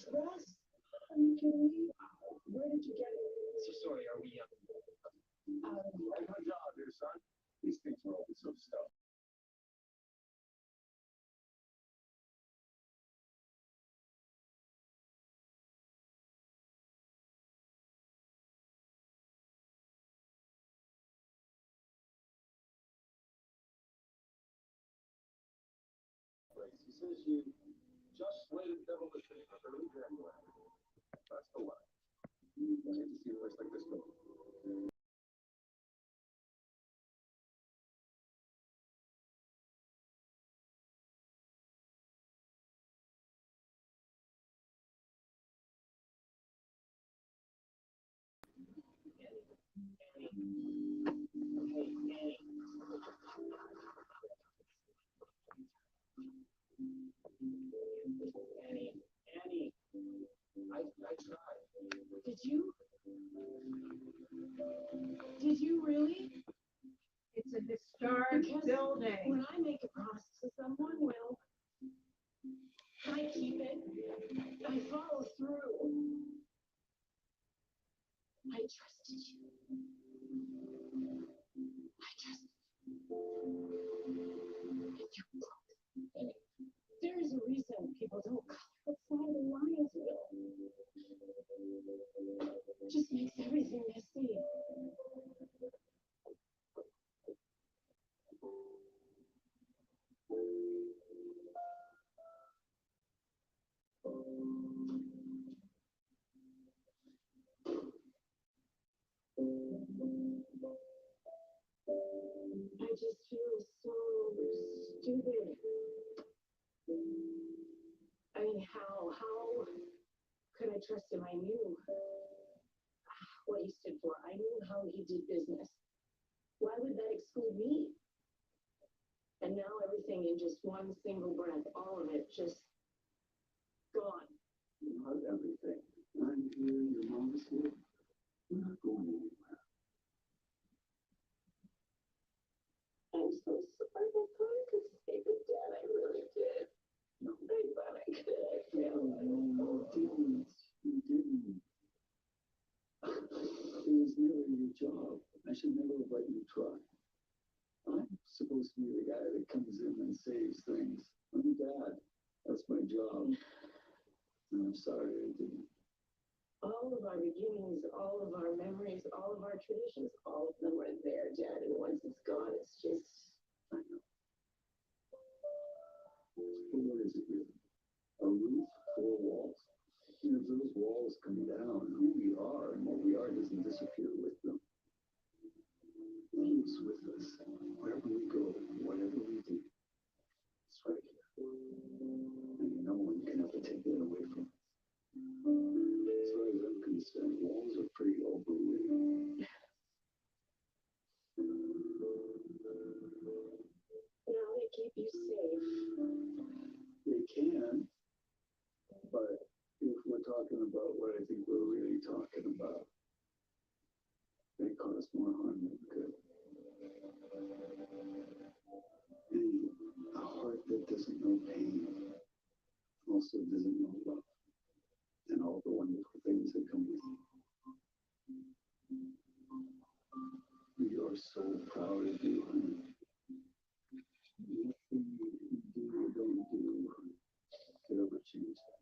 dress? Are you kidding me? Where did you get it? So sorry, are we good job, dear son. These things are always so stuff. He says you just slated demolition in early January. That's the line. I hate to see a place like this go. Annie, I tried. Did you? Did you really? It's a historic building. When I make a promise to someone, well, I keep it. I follow through. I trusted you. I trusted you. You broke. And there is a reason people don't color outside of Lionsville. It just makes everything messy. I just feel so stupid. I mean, how could I trust him? I knew what he stood for. I knew how he did business. Why would that exclude me? And now everything in just one single breath, all of it just gone. Not everything. I'm here, your mom is here. We're not going anywhere. I'm so sorry. I thought I could save his dad. I really did. No. I thought I could. I failed. No, you didn't. You didn't. It was never your job. I should never have let you try. I'm supposed to be the guy that comes in and saves things. I'm dad. That's my job. And I'm sorry I didn't. All of our beginnings, all of our memories, all of our traditions, all of them are there, Dad. And once it's gone, it's just. I know. But what is it really? A roof, four walls. And if those walls come down, who we are and what we are doesn't disappear with them. Lives with us. Wherever we go, whatever we do. It's right here. And no one can ever take that away from us. As far as I'm concerned, walls are pretty overrated. Now they keep you safe. They can, but if we're talking about what I think we're really talking about, they cause more harm than good. And a heart that doesn't know pain also doesn't know love and all the wonderful things that come with it. We are so proud of you, honey. Nothing you do or don't do could ever change that.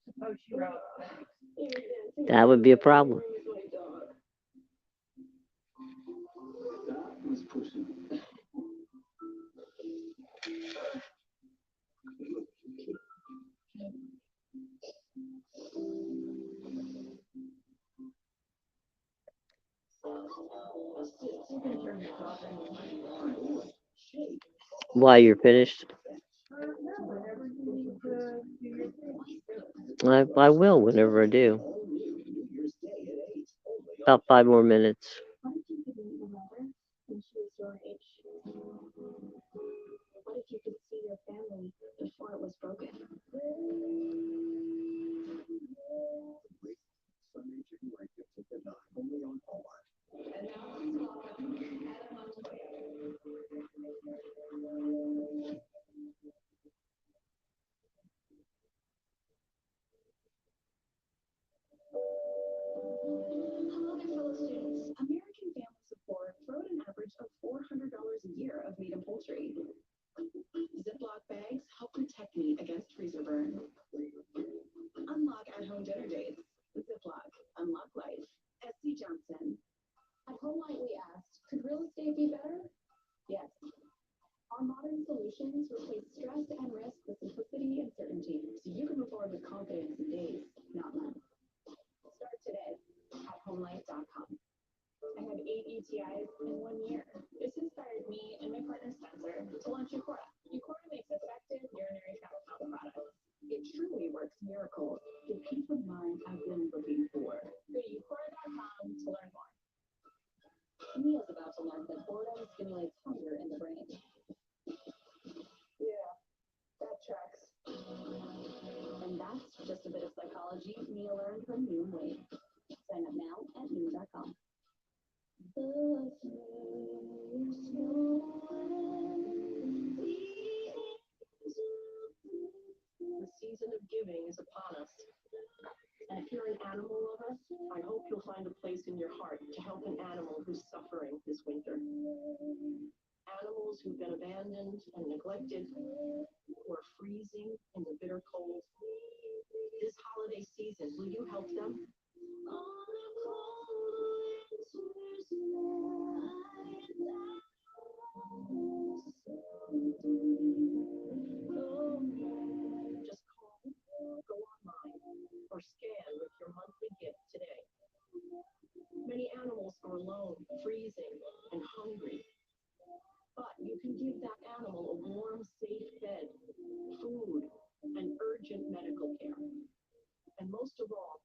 Suppose she wrote. That would be a problem. That was pushing it. Why, you're finished? I will whenever I do. About 5 more minutes. What if you could meet your mother when she was your age? What if you could see your family before it was broken? Sunday chicken blankets at the 9, only on Hallmark. And now let's welcome Adam Montoya. of $400 a year of meat and poultry. Ziploc bags help protect meat against freezer burn. Unlock at-home dinner dates. Ziploc. Unlock life. SC Johnson. At HomeLight, we asked, could real estate be better? Yes. Our modern solutions replace stress and risk with simplicity and certainty, so you can move forward with confidence in days, not months. Start today at HomeLight.com. I had 8 ETIs in 1 year. This inspired me and my partner Spencer to launch Eucora. Eucora makes effective urinary tract health products. It truly works miracles. The peace of mind I've been looking for. Go to Eucora.com to learn more. Neil's about to learn that boredom stimulates hunger in the brain. Yeah, that tracks. And that's just a bit of psychology Neil learned from Noon Wave. Sign up now at noon.com. The season of giving is upon us. And if you're an animal lover, I hope you'll find a place in your heart to help an animal who's suffering this winter. Animals who've been abandoned and neglected, who are freezing in the bitter cold. This holiday season, will you help them? Just call, go online, or scan with your monthly gift today. Many animals are alone, freezing, and hungry. But you can give that animal a warm, safe bed, food, and urgent medical care. And most of all,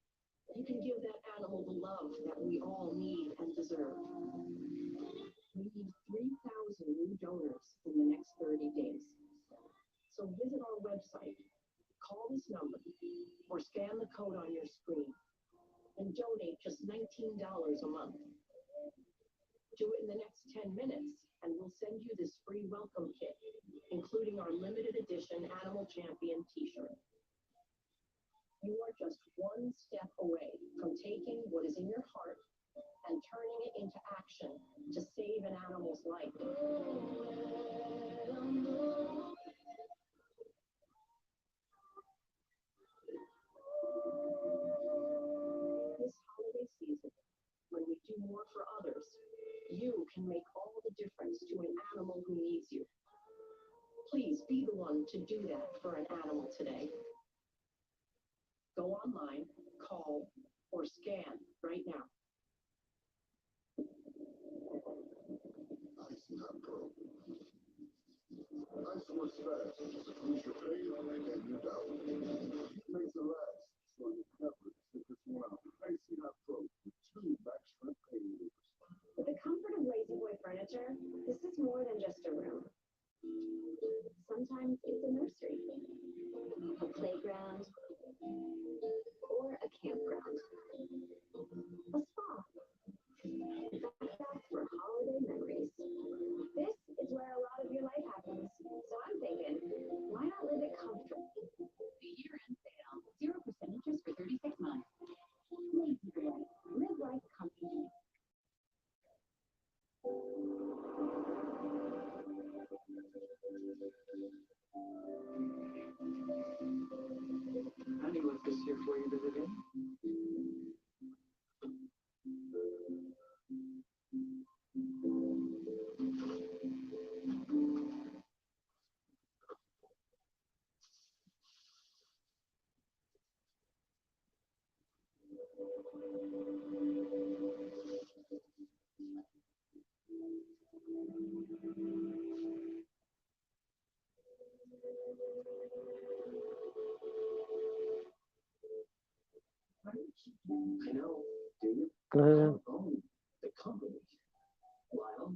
you can give that animal the love that we all need and deserve. We need 3,000 new donors in the next 30 days. So visit our website, call this number, or scan the code on your screen, and donate just $19 a month. Do it in the next 10 minutes, and we'll send you this free welcome kit, including our limited edition Animal Champion t-shirt. You are just one step away from taking what is in your heart and turning it into action to save an animal's life. This holiday season, when we do more for others, you can make all the difference to an animal who needs you. Please be the one to do that for an animal today. Go online, call, or scan right now. Ice Not Pro. Ice works fast. Squeeze your pain and you doubt. It makes it last, so you never sit this one out. Ice Not Pro with 2 max strength pain relievers. With the comfort of Lazy Boy furniture, this is more than just a room. Sometimes it's a nursery, a playground, or a campground, a spa. That's for holiday memories. This is where a lot of your life happens. So I'm thinking, why not live it comfortably? The year-end sale, 0% interest for 36 months. Lazy Boy, live life comfortably. Honey left this here for you to live in. I know. Do you? Own the company. Lyle,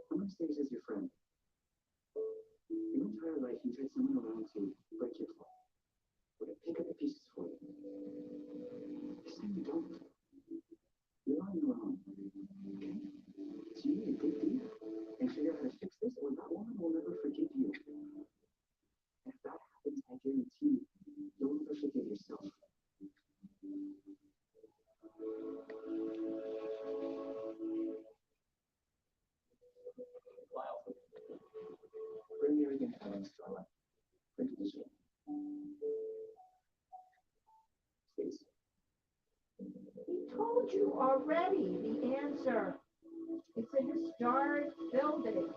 how much days is your friend? Your entire life you've had someone around to break your fall, or to pick up the pieces for you. This time you don't. You're on your own. Okay? So you need to dig deep and figure out how to fix this, or that woman will never forgive you. And if that happens, I guarantee you, you'll never forgive yourself. already the answer. It's a historic building.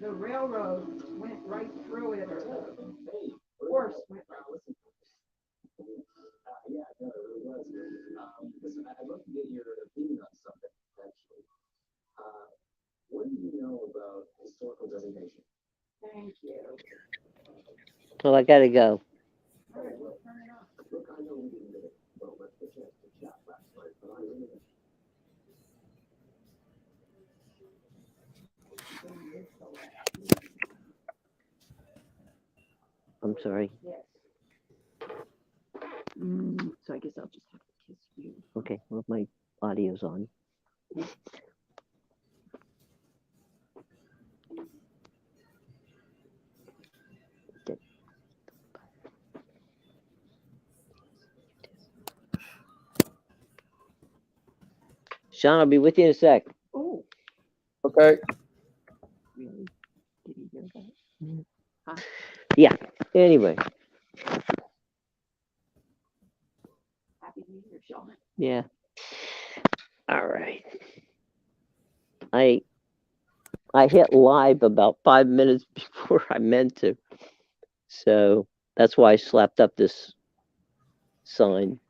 The railroad went right through it, or Hey, the horse went right. listen. Yeah, no, it really was. Listen, I'd love to get your opinion on something, actually. What do you know about historical designation? Thank you. Well, I gotta go. All right, we'll turn it off. Look, I know we didn't get it, well, let's get to chat last night, but I really. I'm sorry. Yes. So I guess I'll just have to kiss you. Okay, well, my audio's on. Okay. Sean, I'll be with you in a sec. Oh, Okay. really? Did you hear that? Anyway, Happy New Year, Sean. yeah. All right. I hit live about 5 minutes before I meant to. So that's why I slapped up this sign.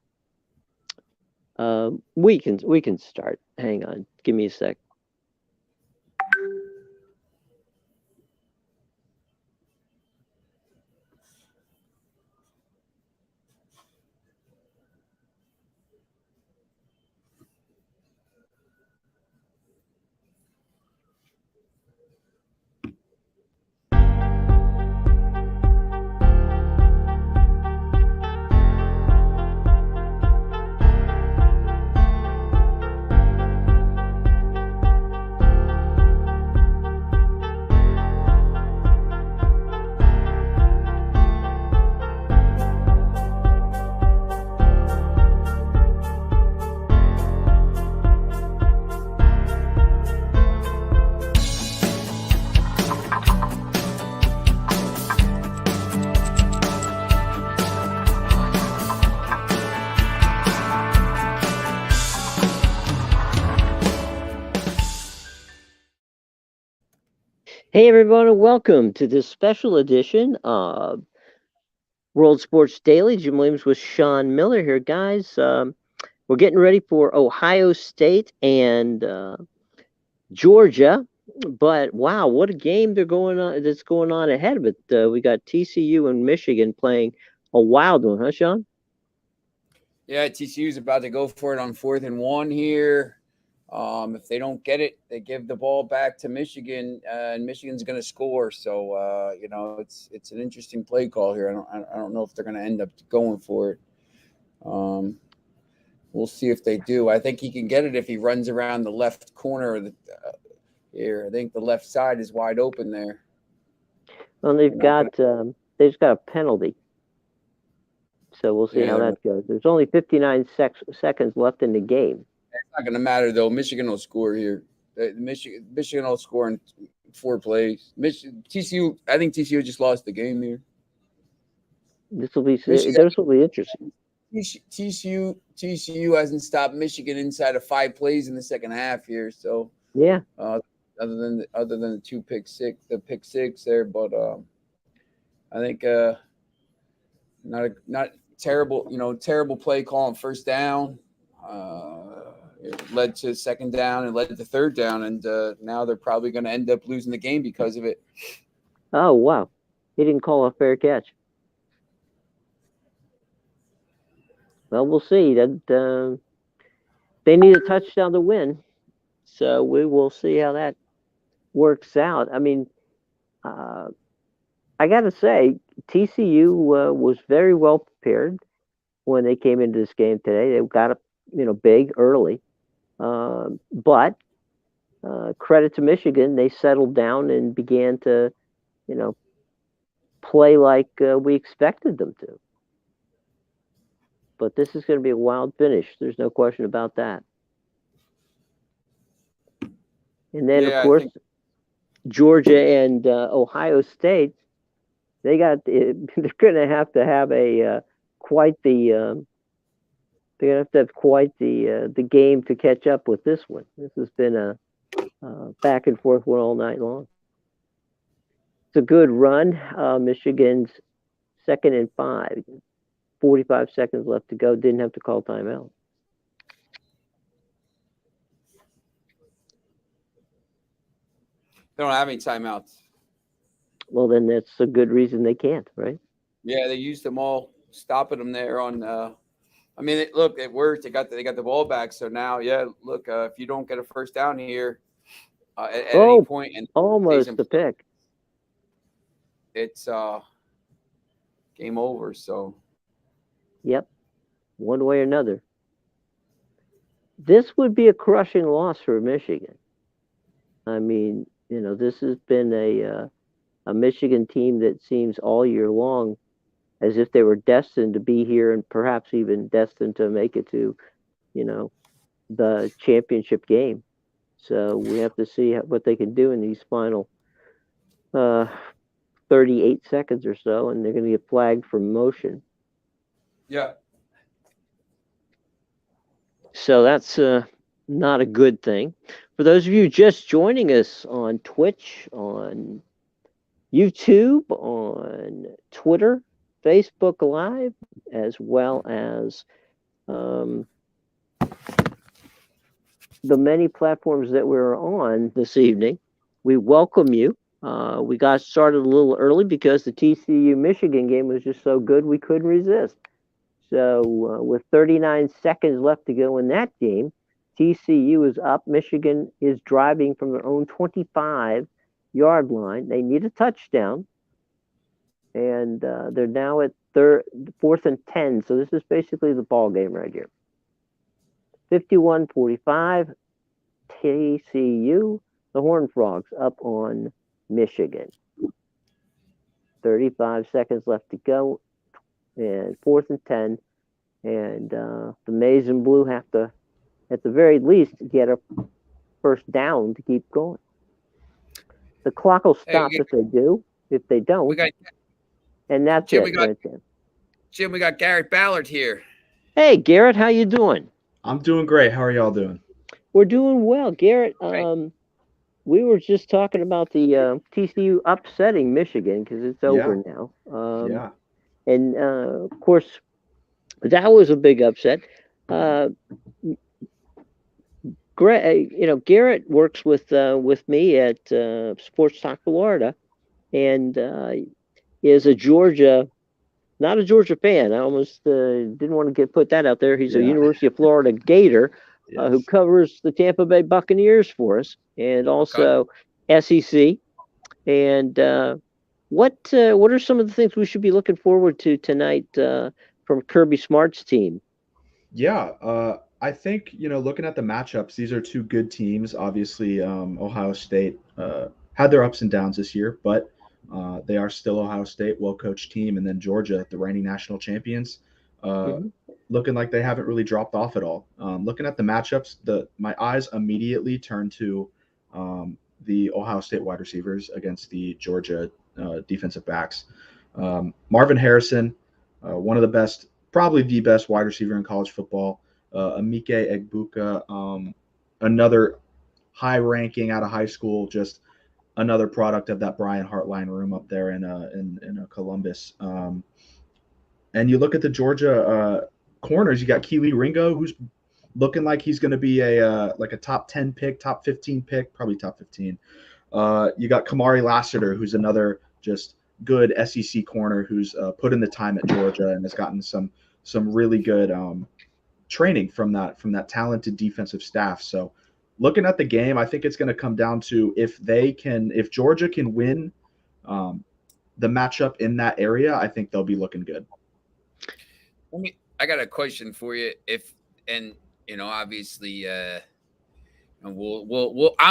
We can start. Hang on. Give me a sec. Hey everyone, and welcome to this special edition of World Sports Daily. Jim Williams with Sean Miller here, guys. We're getting ready for Ohio State and Georgia, but wow, what a game that's going on ahead of it. We got TCU and Michigan playing a wild one, huh, Sean? Yeah, TCU's about to go for it on 4th and 1 here. If they don't get it, they give the ball back to Michigan, and Michigan's going to score. So it's an interesting play call here. I don't know if they're going to end up going for it. We'll see if they do. I think he can get it if he runs around the left corner of the here. I think the left side is wide open there. Well, they've got a penalty, so we'll see how that goes. There's only 59 seconds left in the game. It's not going to matter though. Michigan will score here. Michigan will score in 4 plays. TCU. I think TCU just lost the game here. This will be interesting. TCU hasn't stopped Michigan inside of 5 plays in the second half here. So yeah. Other than the pick six there, but I think not terrible. Terrible play call on first down. It led to second down and led to 3rd down, and now they're probably going to end up losing the game because of it. Oh wow, he didn't call a fair catch. Well, we'll see. That they need a touchdown to win, so we will see how that works out. I mean, I got to say, TCU was very well prepared when they came into this game today. They got up, big early, but credit to Michigan, they settled down and began to, play like we expected them to. But this is going to be a wild finish. There's no question about that. And then, of course, Georgia and Ohio State, They're going to have a quite the they're going to have quite the game to catch up with this one. This has been a back and forth one all night long. It's a good run. Michigan's 2nd and 5. 45 seconds left to go. Didn't have to call timeout. They don't have any timeouts. Well, then that's a good reason they can't, right? Yeah, they used them all, stopping them there on. I mean, it worked. They got the ball back. So now, yeah, look, if you don't get a first down here at any point, and almost the pick, it's game over. So, yep, one way or another. This would be a crushing loss for Michigan. I mean, this has been a Michigan team that seems all year long as if they were destined to be here and perhaps even destined to make it to, the championship game. So we have to see what they can do in these final 38 seconds or so, and they're going to get flagged for motion. Yeah. So that's not a good thing. For those of you just joining us on Twitch, on YouTube, on Twitter, Facebook Live, as well as the many platforms that we're on this evening, we welcome you. We got started a little early because the TCU Michigan game was just so good we couldn't resist. So with 39 seconds left to go in that game, TCU is up. Michigan is driving from their own 25-yard line. They need a touchdown, and they're now at 4th and 10. So this is basically the ball game right here. 51-45, TCU, the Horned Frogs up on Michigan. 35 seconds left to go, and 4th and 10. And the Maize and Blue have to, at the very least, get a first down to keep going. The clock will stop if they do. If they don't, and that's Jim, it right there. Jim, we got Garrett Ballard here. Hey, Garrett, how you doing? I'm doing great. How are y'all doing? We're doing well, Garrett. We were just talking about the TCU upsetting Michigan because it's over now. Yeah. And of course, that was a big upset. Garrett works with me at Sports Talk Florida, and is not a Georgia fan. I almost didn't want to put that out there. He's a University of Florida Gator who covers the Tampa Bay Buccaneers for us, and also SEC. And what are some of the things we should be looking forward to tonight from Kirby Smart's team? Yeah, I think, looking at the matchups, these are two good teams. Obviously, Ohio State had their ups and downs this year, but they are still Ohio State, well-coached team. And then Georgia, the reigning national champions, looking like they haven't really dropped off at all. Looking at the matchups, my eyes immediately turn to the Ohio State wide receivers against the Georgia defensive backs. Marvin Harrison, one of the best, probably the best wide receiver in college football. Emeke Egbuka, another high ranking out of high school, just another product of that Brian Hartline room up there in Columbus. And you look at the Georgia corners, you got Kelee Ringo, who's looking like he's going to be a top 10 pick, top 15 pick, probably top 15. You got Kamari Lassiter, who's another just good SEC corner who's put in the time at Georgia and has gotten some really good training from that talented defensive staff. So looking at the game, I think it's going to come down to if Georgia can win the matchup in that area, I think they'll be looking good. I got a question for you. Obviously, I'm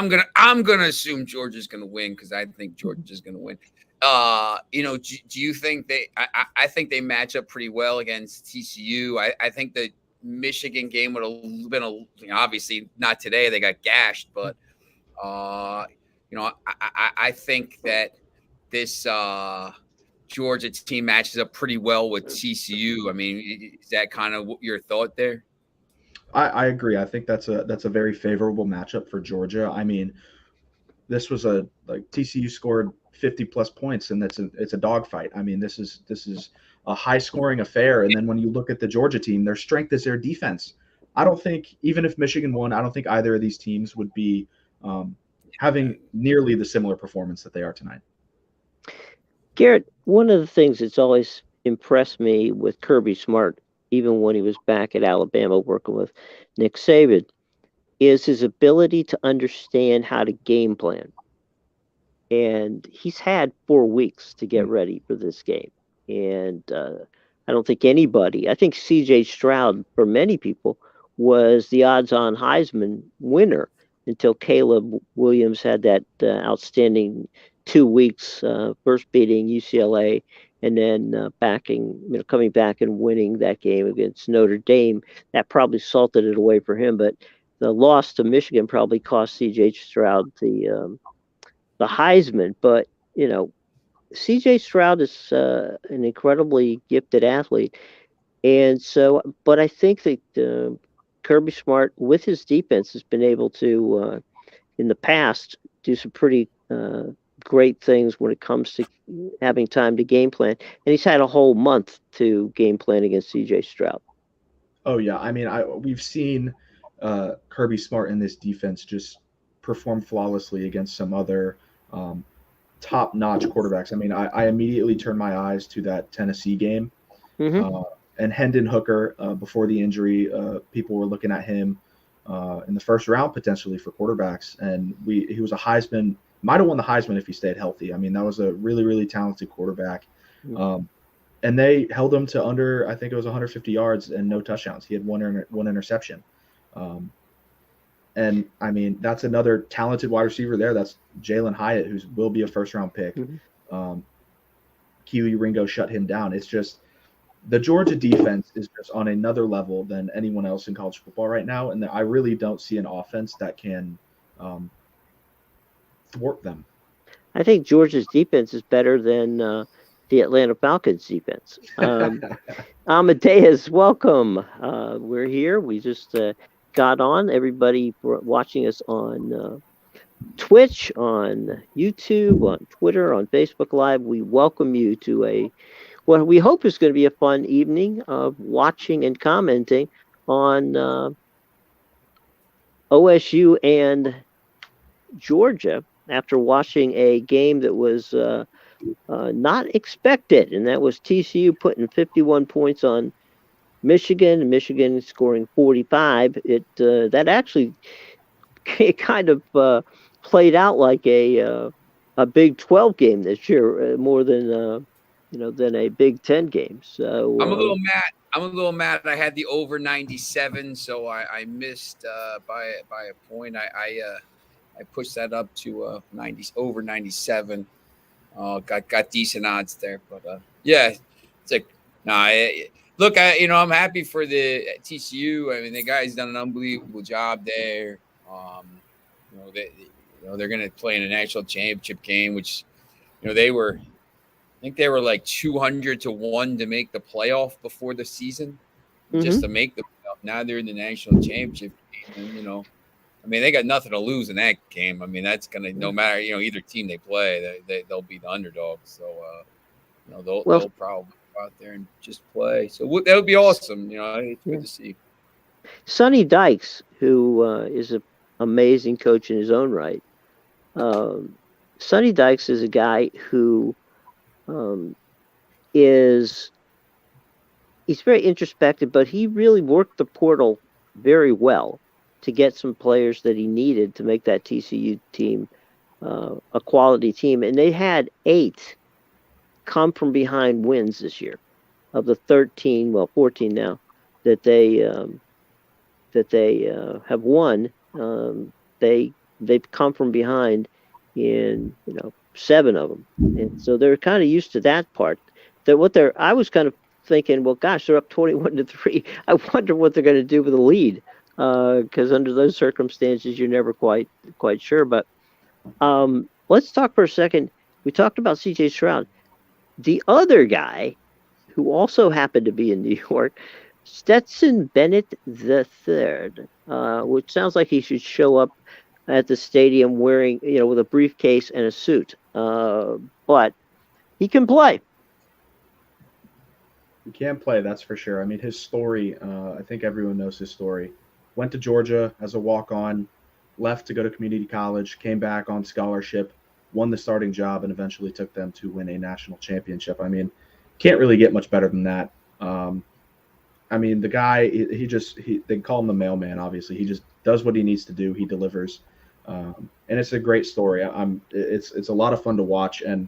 gonna assume Georgia's gonna win because I think Georgia's gonna win. Do you think I think they match up pretty well against TCU. I think the Michigan game would have been obviously not today. They got gashed, but I think that this Georgia team matches up pretty well with TCU. I mean, is that kind of your thought there? I agree. I think that's a very favorable matchup for Georgia. I mean, this was like TCU scored 50 plus points, and it's a dogfight. I mean, this is a high scoring affair. And then when you look at the Georgia team, their strength is their defense. I don't think, even if Michigan won, I don't think either of these teams would be having nearly the similar performance that they are tonight. Garrett, one of the things that's always impressed me with Kirby Smart, even when he was back at Alabama working with Nick Saban, is his ability to understand how to game plan. And he's had 4 weeks to get ready for this game. And I don't think anybody, I think CJ Stroud, for many people, was the odds-on Heisman winner until Caleb Williams had that outstanding 2 weeks, first beating UCLA and then coming back and winning that game against Notre Dame. That probably salted it away for him, but the loss to Michigan probably cost C.J. Stroud the Heisman. But C.J. Stroud is an incredibly gifted athlete, and so. But I think that Kirby Smart, with his defense, has been able to, in the past, do some pretty great things when it comes to having time to game plan. And he's had a whole month to game plan against C.J. Stroud. Oh yeah, I mean, we've seen Kirby Smart in this defense just perform flawlessly against some other top-notch quarterbacks. I mean, I immediately turned my eyes to that Tennessee game. Mm-hmm. And Hendon Hooker, before the injury, people were looking at him in the first round potentially for quarterbacks. And he was a Heisman, might have won the Heisman if he stayed healthy. I mean, that was a really, really talented quarterback. And they held him to under, I think it was 150 yards and no touchdowns. He had one interception. And I mean, that's another talented wide receiver there. That's Jalen Hyatt, who will be a first-round pick. Keely Ringo shut him down. It's just the Georgia defense is just on another level than anyone else in college football right now, and I really don't see an offense that can thwart them. I think Georgia's defense is better than the Atlanta Falcons defense. Amadeus, welcome. We're here. We just got on. Everybody for watching us on Twitch, on YouTube, on Twitter, on Facebook Live, we welcome you to what we hope is going to be a fun evening of watching and commenting on OSU and Georgia after watching a game that was not expected, and that was TCU putting 51 points on Michigan, and Michigan scoring 45. That actually kind of played out like a Big 12 game this year, more than than a Big 10 game. So I'm a little mad. I had the over 97, so I missed by a point. I pushed that up to over 97. Got decent odds there, but yeah, it's like look, I'm happy for the TCU. I mean, the guy's done an unbelievable job there. They're going to play in a national championship game, which they were. I think they were like 200 to 1 to make the playoff before the season, just to make the playoff. Now they're in the national championship game, and I mean, they got nothing to lose in that game. I mean, that's gonna no matter either team they play, they'll be the underdog. So they'll probably go out there and just play. So that would be awesome. It's good to see. Sonny Dykes, who is an amazing coach in his own right. Sonny Dykes is a guy who he's very introspective, but he really worked the portal very well to get some players that he needed to make that TCU team a quality team. And they had 8 come from behind wins this year of the 14 now that they have won. They've come from behind in 7 of them, and so they're kind of used to that part. I was kind of thinking, well, gosh, they're up 21-3. I wonder what they're going to do with the lead, because under those circumstances, you're never quite sure. But let's talk for a second. We talked about C.J. Stroud. the other guy, who also happened to be in New York, Stetson Bennett III, which sounds like he should show up at the stadium wearing, with a briefcase and a suit. But he can play. He can play, that's for sure. I mean, his story, I think everyone knows his story. Went to Georgia as a walk-on, left to go to community college, came back on scholarship, won the starting job, and eventually took them to win a national championship. I mean, can't really get much better than that. I mean, the guy, they call him the mailman, obviously. He just does what he needs to do. He delivers. And it's a great story. It's a lot of fun to watch. And,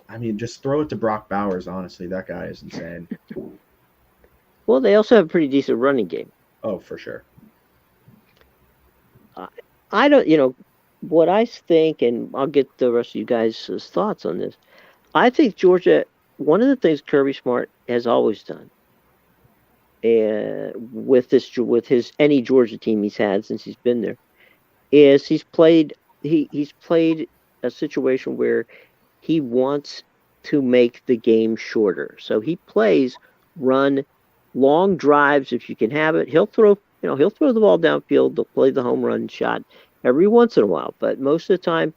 I mean, just throw it to Brock Bowers, honestly. That guy is insane. Well, they also have a pretty decent running game. Oh, for sure. I don't, what I think, and I'll get the rest of you guys' thoughts on this. I think Georgia, one of the things Kirby Smart has always done, with any Georgia team he's had since he's been there, is he's played a situation where he wants to make the game shorter. So he plays run long drives if you can have it. He'll throw the ball downfield. They'll play the home run shot every once in a while, but most of the time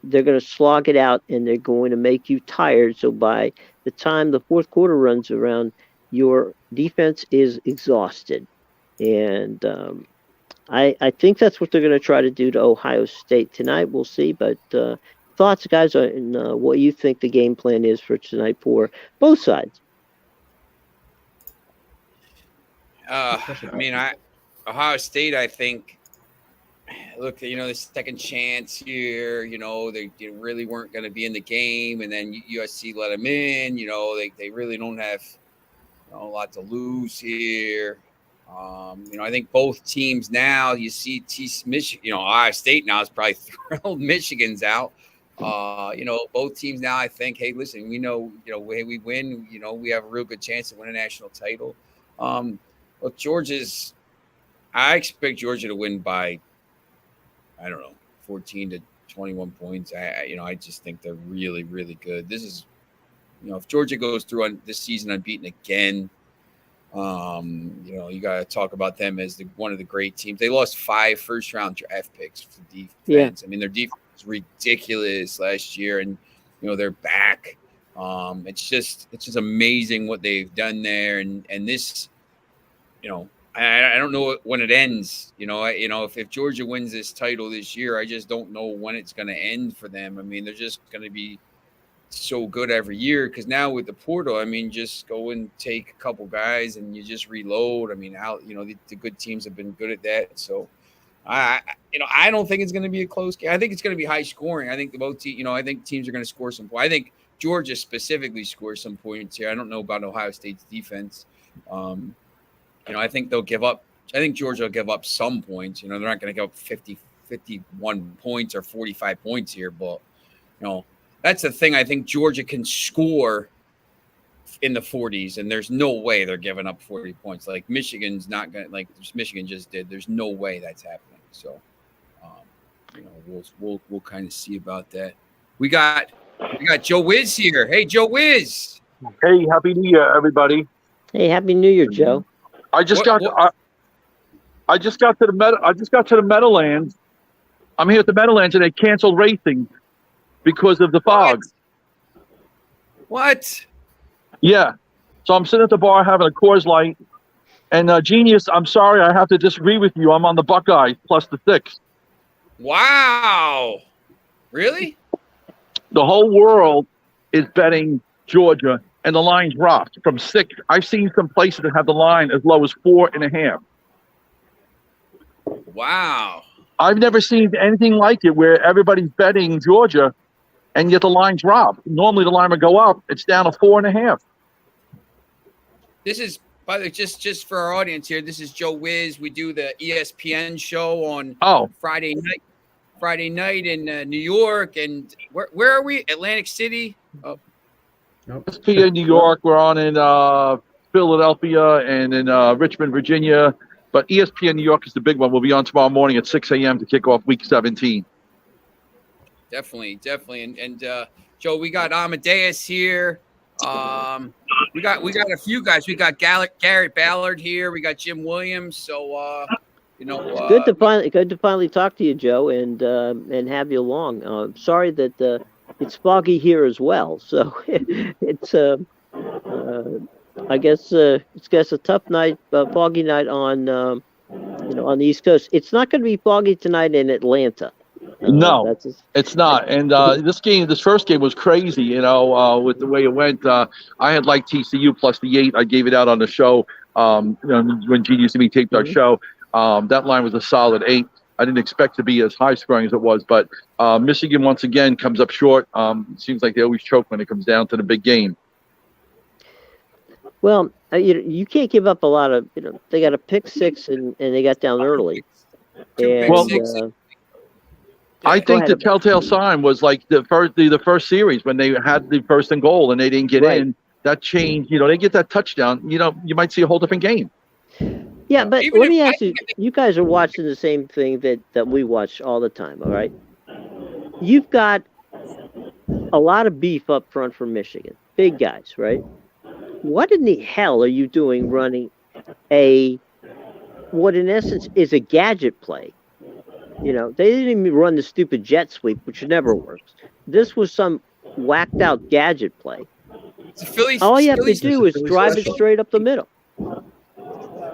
they're going to slog it out and they're going to make you tired. So by the time the fourth quarter runs around, your defense is exhausted. And I think that's what they're going to try to do to Ohio State tonight. We'll see. But thoughts, guys, on what you think the game plan is for tonight for both sides? Ohio State, I think, look, the second chance here, they really weren't going to be in the game, and then USC let them in. They really don't have a lot to lose here. I think both teams now, you see Ohio State now is probably thrilled Michigan's out. Both teams now, I think, hey, listen, we know, hey, we win, we have a real good chance to win a national title. Look, I expect Georgia to win by, 14 to 21 points. I just think they're really, really good. This is, if Georgia goes through on this season unbeaten again, you got to talk about them as one of the great teams. They lost 5 first-round draft picks for defense. Yeah. I mean, their defense was ridiculous last year, and they're back. It's just amazing what they've done there, and this, I don't know when it ends. If Georgia wins this title this year, I just don't know when it's going to end for them. I mean, they're just going to be so good every year because now with the portal, I mean, just go and take a couple guys and you just reload. I mean, the good teams have been good at that. So, I don't think it's going to be a close game. I think it's going to be high scoring. I think I think teams are going to score some points. I think Georgia specifically scores some points here. I don't know about Ohio State's defense. I think they'll give up. I think Georgia will give up some points. They're not going to give up 51 points or 45 points here, but that's the thing. I think Georgia can score in the 40s, and there's no way they're giving up 40 points. Like Michigan's not going to, like Michigan just did. There's no way that's happening. So, we'll kind of see about that. We got Joe Wiz here. Hey, Joe Wiz. Hey, happy New Year, everybody. Hey, happy New Year, Joe. I just got to the Meadowlands. I'm here at the Meadowlands, and they canceled racing because of the fog. What? Yeah. So I'm sitting at the bar having a Coors Light, and Genius, I'm sorry, I have to disagree with you. I'm on the Buckeyes plus the 6. Wow. Really? The whole world is betting Georgia, and the line dropped from 6. I've seen some places that have the line as low as 4.5. Wow. I've never seen anything like it where everybody's betting Georgia, and yet the line dropped. Normally the line would go up. It's down to 4.5. This is, by the way, just for our audience here, this is Joe Wiz. We do the ESPN show on Friday night in New York. And where are we? Atlantic City? Oh. Nope. ESPN New York. We're on in Philadelphia and in Richmond, Virginia. But ESPN New York is the big one. We'll be on tomorrow morning at 6 a.m. to kick off Week 17. Definitely. And Joe, we got Amadeus here. We got a few guys. We got Garrett Ballard here. We got Jim Williams. So Good to finally talk to you, Joe, and have you along. Sorry that it's foggy here as well, so it's I guess it's a tough night, foggy night on on the East Coast. It's not going to be foggy tonight in Atlanta. No, it's not. And this first game was crazy, with the way it went. I had liked TCU plus the 8. I gave it out on the show when Genius and me taped our show. That line was a solid 8. I didn't expect to be as high scoring as it was, but Michigan once again comes up short. It seems like they always choke when it comes down to the big game. Well, you can't give up a lot of. They got a pick 6 and they got down early. I think the telltale sign was like the first series when they had the 1st and goal and they didn't get in. That changed. They get that touchdown. You might see a whole different game. Yeah, but let me ask you. You guys are watching the same thing that we watch all the time. All right. You've got a lot of beef up front for Michigan. Big guys, right? What in the hell are you doing running what in essence is a gadget play? They didn't even run the stupid jet sweep, which never works. This was some whacked out gadget play. All you have to do is drive it straight up the middle.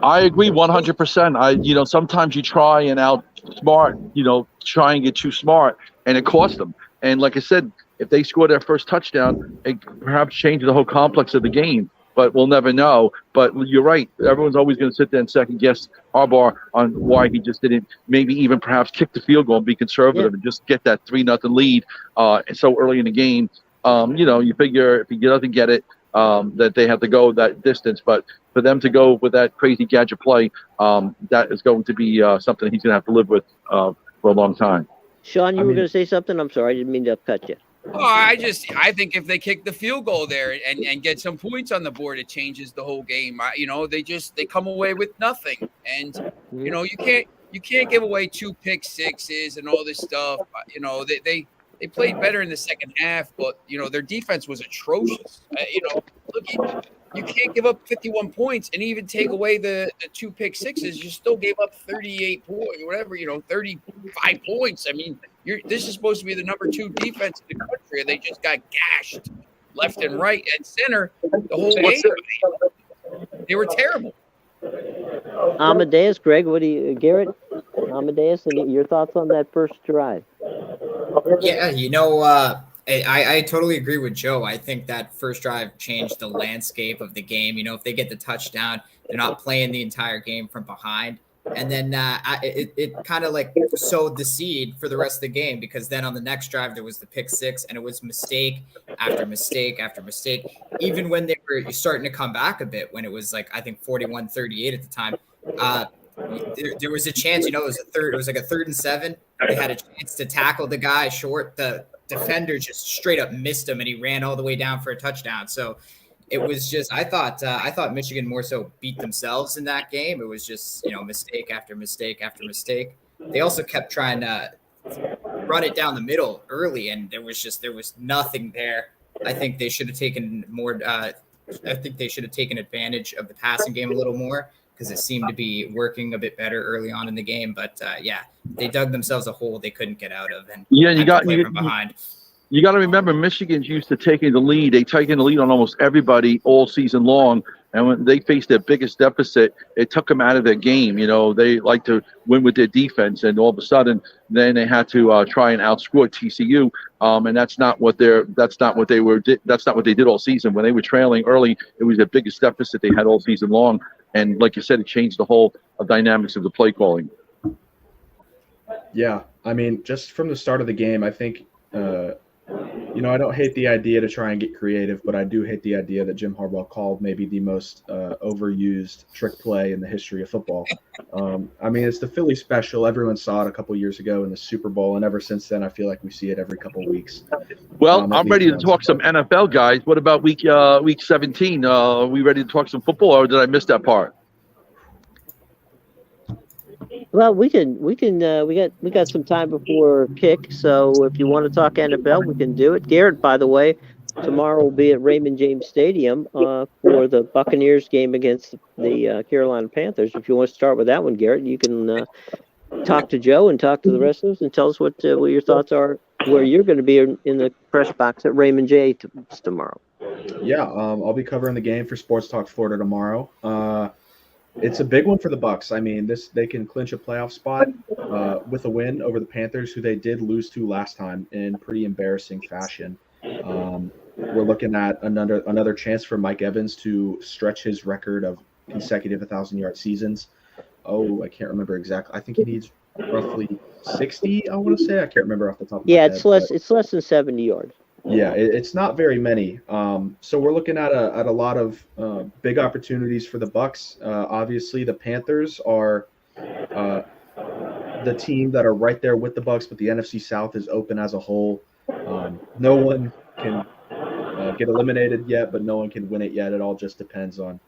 I agree 100%. Sometimes you try and outsmart, try and get too smart, and it costs them. And like I said, if they score their first touchdown, it perhaps changes the whole complex of the game. But we'll never know. But you're right. Everyone's always going to sit there and second guess Harbaugh on why he just didn't maybe even perhaps kick the field goal and be conservative and just get that 3-0 lead so early in the game. You figure if he doesn't get it, that they have to go that distance. But for them to go with that crazy gadget play, that is going to be something he's going to have to live with for a long time. Sean, you were going to say something? I'm sorry. I didn't mean to cut you. Oh, I think if they kick the field goal there and get some points on the board, it changes the whole game. They come away with nothing, and you can't give away 2 pick sixes and all this stuff. They played better in the second half, but their defense was atrocious. Look, you can't give up 51 points and even take away the 2 pick sixes. You still gave up 38 points, whatever, 35 points. I mean, this is supposed to be the number 2 defense in the country, and they just got gashed left and right and center the whole game. They were terrible. Amadeus, Greg, Garrett, Amadeus, and your thoughts on that first drive? Yeah, I totally agree with Joe. I think that first drive changed the landscape of the game. If they get the touchdown, they're not playing the entire game from behind. And then it kind of like sowed the seed for the rest of the game, because then on the next drive, there was the pick 6, and it was mistake after mistake after mistake. Even when they were starting to come back a bit, when it was like, I think 41-38 at the time, there was a chance, it was like a 3rd and 7. They had a chance to tackle the guy short. The defender just straight up missed him, and he ran all the way down for a touchdown. So it was just, I thought Michigan more so beat themselves in that game. It was just, mistake after mistake after mistake. They also kept trying to run it down the middle early, and there was nothing there. I think they should have taken more. I think they should have taken advantage of the passing game a little more, because it seemed to be working a bit better early on in the game. But they dug themselves a hole they couldn't get out of, and you got from behind. You got to remember, Michigan's used to taking the lead. They taken the lead on almost everybody all season long. And when they faced their biggest deficit, it took them out of their game. They like to win with their defense, and all of a sudden, then they had to try and outscore TCU. And that's not what they did all season. When they were trailing early, it was their biggest deficit they had all season long. And like you said, it changed the whole dynamics of the play calling. Yeah, I mean, just from the start of the game, I think. I don't hate the idea to try and get creative, but I do hate the idea that Jim Harbaugh called maybe the most overused trick play in the history of football. It's the Philly special. Everyone saw it a couple years ago in the Super Bowl, and ever since then, I feel like we see it every couple weeks. Well, I'm ready to talk some NFL, guys. What about week 17? Are we ready to talk some football, or did I miss that part? Well, we got some time before kick, so if you want to talk NFL, we can do it. Garrett, by the way, tomorrow will be at Raymond James Stadium for the Buccaneers game against the Carolina Panthers. If you want to start with that one, Garrett, you can talk to Joe and talk to the rest of us and tell us what your thoughts are, where you're going to be in the press box at Raymond James tomorrow. Yeah, I'll be covering the game for Sports Talk Florida tomorrow. It's a big one for the Bucs. I mean, they can clinch a playoff spot with a win over the Panthers, who they did lose to last time in pretty embarrassing fashion. We're looking at another chance for Mike Evans to stretch his record of consecutive 1,000-yard seasons. Oh, I can't remember exactly. I think he needs roughly 60. I want to say. I can't remember off the top of my head. It's less than 70 yards. Yeah, it's not very many. So we're looking at a lot of big opportunities for the Bucs. Obviously, the Panthers are the team that are right there with the Bucs, but the NFC South is open as a whole. No one can get eliminated yet, but no one can win it yet. It all just depends on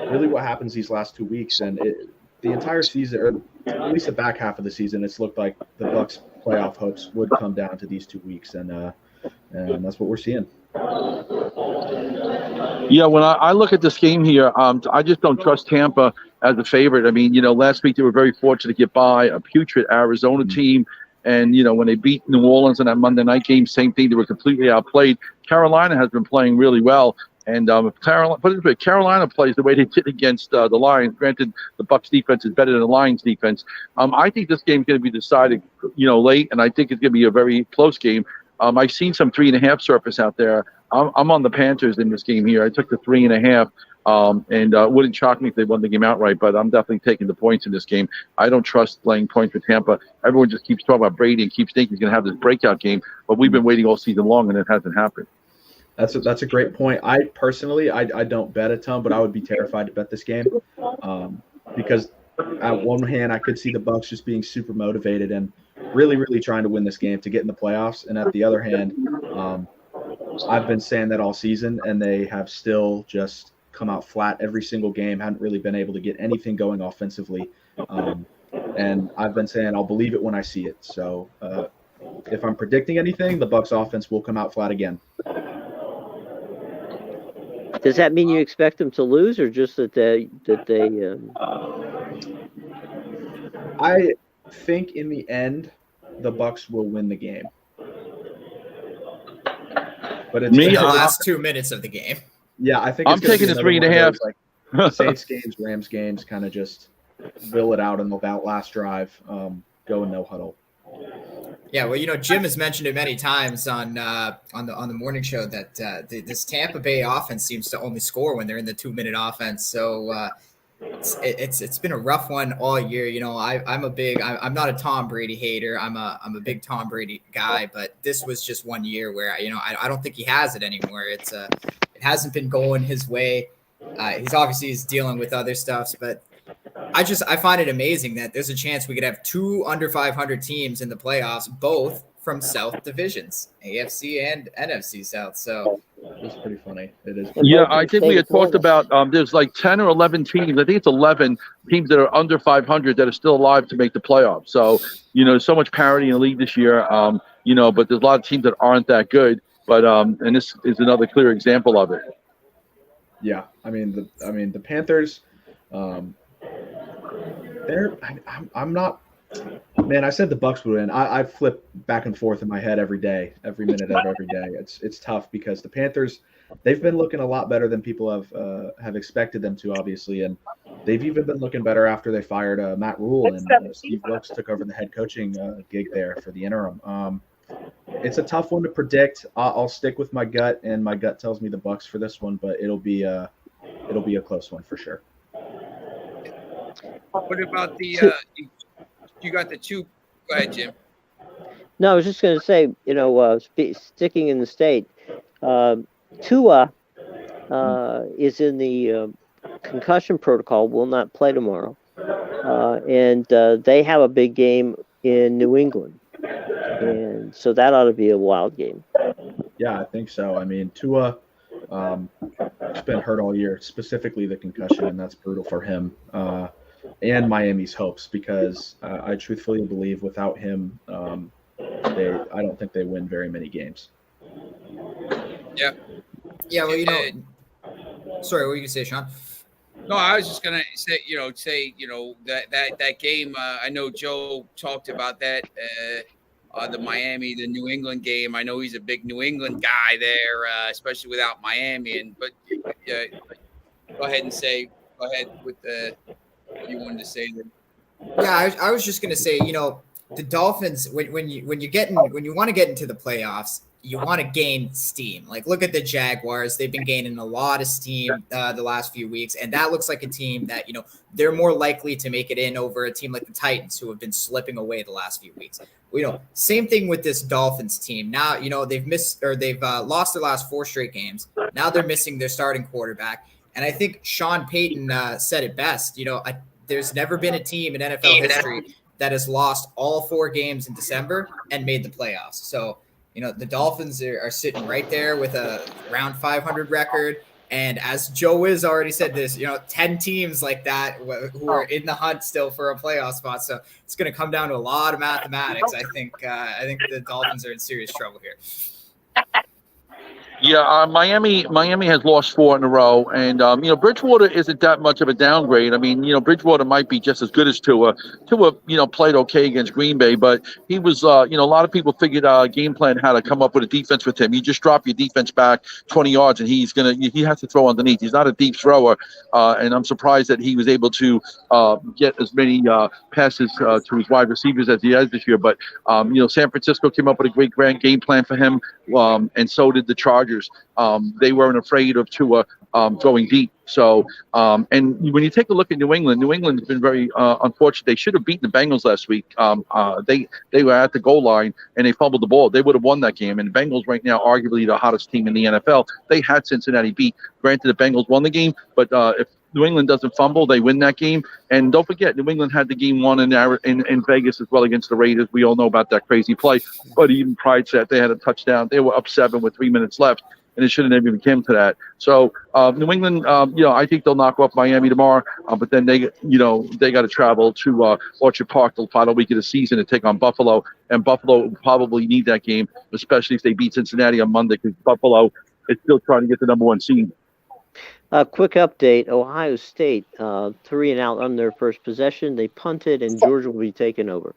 really what happens these last 2 weeks, and the entire season, or at least the back half of the season, it's looked like the Bucs' playoff hopes would come down to these 2 weeks, and that's what we're seeing. Yeah, when I look at this game here, I just don't trust Tampa as a favorite. I mean, last week they were very fortunate to get by a putrid Arizona team. And, when they beat New Orleans in that Monday night game, same thing. They were completely outplayed. Carolina has been playing really well. And if Carolina plays the way they did against the Lions, granted the Bucs defense is better than the Lions defense, I think this game's going to be decided, late, and I think it's going to be a very close game. I've seen some 3.5 surface out there. I'm on the Panthers in this game here. I took the 3.5. And it wouldn't shock me if they won the game outright, but I'm definitely taking the points in this game. I don't trust laying points for Tampa. Everyone just keeps talking about Brady and keeps thinking he's going to have this breakout game, but we've been waiting all season long, and it hasn't happened. That's a great point. I personally, I don't bet a ton, but I would be terrified to bet this game because at one hand, I could see the Bucs just being super motivated and really, really trying to win this game to get in the playoffs, and at the other hand, I've been saying that all season, and they have still just come out flat every single game, haven't really been able to get anything going offensively. And I've been saying I'll believe it when I see it. So if I'm predicting anything, the Bucs offense will come out flat again. Does that mean you expect them to lose, or just that they I think in the end, the Bucs will win the game. But it's the last 2 minutes of the game. Yeah, I think I'm taking the 3.5. Like Saints games, Rams games, kind of just will it out in the last drive, go in no huddle. Yeah, well, Jim has mentioned it many times on the morning show that this Tampa Bay offense seems to only score when they're in the 2-minute offense. So it's been a rough one all year. I'm not a Tom Brady hater. I'm a big Tom Brady guy, but this was just one year where I don't think he has it anymore. It hasn't been going his way. He's dealing with other stuff, but I find it amazing that there's a chance we could have 2 under 500 teams in the playoffs, both from South divisions, AFC and NFC South. So it's pretty funny. It is. Yeah, I think we had talked about there's like 10 or 11 teams. I think it's 11 teams that are under 500 that are still alive to make the playoffs. So, so much parity in the league this year, but there's a lot of teams that aren't that good. But and this is another clear example of it. Yeah, I mean the Panthers. I'm not. Man, I said the Bucs would win. I flip back and forth in my head every day, every minute of every day. It's tough because the Panthers, they've been looking a lot better than people have expected them to, obviously, and they've even been looking better after they fired Matt Rule and Steve Wilkes took over the head coaching gig there for the interim. It's a tough one to predict. I'll stick with my gut, and my gut tells me the Bucs for this one, but it'll be a close one for sure. What about the you got the 2? Go ahead, Jim. No, I was just going to say, sticking in the state, Tua is in the concussion protocol, will not play tomorrow. And they have a big game in New England. And so that ought to be a wild game. Yeah, I think so. I mean, Tua has been hurt all year, specifically the concussion, and that's brutal for him. and Miami's hopes, because I truthfully believe without him, I don't think they win very many games. Yeah, well, sorry, what were you gonna say, Sean? No, I was just gonna say, that game. I know Joe talked about that. The Miami, the New England game. I know he's a big New England guy there, especially without Miami. But go ahead with what you wanted to say there. Yeah, I was just gonna say, the Dolphins, when you want to get into the playoffs, you want to gain steam. Like, look at the Jaguars; they've been gaining a lot of steam the last few weeks, and that looks like a team that they're more likely to make it in over a team like the Titans, who have been slipping away the last few weeks. Same thing with this Dolphins team. Now, they've lost their last 4 straight games. Now they're missing their starting quarterback, and I think Sean Payton said it best. There's never been a team in NFL history that has lost all 4 games in December and made the playoffs. So, the Dolphins are sitting right there with a around 500 record. And as Joe Wiz already said this, 10 teams like that who are in the hunt still for a playoff spot. So it's going to come down to a lot of mathematics. I think the Dolphins are in serious trouble here. Yeah, Miami has lost 4 in a row, and Bridgewater isn't that much of a downgrade. I mean, Bridgewater might be just as good as Tua. Tua, played okay against Green Bay, but he was, a lot of people figured game plan how to come up with a defense with him. You just drop your defense back 20 yards, and he has to throw underneath. He's not a deep thrower, and I'm surprised that he was able to get as many passes to his wide receivers as he has this year. But San Francisco came up with a great grand game plan for him, and so did the Chargers. They weren't afraid of Tua going deep. So, and when you take a look at New England has been very unfortunate. They should have beaten the Bengals last week. They were at the goal line and they fumbled the ball. They would have won that game. And the Bengals right now, arguably the hottest team in the NFL. They had Cincinnati beat. Granted, the Bengals won the game, but if New England doesn't fumble, they win that game. And don't forget, New England had the game won in Vegas as well against the Raiders. We all know about that crazy play. But even prior to that, they had a touchdown. They were up 7 with 3 minutes left, and it shouldn't have even come to that. So New England, I think they'll knock off Miami tomorrow. But then they got to travel to Orchard Park the final week of the season to take on Buffalo. And Buffalo will probably need that game, especially if they beat Cincinnati on Monday, because Buffalo is still trying to get the number 1 seed. Quick update, Ohio State, 3 and out on their first possession. They punted, and Georgia will be taking over.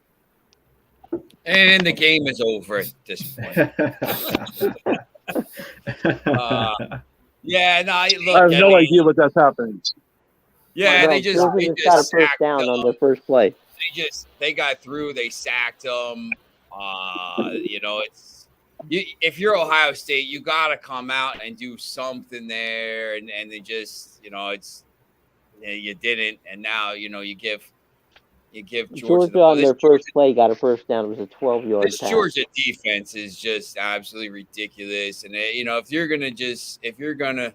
And the game is over at this point. Look, I have no idea what that's happening. Yeah, they just got a first down on their first play. They got through. They sacked them. If you're Ohio State, you got to come out and do something there, and they just, you didn't, and now you give Georgia on their first play got a first down. It was a 12-yard pass. This Georgia defense is just absolutely ridiculous, and if you're gonna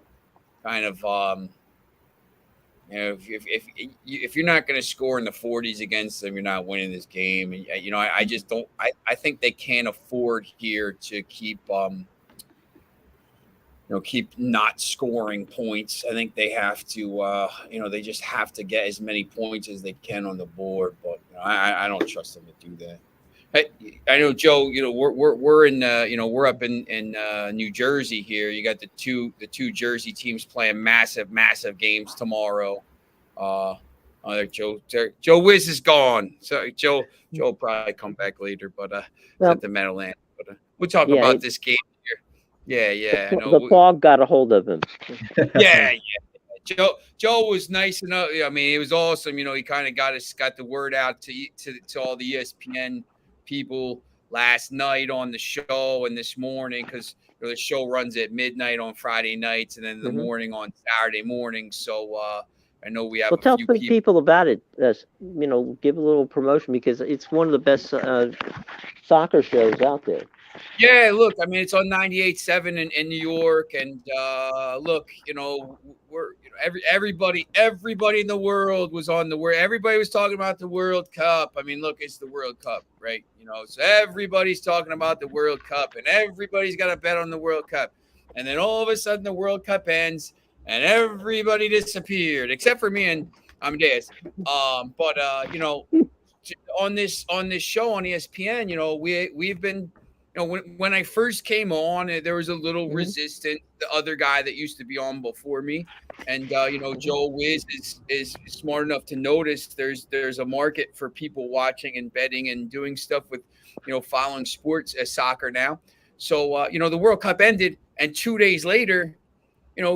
kind of if you're not going to score in the 40s against them, you're not winning this game. And I just don't. I think they can't afford here to keep not scoring points. I think they have to. They just have to get as many points as they can on the board. But I don't trust them to do that. I know, Joe. We're in. We're up in New Jersey here. You got the two Jersey teams playing massive games tomorrow. Joe Wiz is gone. So Joe will probably come back later, but at the Meadowlands. But we'll talk about this game here. Yeah. The fog got a hold of him. Yeah. Joe was nice enough. I mean, it was awesome. He kind of got the word out to all the ESPN people last night on the show and this morning, because the show runs at midnight on Friday nights and then in the morning on Saturday morning. So I know we have tell some people about it. Give a little promotion, because it's one of the best soccer shows out there. Yeah, look, I mean, it's on 98.7 in New York, and look, we're everybody in the world was on everybody was talking about the World Cup. I mean, look, it's the World Cup, right? So everybody's talking about the World Cup, and everybody's got a bet on the World Cup, and then all of a sudden the World Cup ends, and everybody disappeared except for me and Amadeus. But on this show on ESPN, we've been, when I first came on, there was a little resistance. The other guy that used to be on before me, and Joe Wiz is smart enough to notice there's a market for people watching and betting and doing stuff with, following sports as soccer now. So the World Cup ended, and 2 days later,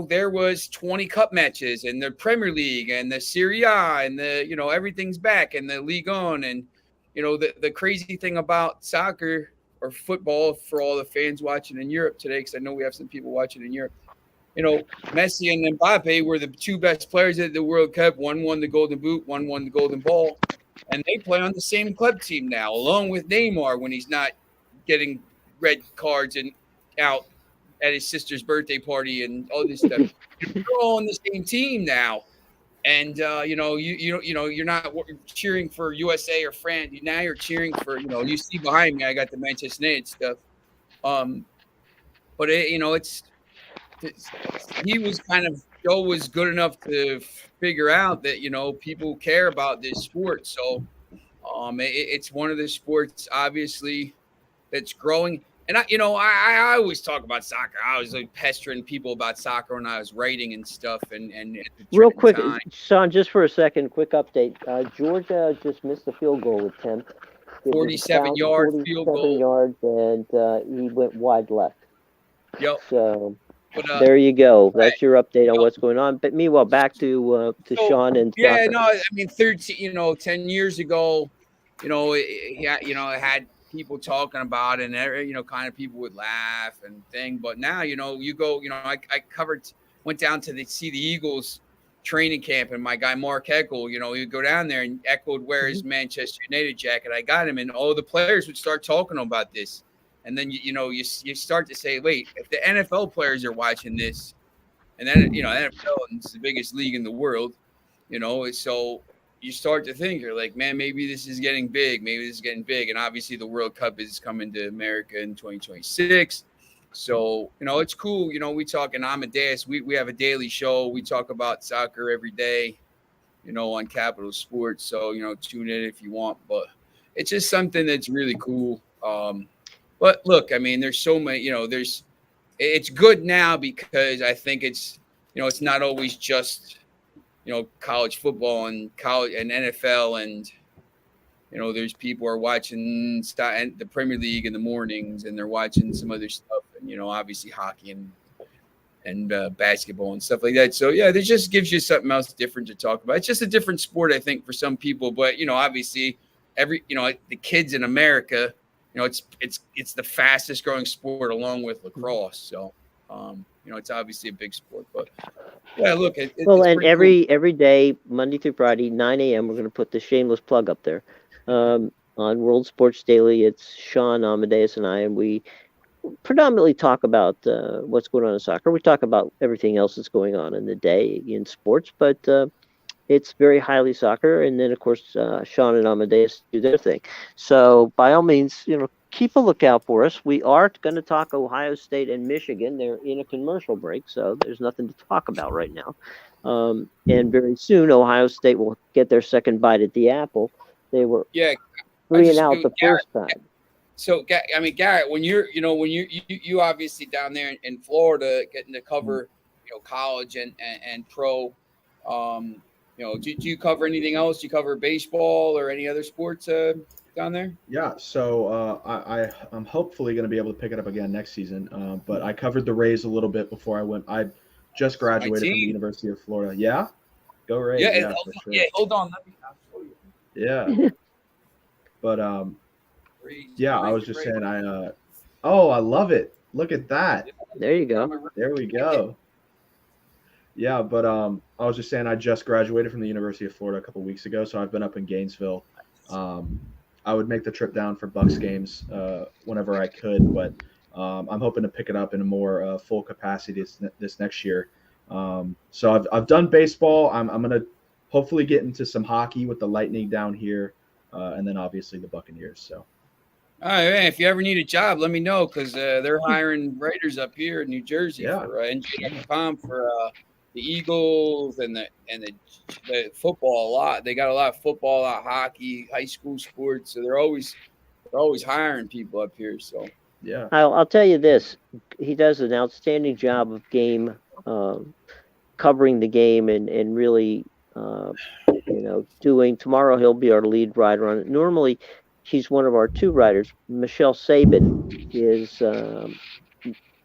there was 20 cup matches and the Premier League and the Serie A and everything's back and the Ligue 1. And, the crazy thing about soccer or football for all the fans watching in Europe today, because I know we have some people watching in Europe, Messi and Mbappe were the two best players at the World Cup. One won the Golden Boot, one won the Golden Ball. And they play on the same club team now, along with Neymar when he's not getting red cards and out at his sister's birthday party and all this stuff. You're all on the same team now, and you're not cheering for USA or France. Now you're cheering for You see behind me, I got the Manchester United stuff. But Joe was good enough to figure out that people care about this sport. So it's one of the sports obviously that's growing. And I always talk about soccer. I was like pestering people about soccer when I was writing and stuff. And real quick, Sean, just for a second, quick update. Georgia just missed a field goal attempt. 47-yard field goal. Yards, and he went wide left. Yep. So there you go. That's your update on what's going on. But meanwhile, back to Sean and yeah, soccer. no, I mean 10 years ago, it had people talking about it, and kind of people would laugh and thing. But now, you go, I went down to see the Eagles training camp, and my guy Mark Eckel, he would go down there, and Eckel would wear his Manchester United jacket. I got him, and all the players would start talking about this. And then you start to say, wait, if the NFL players are watching this, and then NFL is the biggest league in the world, so you start to think, you're like, man, maybe this is getting big. Maybe this is getting big. And obviously the World Cup is coming to America in 2026. So, it's cool. We talk in Amadeus. We have a daily show. We talk about soccer every day, on Capital Sports. So, tune in if you want. But it's just something that's really cool. But look, I mean, there's so many, it's good now because I think it's, it's not always just, college football and college and NFL, and there's people are watching the Premier League in the mornings, and they're watching some other stuff, and obviously hockey and basketball and stuff like that. So yeah, it just gives you something else different to talk about. It's just a different sport, I think, for some people. But obviously, the kids in America, it's the fastest growing sport along with lacrosse. So it's obviously a big sport, but yeah, look. And every day, Monday through Friday, 9 a.m., we're going to put the shameless plug up there on World Sports Daily. It's Sean, Amadeus, and I, and we predominantly talk about what's going on in soccer. We talk about everything else that's going on in the day in sports, but it's very highly soccer. And then, of course, Sean and Amadeus do their thing. So by all means, keep a lookout for us. We are going to talk Ohio State and Michigan. They're in a commercial break, so there's nothing to talk about right now. And very soon, Ohio State will get their second bite at the apple. They were 3-and-out the first time. So, I mean, Garrett, when you obviously down there in Florida getting to cover, college and pro, do you cover anything else? Do you cover baseball or any other sports down there? Yeah, so I'm hopefully going to be able to pick it up again next season. But I covered the Rays a little bit before I went. I just graduated from the University of Florida. Yeah, go Rays. Yeah, sure. Hold on. I'll show you. Yeah, but yeah, I was just saying. I love it. Look at that. There you go. There we go. Yeah, but I was just saying I just graduated from the University of Florida a couple weeks ago, so I've been up in Gainesville. I would make the trip down for Bucks games whenever I could, but I'm hoping to pick it up in a more full capacity this next year. So I've done baseball. I'm going to hopefully get into some hockey with the Lightning down here, and then obviously the Buccaneers. So. All right, man. If you ever need a job, let me know because they're hiring writers up here in New Jersey for NJ.com for Eagles and the football a lot. They got a lot of football, a lot of hockey, high school sports. So they're always hiring people up here. So Yeah. I'll tell you this: he does an outstanding job of game covering the game and really, doing. Tomorrow he'll be our lead rider on it. Normally, he's one of our two riders. Michelle Sabin is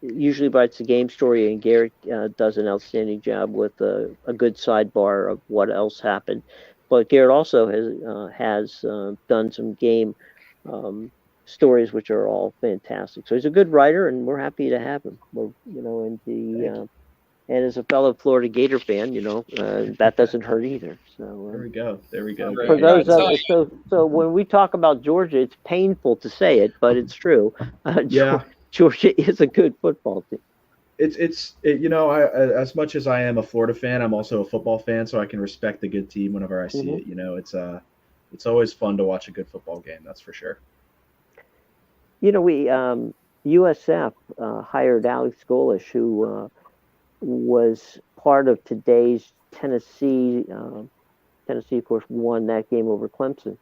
usually writes the game story, and Garrett does an outstanding job with a good sidebar of what else happened. But Garrett also has done some game stories, which are all fantastic. So he's a good writer, and we're happy to have him. And as a fellow Florida Gator fan, that doesn't hurt either. So There we go. for those of us, so when we talk about Georgia, it's painful to say it, but it's true. Yeah. Georgia is a good football team. As much as I am a Florida fan, I'm also a football fan, so I can respect the good team whenever I see it. It's always fun to watch a good football game. That's for sure. We USF hired Alex Golish, who was part of today's Tennessee. Tennessee, of course, won that game over Clemson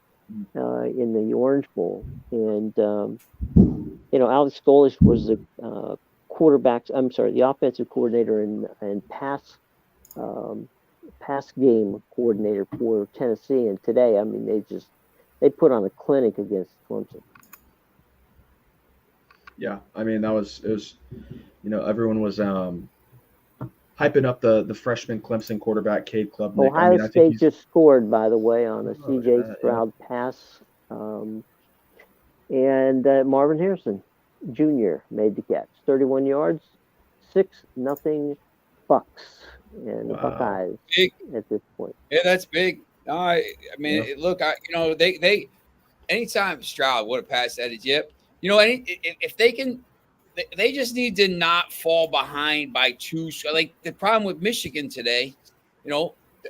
in the Orange Bowl, and Alex Golish was the the offensive coordinator and pass game coordinator for Tennessee. And today, I mean, they put on a clinic against Clemson. Yeah, I mean, it was everyone was hyping up the freshman Clemson quarterback Cade Klubnik. Ohio State just scored, by the way, on a C.J. Stroud pass, and Marvin Harrison Jr. made the catch, 31 yards, 6-0 Bucks, and the Buckeyes big at this point. Yeah, that's big. No, I mean, look, they anytime Stroud would have passed that, if they can. They just need to not fall behind by two. Like the problem with Michigan today,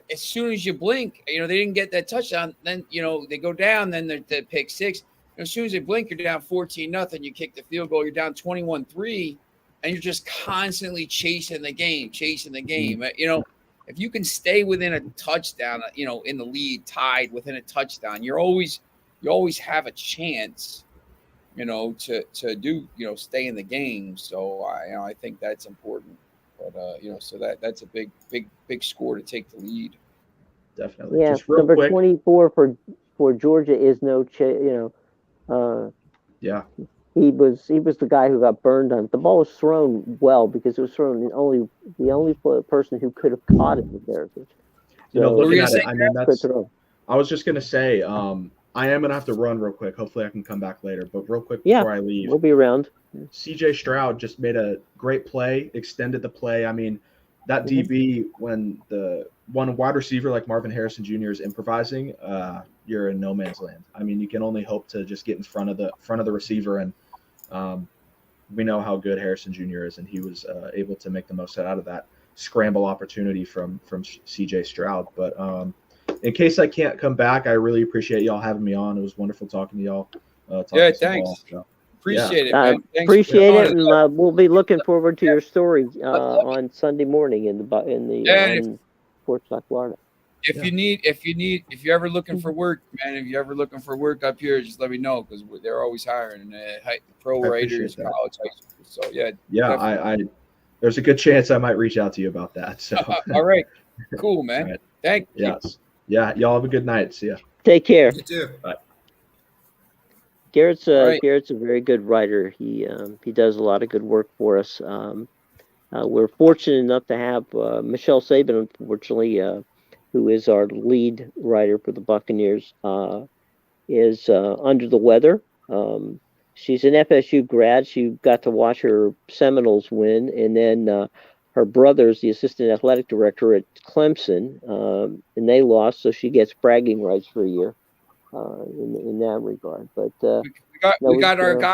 as soon as you blink, they didn't get that touchdown. Then, they go down, then they pick six. As soon as they blink, you're down 14-0. You kick the field goal, you're down 21-3, and you're just constantly chasing the game. If you can stay within a touchdown, in the lead, tied within a touchdown, you always have a chance. To do, stay in the game. So I think that's important. But so that's a big score to take the lead. Definitely. Yeah, number 24 for Georgia is yeah. He was the guy who got burned on it. The ball was thrown well because it was thrown the only person who could have caught it was there. Looking at it, I mean, I was just gonna say, I am gonna have to run real quick. Hopefully, I can come back later. But real quick before I leave, we'll be around. C.J. Stroud just made a great play, extended the play. I mean, that DB, when the one wide receiver like Marvin Harrison Jr. is improvising, you're in no man's land. I mean, you can only hope to just get in front of the receiver, and we know how good Harrison Jr. is, and he was able to make the most out of that scramble opportunity from C.J. Stroud. But in case I can't come back, I really appreciate y'all having me on. It was wonderful talking to y'all. Thanks. Appreciate it, man. Appreciate it, and we'll be looking forward to your story on Sunday morning in the Sports Talk Florida. If you're ever looking for work, man, if you're ever looking for work up here, just let me know because they're always hiring pro writers, college, high school. So I there's a good chance I might reach out to you about that. So all right, cool, man. Right. Thank you. Yes. Yeah, y'all have a good night. See ya. Take care. You too. Bye. Garrett's a very good writer. He does a lot of good work for us. We're fortunate enough to have Michelle Sabin, unfortunately, who is our lead writer for the Buccaneers, is under the weather. She's an FSU grad. She got to watch her Seminoles win, and then her brother's the assistant athletic director at Clemson, and they lost, so she gets bragging rights for a year in that regard. But we got our guy.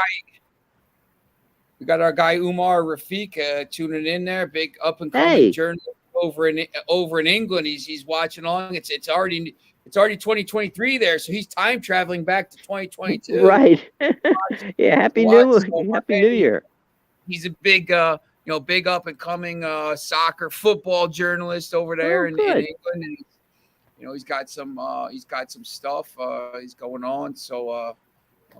We got our guy Umar Rafiq tuning in there, big up and coming journalist over in England. He's watching along. It's already 2023 there, so he's time traveling back to 2022. Right. Yeah. Happy New Year. He's a big big up and coming soccer football journalist over there in good. England. And, he's got some stuff he's going on. So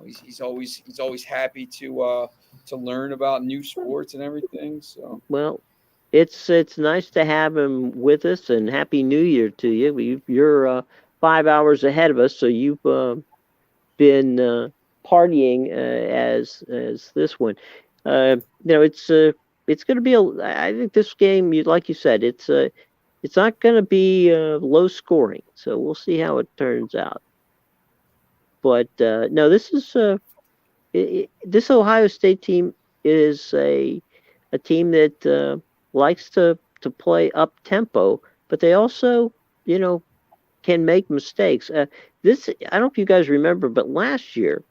he's always happy to learn about new sports and everything. So Well, it's nice to have him with us, and Happy New Year to you. You're 5 hours ahead of us, so you've been partying as this one. It's going to be I think this game, like you said, it's not going to be low scoring. So we'll see how it turns out. But no, this is this Ohio State team is a team that likes to play up tempo, but they also can make mistakes. I don't know if you guys remember, but last year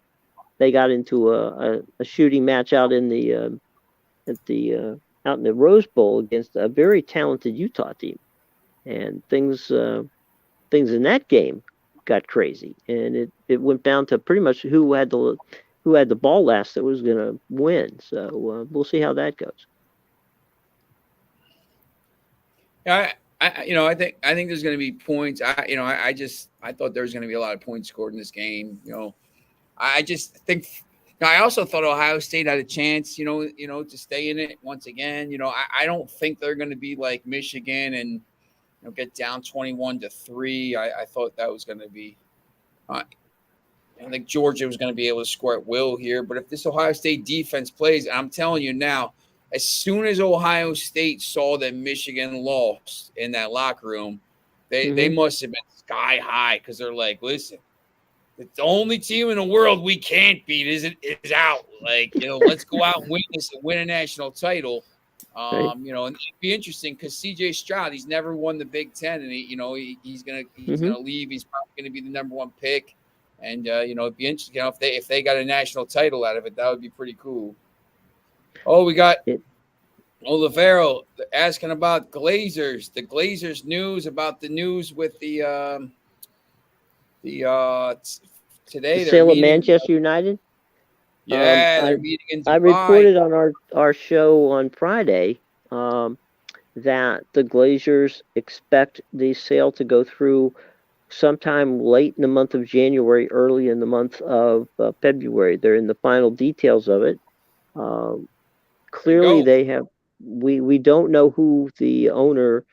they got into a shooting match out in the out in the Rose Bowl against a very talented Utah team, and things in that game got crazy, and it went down to pretty much who had the ball last that was going to win. So we'll see how that goes. Yeah, I think there's going to be points. I thought there was going to be a lot of points scored in this game. I just think. I also thought Ohio State had a chance, to stay in it once again. I don't think they're going to be like Michigan and get down 21-3. I thought that was going to be. I think Georgia was going to be able to score at will here. But if this Ohio State defense plays, and I'm telling you now, as soon as Ohio State saw that Michigan lost in that locker room, they must have been sky high, because they're like, listen, the only team in the world we can't beat is out. Like, let's go out and win this and win a national title. And it'd be interesting because CJ Stroud, he's never won the Big Ten, and he's gonna leave. He's probably gonna be the number one pick, and it'd be interesting. If they got a national title out of it, that would be pretty cool. Oh, we got Olivero asking about Glazers. The Glazers news about the news with the today. The sale of Manchester United. Yeah, they're meeting in Dubai. I reported on our show on Friday that the Glazers expect the sale to go through sometime late in the month of January, early in the month of February. They're in the final details of it. Clearly, they have. We don't know who the owner,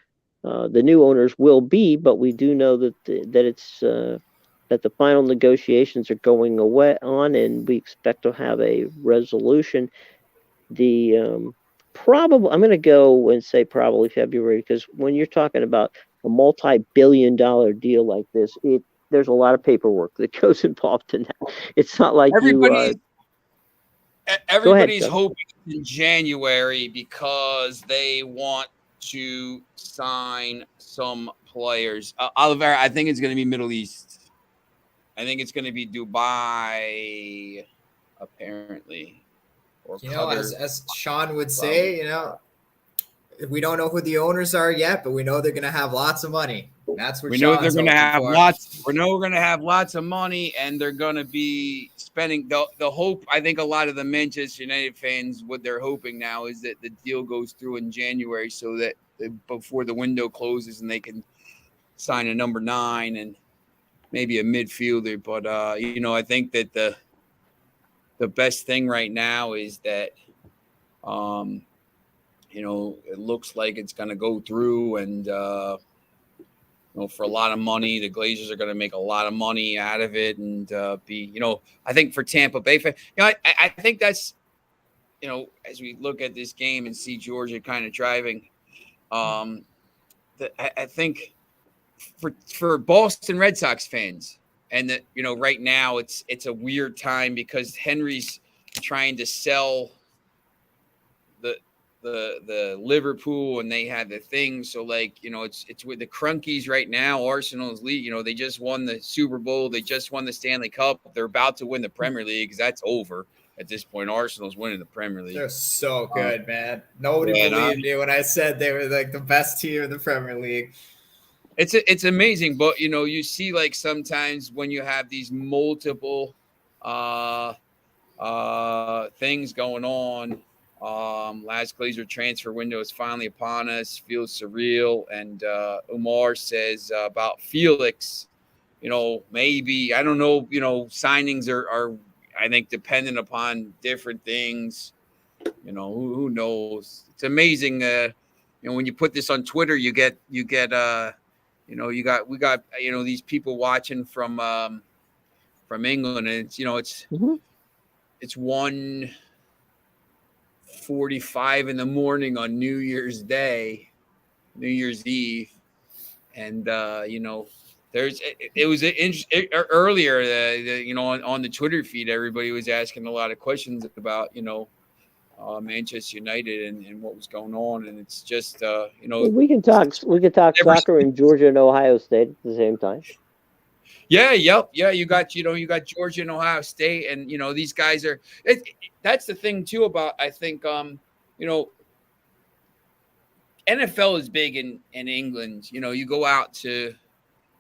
the new owners will be, but we do know that it's that the final negotiations are going on, and we expect to have a resolution. The probably, I'm going to go and say probably February, because when you're talking about a multi-billion-dollar deal like this, there's a lot of paperwork that goes involved in that. It's not like everybody's hoping in January because they want to sign some players. Oliveira, I think it's going to be Middle East. I think it's going to be Dubai, apparently. Or as Sean would say, we don't know who the owners are yet, but we know they're going to have lots of money. That's what we know. They're going to have lots. We know we're going to have lots of money, and they're going to be spending the hope. I think a lot of the Manchester United fans, what they're hoping now is that the deal goes through in January, so that before the window closes, and they can sign a number 9 and maybe a midfielder. But I think that the best thing right now is that it looks like it's going to go through, and for a lot of money, the Glazers are going to make a lot of money out of it, and I think for Tampa Bay, I think that's, as we look at this game and see Georgia kind of driving, I think for Boston Red Sox fans, and that right now it's a weird time because Henry's trying to sell the Liverpool, and they had the thing. So it's with the Crunkies right now. Arsenal's lead, they just won the Super Bowl. They just won the Stanley Cup. They're about to win the Premier League because that's over at this point. Arsenal's winning the Premier League. They're so good, man. Nobody believed me when I said they were like the best team in the Premier League. It's amazing, but you see sometimes when you have these multiple things going on, Last Glazer transfer window is finally upon us. Feels surreal. And Umar says about Felix, maybe, I don't know, signings are I think dependent upon different things. Who knows? It's amazing. When you put this on Twitter, you get we got these people watching from England, and it's 1:45 in the morning on New Year's Eve, and earlier on the Twitter feed, everybody was asking a lot of questions about Manchester United and what was going on, and it's just we can talk soccer in Georgia and Ohio State at the same time. Yeah, you got Georgia and Ohio State, and these guys are. That's the thing too about, I think, NFL is big in England. You go out to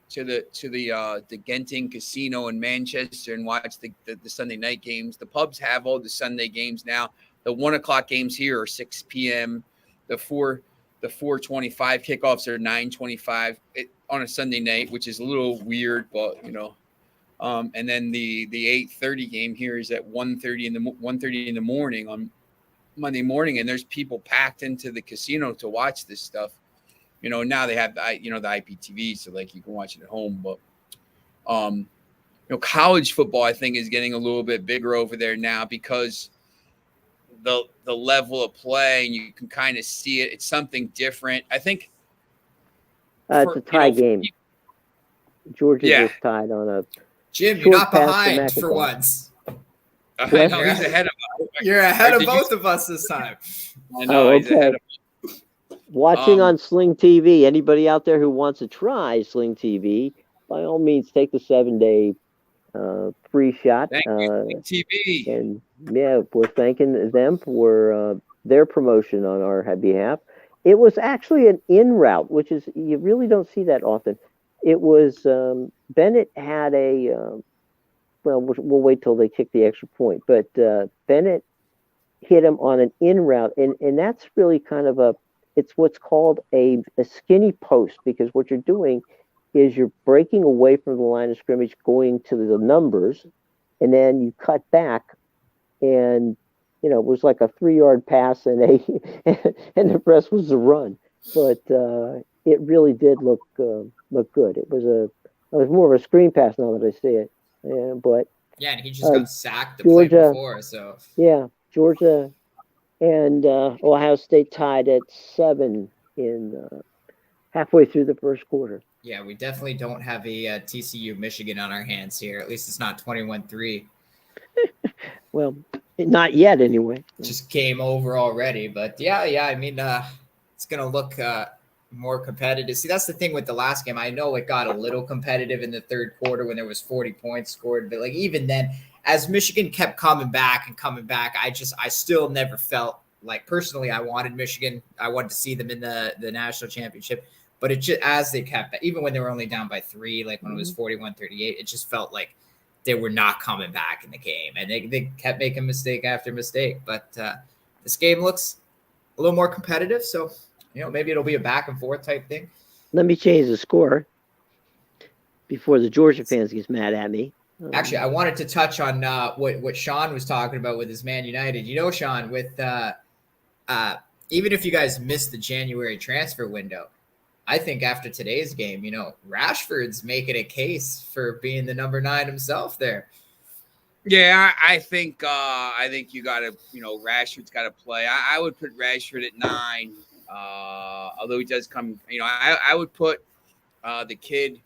the Genting Casino in Manchester and watch the Sunday night games. The pubs have all the Sunday games now. The 1:00 games here are 6 p.m. The 4:25 kickoffs are 9:25 on a Sunday night, which is a little weird, but and then the 8:30 game here is at 1:30 in the morning on Monday morning, and there's people packed into the casino to watch this stuff. Now they have the IPTV, so like you can watch it at home, but college football, I think, is getting a little bit bigger over there now because the level of play, and you can kind of see it. It's something different. I think it's a tie game. Georgia just tied on a Jim, you're not behind for once. I know, he's ahead of us. You're ahead of both of us this time. I know, he's ahead of us. Watching on Sling TV. Anybody out there who wants to try Sling TV, by all means, take the 7-day free shot. Thank you, TV. And we're thanking them for their promotion on our behalf. It was actually an in route, which is, you really don't see that often. It was Bennett had we'll wait till they kick the extra point, but Bennett hit him on an in route, and that's really kind of it's what's called a skinny post, because what you're doing is you're breaking away from the line of scrimmage, going to the numbers, and then you cut back, and it was like a 3-yard pass and and the rest was a run. But it really did look good. It was more of a screen pass now that I see it. But and he just got sacked the play before. So Georgia and Ohio State tied at 7 in halfway through the first quarter. Yeah, we definitely don't have a TCU Michigan on our hands here. At least it's not 21-3. Well, not yet anyway. Just game over already. But yeah. I mean, it's going to look more competitive. See, that's the thing with the last game. I know it got a little competitive in the third quarter when there was 40 points scored. But even then, as Michigan kept coming back, I still never felt like, personally, I wanted Michigan. I wanted to see them in the national championship. But it just, as they kept, even when they were only down by 3, like when it was 41-38, it just felt like they were not coming back in the game. And they kept making mistake after mistake. But this game looks a little more competitive. So, maybe it'll be a back and forth type thing. Let me change the score before the Georgia fans get mad at me. Actually, I wanted to touch on what Sean was talking about with his Man United. Sean, with even if you guys missed the January transfer window, I think after today's game, Rashford's making a case for being the number 9 himself there. Yeah, I think you got to, Rashford's got to play. I would put Rashford at 9, although he does come, I would put the kid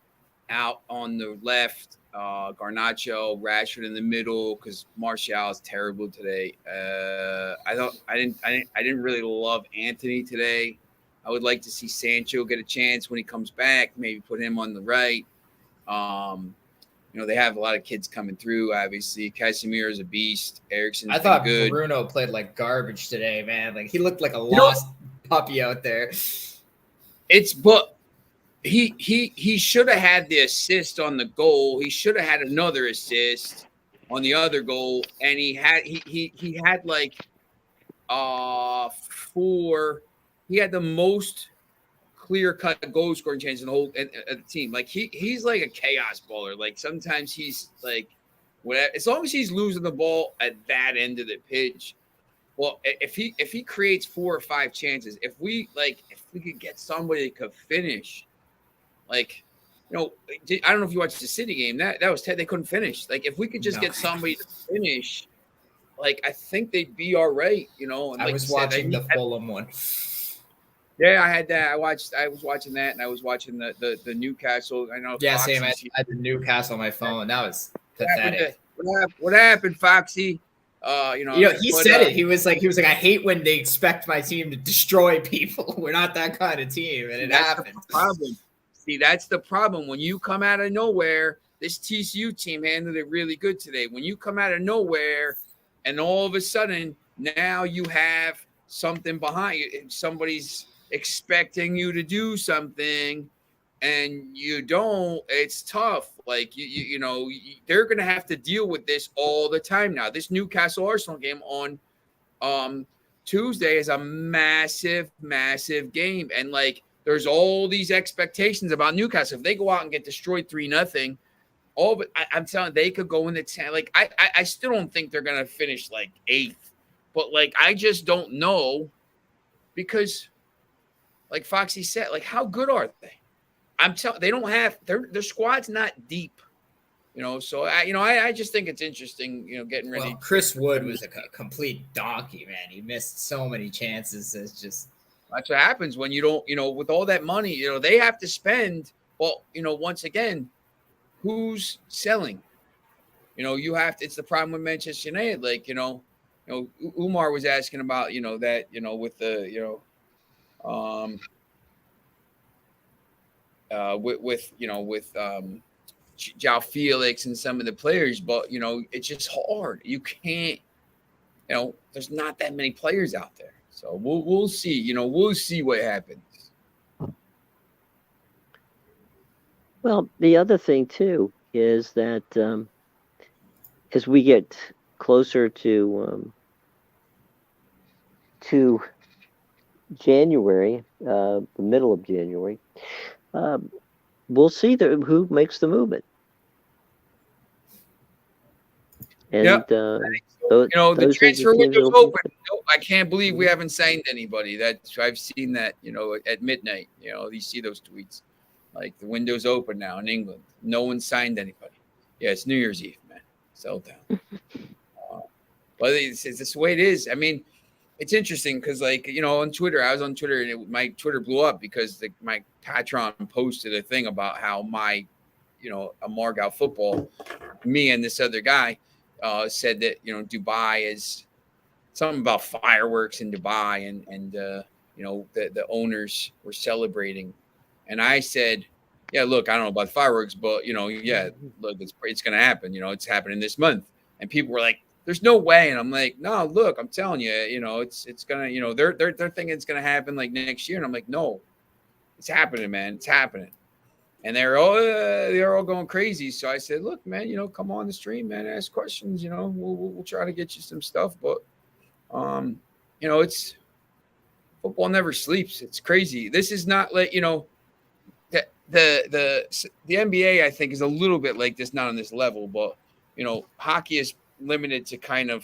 out on the left, Garnacho, Rashford in the middle, because Martial is terrible today. I didn't really love Anthony today. I would like to see Sancho get a chance when he comes back. Maybe put him on the right. They have a lot of kids coming through. Obviously, Casemiro is a beast. Eriksen's I thought good. Bruno played like garbage today, man. Like, he looked like a lost puppy out there. But he should have had the assist on the goal. He should have had another assist on the other goal, and he had like he had the most clear-cut goal scoring chances in the whole team. Like he's like a chaos baller. Like sometimes he's like whatever. As long as he's losing the ball at that end of the pitch. Well, if he creates 4 or 5 chances, if we could get somebody that could finish, like, you know, I don't know if you watched the City game. That was they couldn't finish. Like, if we could just get somebody to finish, like, I think they'd be all right. You know, and I like was watching the Fulham one. Yeah, I had that. I was watching that, and I was watching the Newcastle. I know. Yeah, Foxy, same. I had the Newcastle on my phone. That was pathetic. What happened, Foxy? He said it. He was like, I hate when they expect my team to destroy people. We're not that kind of team, and it happened. Problem. See, that's the problem. When you come out of nowhere, this TCU team handled it really good today. When you come out of nowhere, and all of a sudden now you have something behind you, somebody's expecting you to do something, and you don't. It's tough. Like you know, they're gonna have to deal with this all the time now. This Newcastle Arsenal game on Tuesday is a massive game, and like there's all these expectations about Newcastle. If they go out and get destroyed 3-0, all but I'm telling you, they could go in the 10. Like I still don't think they're gonna finish like 8th, but like I just don't know, because like Foxy said, like how good are they? I'm telling, they don't have their squad's not deep, you know. So I just think it's interesting, you know, getting ready. Well, Chris Wood was a complete donkey, man. He missed so many chances. It's just that's what happens when you don't, you know, with all that money, you know, they have to spend. Well, you know, once again, who's selling? You know, you have to. It's the problem with Manchester United. Like, you know, Umar was asking about, you know, that, you know, with the, you know, with João Felix and some of the players, but you know, it's just hard. You can't, you know, there's not that many players out there. So we'll see. You know, we'll see what happens. Well, the other thing too is that as we get closer to January, the middle of January, we'll see who makes the movement. And you know, the transfer window's open. I can't believe we haven't signed anybody. I've seen that, you know, at midnight. You know, you see those tweets. Like, the window's open now in England. No one signed anybody. Yeah, it's New Year's Eve, man. Sell down. But it's the way it is. I mean, it's interesting because, like, you know, on Twitter, I was on Twitter and my Twitter blew up because my patron posted a thing about how my, you know, a Margao football, me and this other guy said that, you know, Dubai is something about fireworks in Dubai and you know, the owners were celebrating. And I said, yeah, look, I don't know about fireworks, but, you know, yeah, look, it's going to happen. You know, it's happening this month. And people were like, there's no way. And I'm like, no, look, I'm telling you, you know, it's going to, you know, they're thinking it's going to happen like next year. And I'm like, no, it's happening, man. It's happening. And they're all going crazy. So I said, look, man, you know, come on the stream, man, ask questions, you know, we'll try to get you some stuff. But, you know, it's football never sleeps. It's crazy. This is not like, you know, the NBA, I think, is a little bit like this, not on this level, but, you know, hockey is limited to kind of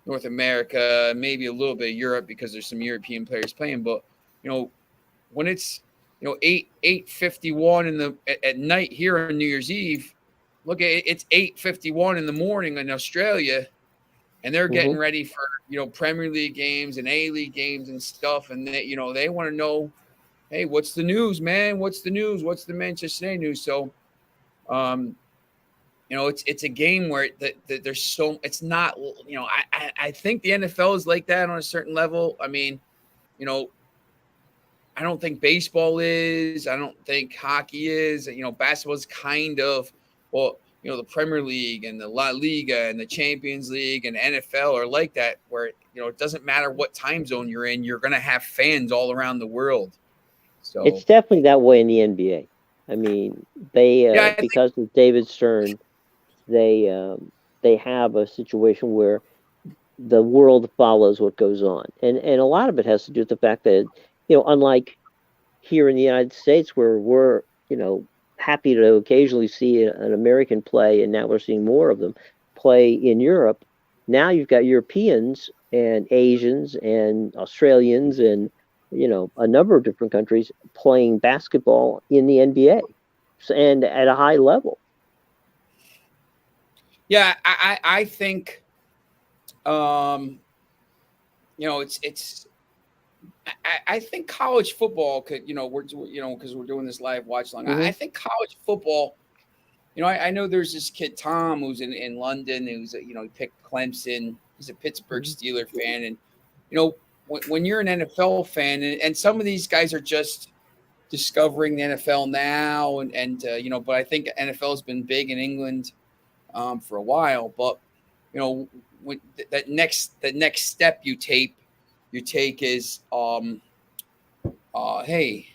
North America, maybe a little bit of Europe because there's some European players playing. But, you know, when it's, you know, 8:51 at night here on New Year's Eve, look at it, it's 8:51 in the morning in Australia, and they're getting ready for, you know, Premier League games and A-League games and stuff, and they, you know, they want to know, hey, what's the news, man? What's the news? What's the Manchester United news? So, you know, it's a game where there's so, it's not, you know, I think the NFL is like that on a certain level. I mean, you know, I don't think baseball is. I don't think hockey is. You know, basketball is kind of, well, you know, the Premier League and the La Liga and the Champions League and NFL are like that, where, you know, it doesn't matter what time zone you're in, you're going to have fans all around the world. So it's definitely that way in the NBA. I mean, they because of David Stern, they have a situation where the world follows what goes on, and a lot of it has to do with the fact that, unlike here in the United States, where we're, happy to occasionally see an American play, and now we're seeing more of them play in Europe. Now you've got Europeans and Asians and Australians and, a number of different countries playing basketball in the NBA, and at a high level. Yeah, I think, it's. I think college football could, because we're doing this live watch long. I think college football, I know there's this kid Tom who's in London, who's he picked Clemson. He's a Pittsburgh Steeler fan, and when you're an NFL fan, and some of these guys are just discovering the NFL now, and but I think NFL has been big in England for a while. But when that next step you take is hey,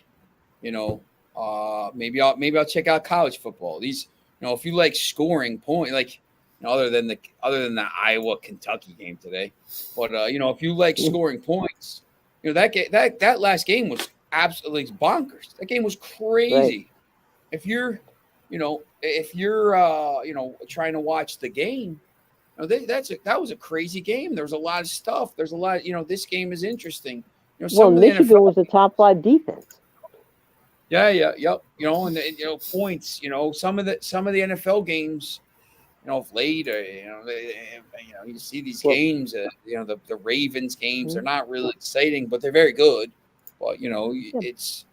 maybe I'll check out college football. These, if you like scoring point, like other than the Iowa Kentucky game today, but if you like scoring points, that last game was absolutely bonkers. That game was crazy. Right. If you're trying to watch the game, that was a crazy game. There was a lot of stuff. There's a lot. This game is interesting. Well, Michigan was a top 5 defense. Yeah, yep. And points. Some of the NFL games, of late, you see these games. The Ravens games. They're not really exciting, but they're very good. But it's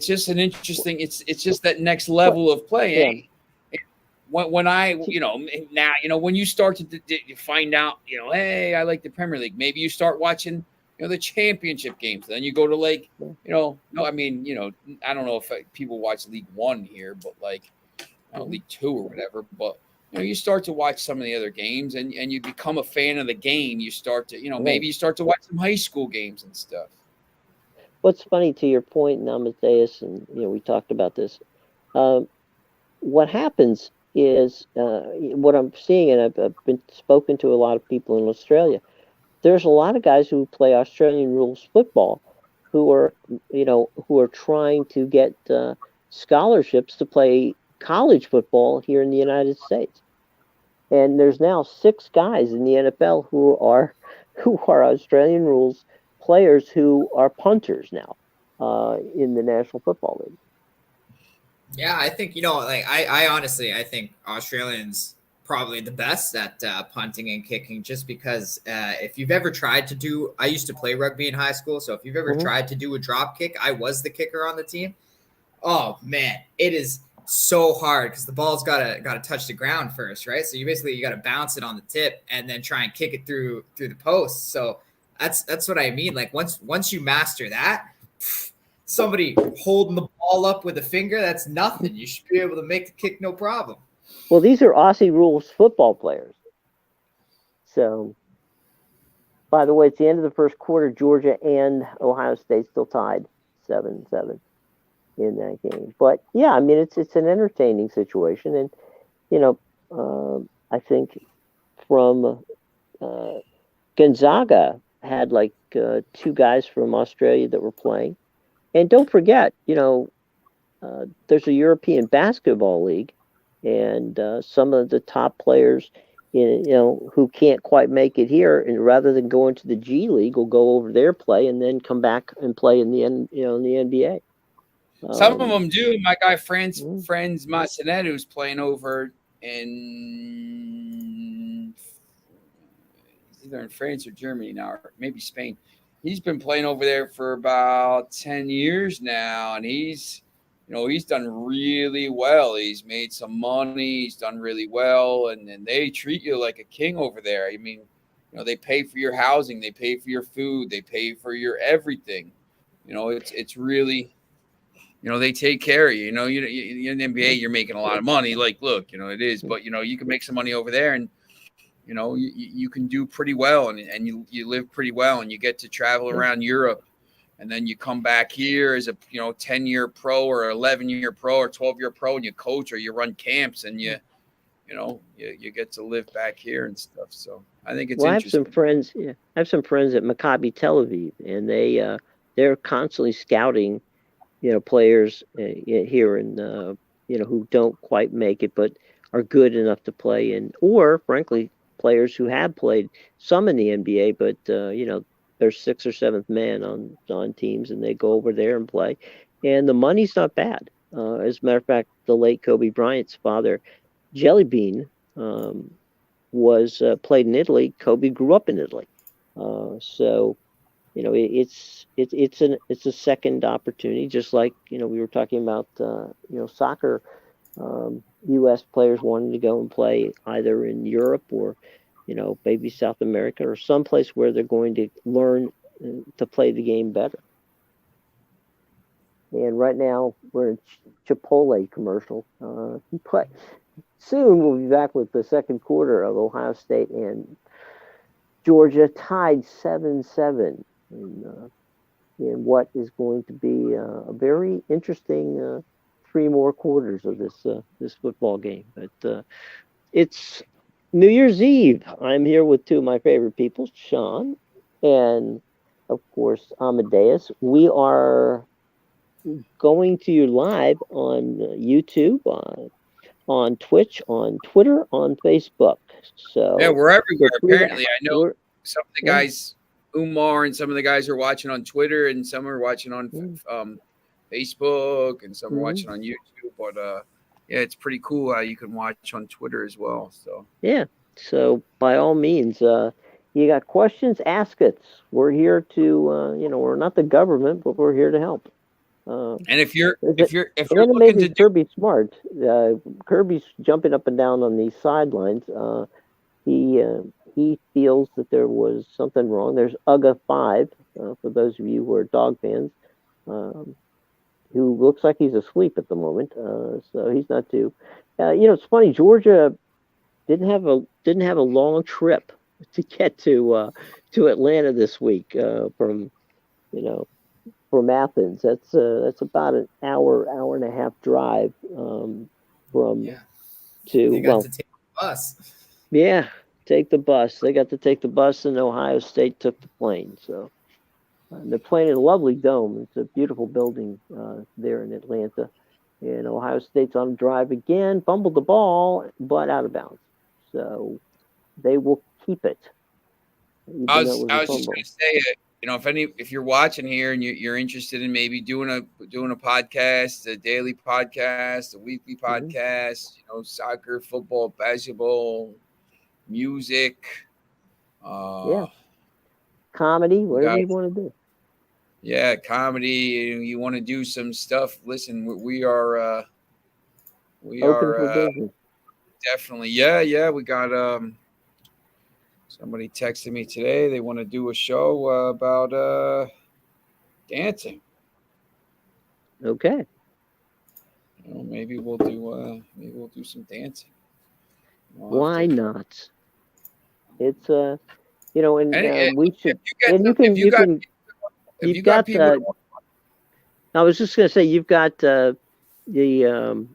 just an interesting. It's just that next level of play. Yeah. When I, now, when you start to find out, hey, I like the Premier League. Maybe you start watching, the championship games. Then you go to I don't know if people watch League One here, but League Two or whatever. But you start to watch some of the other games, and you become a fan of the game. You start to, maybe you start to watch some high school games and stuff. What's funny, to your point, Amadeus, and we talked about this. What happens is, what I'm seeing, and I've been spoken to a lot of people in Australia. There's a lot of guys who play Australian rules football, who are trying to get scholarships to play college football here in the United States. And there's now 6 guys in the NFL who are Australian rules players who are punters now in the National Football League. Yeah, I think, I honestly, I think Australians probably the best at punting and kicking, just because if you've ever tried to do, I used to play rugby in high school. So if you've ever tried to do a drop kick, I was the kicker on the team. Oh man, it is so hard because the ball's got to touch the ground first, right? So you got to bounce it on the tip and then try and kick it through the post. So that's what I mean. Like once you master that, somebody holding the ball up with a finger, that's nothing. You should be able to make the kick no problem. Well, these are Aussie rules football players. So, by the way, it's the end of the first quarter. Georgia and Ohio State still tied 7-7 in that game. But yeah, I mean, it's an entertaining situation, and I think from Gonzaga had 2 guys from Australia that were playing, and don't forget, there's a European basketball league. And some of the top players, who can't quite make it here, and rather than going to the G League, will go over there, play, and then come back and play in the in the NBA. Some of them do. My guy Franz Massenet, who's playing over in either in France or Germany now, or maybe Spain. He's been playing over there for about 10 years now, and he's done really well. He's made some money. He's done really well. And they treat you like a king over there. I mean, they pay for your housing. They pay for your food. They pay for your everything. It's really, they take care of you. You're in the NBA, you're making a lot of money. Look, it is. But, you can make some money over there, and, you can do pretty well, and you live pretty well, and you get to travel around Europe. And then you come back here as a 10-year pro or 11-year pro or 12-year pro, and you coach or you run camps, and you get to live back here and stuff. So I think it's Well, I have interesting. some friends. Yeah, I have some friends at Maccabi Tel Aviv, and they're constantly scouting, players here in who don't quite make it, but are good enough to play in, or frankly, players who have played some in the NBA, but they're sixth or seventh man on teams, and they go over there and play, and the money's not bad. As a matter of fact, the late Kobe Bryant's father, Jelly Bean, was played in Italy. Kobe grew up in Italy, so it's a second opportunity, just like we were talking about soccer. U.S. players wanting to go and play either in Europe or maybe South America or someplace where they're going to learn to play the game better. And right now we're in Chipotle commercial. But soon we'll be back with the second quarter of Ohio State and Georgia tied 7-7 in what is going to be a very interesting three more quarters of this football game. But it's New Year's Eve. I'm here with two of my favorite people, Sean and, of course, Amadeus. We are going to you live on YouTube, on Twitch, on Twitter, on Facebook. So Yeah, we're everywhere. Apparently, I know we're- some of the guys, Umar, and some of the guys are watching on Twitter, and some are watching on Facebook, and some are watching on YouTube. But yeah, it's pretty cool how you can watch on Twitter as well. So Yeah. So by all means, you got questions, ask us. We're here to, we're not the government, but we're here to help. and if you're and looking maybe to do, Kirby Smart, Kirby's jumping up and down on these sidelines. He feels that there was something wrong. There's UGA 5, for those of you who are dog fans, who looks like he's asleep at the moment. So he's not too. It's funny. Georgia didn't have a long trip to get to Atlanta this week from Athens. That's about an hour and a half drive from They got to take the bus. Yeah, take the bus. They got to take the bus, and Ohio State took the plane. So they're playing in a lovely dome. It's a beautiful building there in Atlanta. And Ohio State's on drive again, fumbled the ball, but out of bounds. So they will keep it. I was just going to say, if you're watching here and you're interested in maybe doing a podcast, a daily podcast, a weekly podcast, soccer, football, basketball, music, comedy, whatever you want to do. Yeah, comedy. You want to do some stuff? Listen, we are open for business. Definitely. Yeah. We got somebody texted me today. They want to do a show about dancing. Okay. Maybe we'll do some dancing. Why not? It's we should. You've got people. I was just gonna say you've got you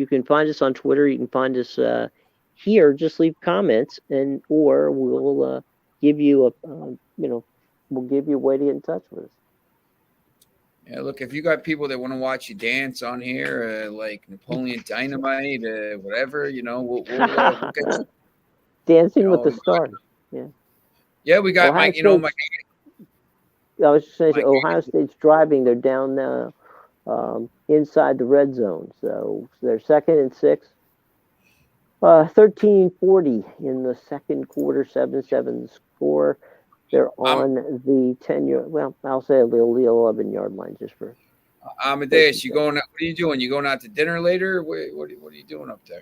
can find us on Twitter. You can find us here. Just leave comments, or we'll give you we'll give you a way to get in touch with us. Yeah, look, if you got people that want to watch you dance on here, like Napoleon Dynamite, whatever, we'll get you. Dancing with the Stars. Yeah. Yeah, we got Mike. I was just saying, Ohio State's driving. They're down inside the red zone, so they're 2nd and 6. 13:40 in the second quarter, 7-7 score. They're on the 10-yard. Well, I'll say the 11-yard line just for. Amadeus, what are you doing? You going out to dinner later? What are you doing up there?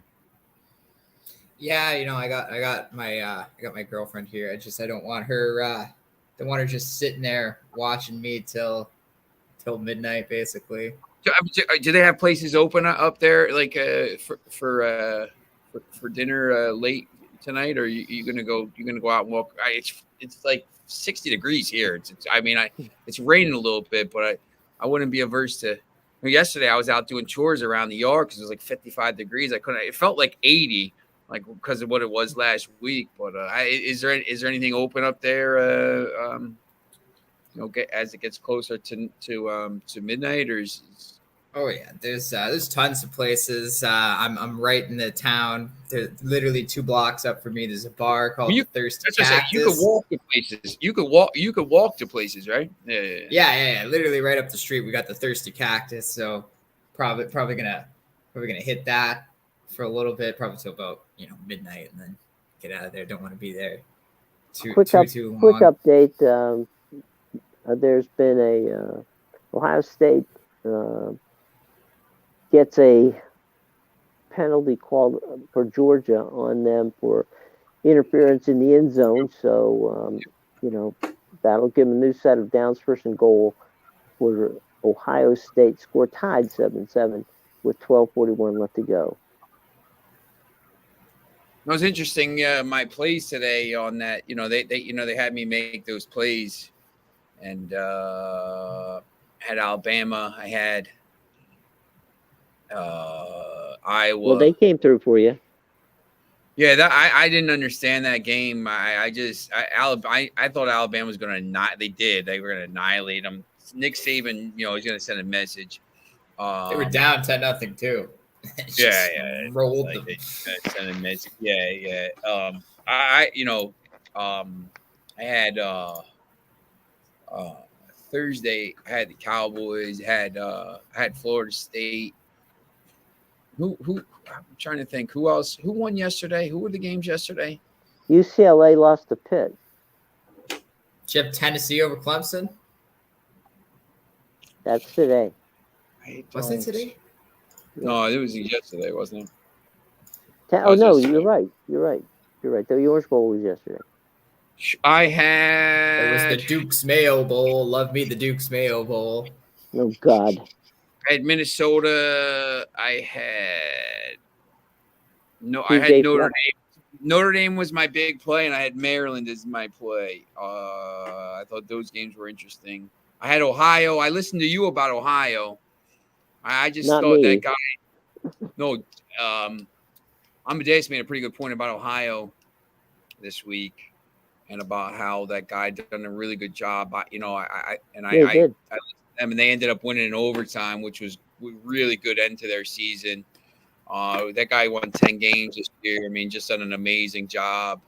Yeah, I got my girlfriend here. I don't want her. Don't want her just sitting there watching me till midnight, basically. Do they have places open up there, like for dinner late tonight, or are you gonna go? You're gonna go out and walk? It's like 60 degrees here. It's raining a little bit, but I wouldn't be averse to. Yesterday I was out doing chores around the yard because it was like 55 degrees. I couldn't. It felt like 80, like because of what it was last week. But is there anything open up there? As it gets closer to midnight, or is Oh yeah, there's tons of places. I'm right in the town. There's literally 2 blocks up from me. There's a bar called the Thirsty that's what I say, Cactus. you could walk to places. You could walk to places, right? Yeah. Literally right up the street, we got the Thirsty Cactus. So probably gonna hit that for a little bit, probably till about midnight, and then get out of there. Don't want to be there too long. Quick update. There's been a Ohio State gets a penalty called for Georgia on them for interference in the end zone. So, that'll give them a new set of downs first and goal for Ohio State. Score tied 7-7 with 12:41 left to go. It was interesting. My plays today on that, they had me make those plays, and had Alabama. I had Iowa. Well, they came through for you. Yeah, I didn't understand that game. I thought Alabama was going to they did. They were going to annihilate them. Nick Saban, he's going to send a message. They were down 10-0 too. Yeah. Rolled them. Send a message. Yeah. I had Thursday. I had the Cowboys. I had Florida State. Who? I'm trying to think. Who else? Who won yesterday? Who were the games yesterday? UCLA lost to Pitt. Did you have Tennessee over Clemson? That's today. Was it today? No, it was yesterday, wasn't it? You're right. The Orange Bowl was yesterday. I had. It was the Duke's Mayo Bowl. Love me the Duke's Mayo Bowl. Oh God. I had Minnesota. I had TJ Notre Fluff. Dame. Notre Dame was my big play, and I had Maryland as my play. I thought those games were interesting. I had Ohio. I listened to you about Ohio. I just Not thought me. that guy. No, Amadeus made a pretty good point about Ohio this week, and about how that guy done a really good job. I did. listened to them, and they ended up winning in overtime, which was a really good end to their season. That guy won 10 games this year. I mean, just done an amazing job.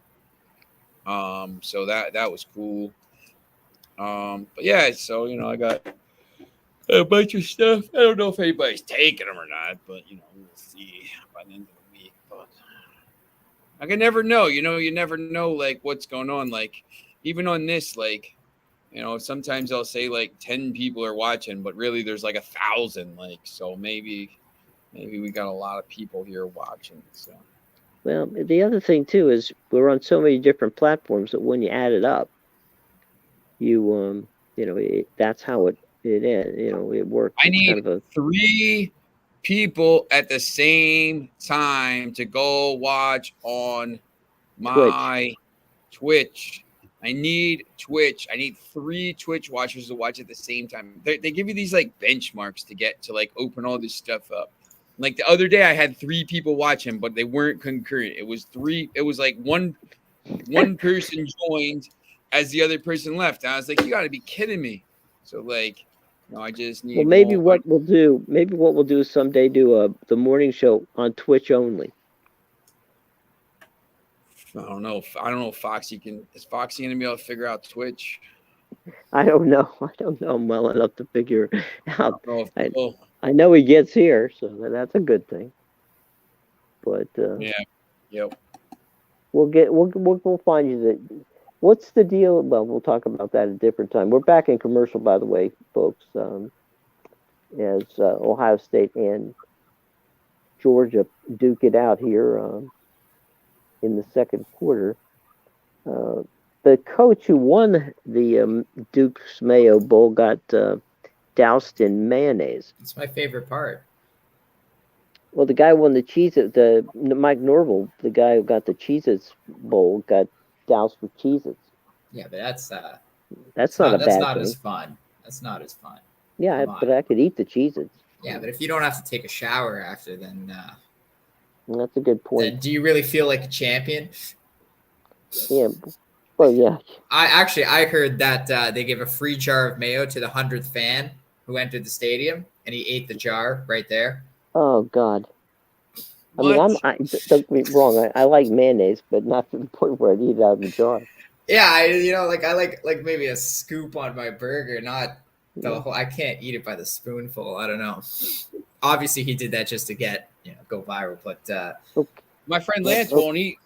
So that was cool. But yeah, so I got a bunch of stuff. I don't know if anybody's taking them or not, but we'll see by the end of the week. But I can never know. You never know like what's going on. Like even on this, like sometimes I'll say like 10 people are watching, but really there's like 1,000. Like so maybe we got a lot of people here watching. So. Well, the other thing too is we're on so many different platforms that when you add it up, that's how it is. It works. I need 3 people at the same time to go watch on my Twitch. I need Twitch. I need 3 Twitch watchers to watch at the same time. They give you these like benchmarks to get to like open all this stuff up. Like the other day I had 3 people watching, but they weren't concurrent. It was like one person joined as the other person left. And I was like, you got to be kidding me. So like, I just need. Well, maybe what we'll do is someday do the morning show on Twitch only. I don't know if Foxy is Foxy going to be able to figure out Twitch? I don't know. I don't know him well enough to figure out. I know he gets here, so that's a good thing. But yep. We'll find you that. What's the deal? Well, we'll talk about that at a different time. We're back in commercial, by the way, folks. As Ohio State and Georgia duke it out here in the second quarter. The coach who won the Duke's Mayo Bowl got doused in mayonnaise. It's my favorite part. Well, the guy who won the Cheez-It, Mike Norvell, the guy who got the Cheez-Its Bowl, got doused with Cheez-Its. Yeah, but that's not a that's bad not thing. as fun. That's not as fun. Yeah, but I could eat the Cheez-Its. Yeah, but if you don't have to take a shower after, then That's a good point. Then do you really feel like a champion? Yeah. Well, yeah. I heard that they gave a free jar of mayo to the 100th fan who entered the stadium, and he ate the jar right there. Oh God. I What? mean, don't get me wrong. I like mayonnaise, but not to the point where I'd eat it out of the jar. Yeah, I like maybe a scoop on my burger, not the whole. I can't eat it by the spoonful. I don't know. Obviously, he did that just to get go viral. But My friend Lance won't eat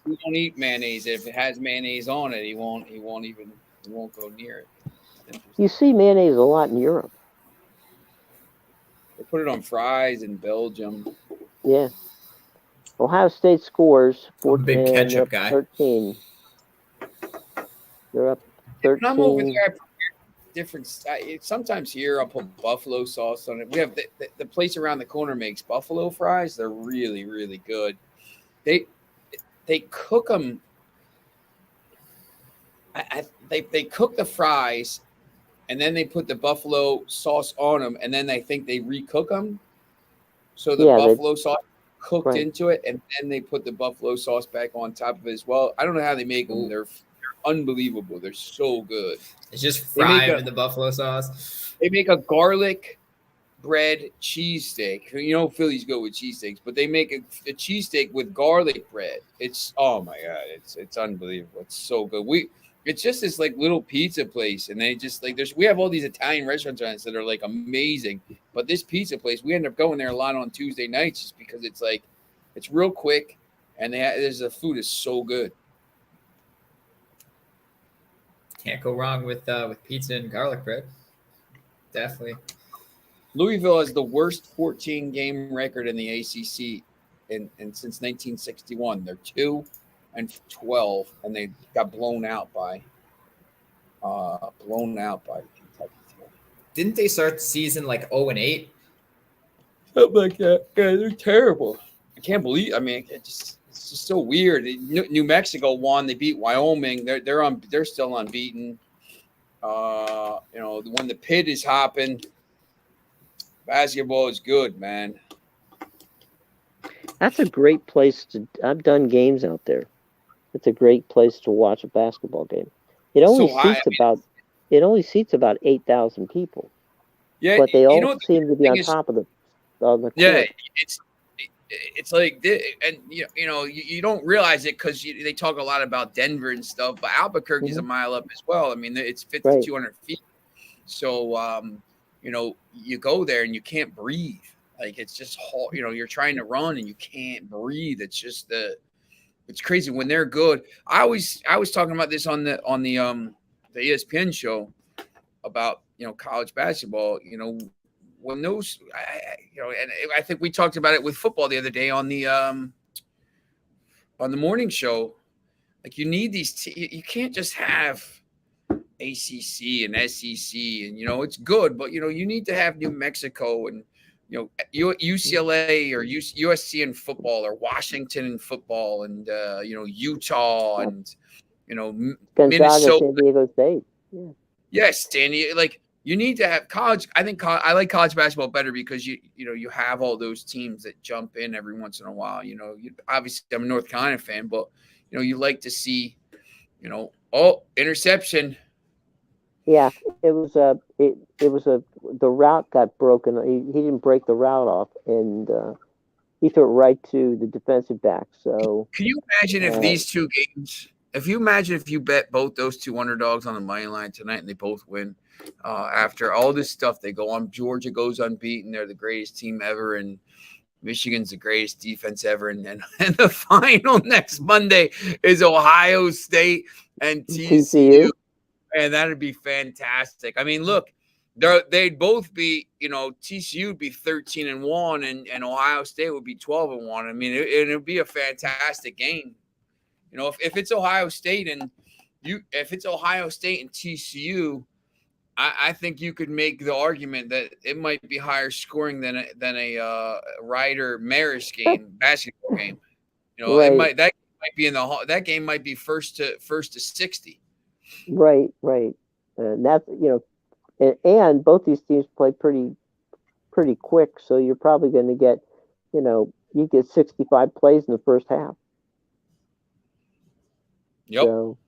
mayonnaise. If it has mayonnaise on it, he won't go near it. You see mayonnaise a lot in Europe. They put it on fries in Belgium. Yeah. Ohio State scores I'm a big 14, ketchup they're up guy. 13. They're up 13. When I'm over there, I prepare different. Sometimes here I'll put buffalo sauce on it. We have the place around the corner makes buffalo fries. They're really, really good. They cook them. They cook the fries, and then they put the buffalo sauce on them, and then I think they recook them. So the buffalo sauce cooked into it, and then they put the buffalo sauce back on top of it as well. I don't know how they make them. They're unbelievable. They're so good. It's just fried in the buffalo sauce. They make a garlic bread cheesesteak. Phillies go with cheesesteaks, but they make a cheesesteak with garlic bread. It's oh my god, it's unbelievable. It's so good. It's just this like little pizza place, and they just like we have all these Italian restaurants that are like amazing, but this pizza place we end up going there a lot on Tuesday nights just because it's real quick, and the food is so good. Can't go wrong with pizza and garlic bread. Definitely. Louisville has the worst 14-game record in the ACC, and since 1961, they're 2-12, and they got blown out by Kentucky. Didn't they start the season like 0-8? Something like that. Yeah, they're terrible. I can't believe. I mean, it's just so weird. New Mexico won. They beat Wyoming. They're still unbeaten. When the pit is hopping, basketball is good, man. That's a great place I've done games out there. It's a great place to watch a basketball game. It only seats about 8,000 people. Yeah, but they all seem to be on top of the court. Yeah, it's like, and you don't realize it because they talk a lot about Denver and stuff, but Albuquerque's a mile up as well. I mean, it's 5,200 feet. So, you go there and you can't breathe. Like it's just, you're trying to run and you can't breathe. It's just it's crazy when they're good. I was talking about this on the ESPN show about college basketball. When those, and I think we talked about it with football the other day on the morning show. Like you need these. You can't just have ACC and SEC, and it's good, but you need to have New Mexico and UCLA or USC in football, or Washington in football, and Utah and Minnesota, San Diego State. Yeah. Yes, Danny. Like you need to have college. I think I like college basketball better because you have all those teams that jump in every once in a while. Obviously I'm a North Carolina fan, but you like to see interception. Yeah, it was the route got broken. He didn't break the route off, and he threw it right to the defensive back. So can you imagine if these two games? If you bet both those two underdogs on the money line tonight and they both win, after all this stuff they go on, Georgia goes unbeaten. They're the greatest team ever, and Michigan's the greatest defense ever. And the final next Monday is Ohio State and TCU. And that'd be fantastic. I mean, look, they'd both be, TCU would be 13-1 and Ohio State would be 12-1. I mean, it would be a fantastic game. If it's Ohio State and TCU, I think you could make the argument that it might be higher scoring than a Ryder Maris game, basketball game. Right. That game might be first to 60. Right. And that's and both these teams play pretty quick, so you're probably going to get you get 65 plays in the first half. Yep. So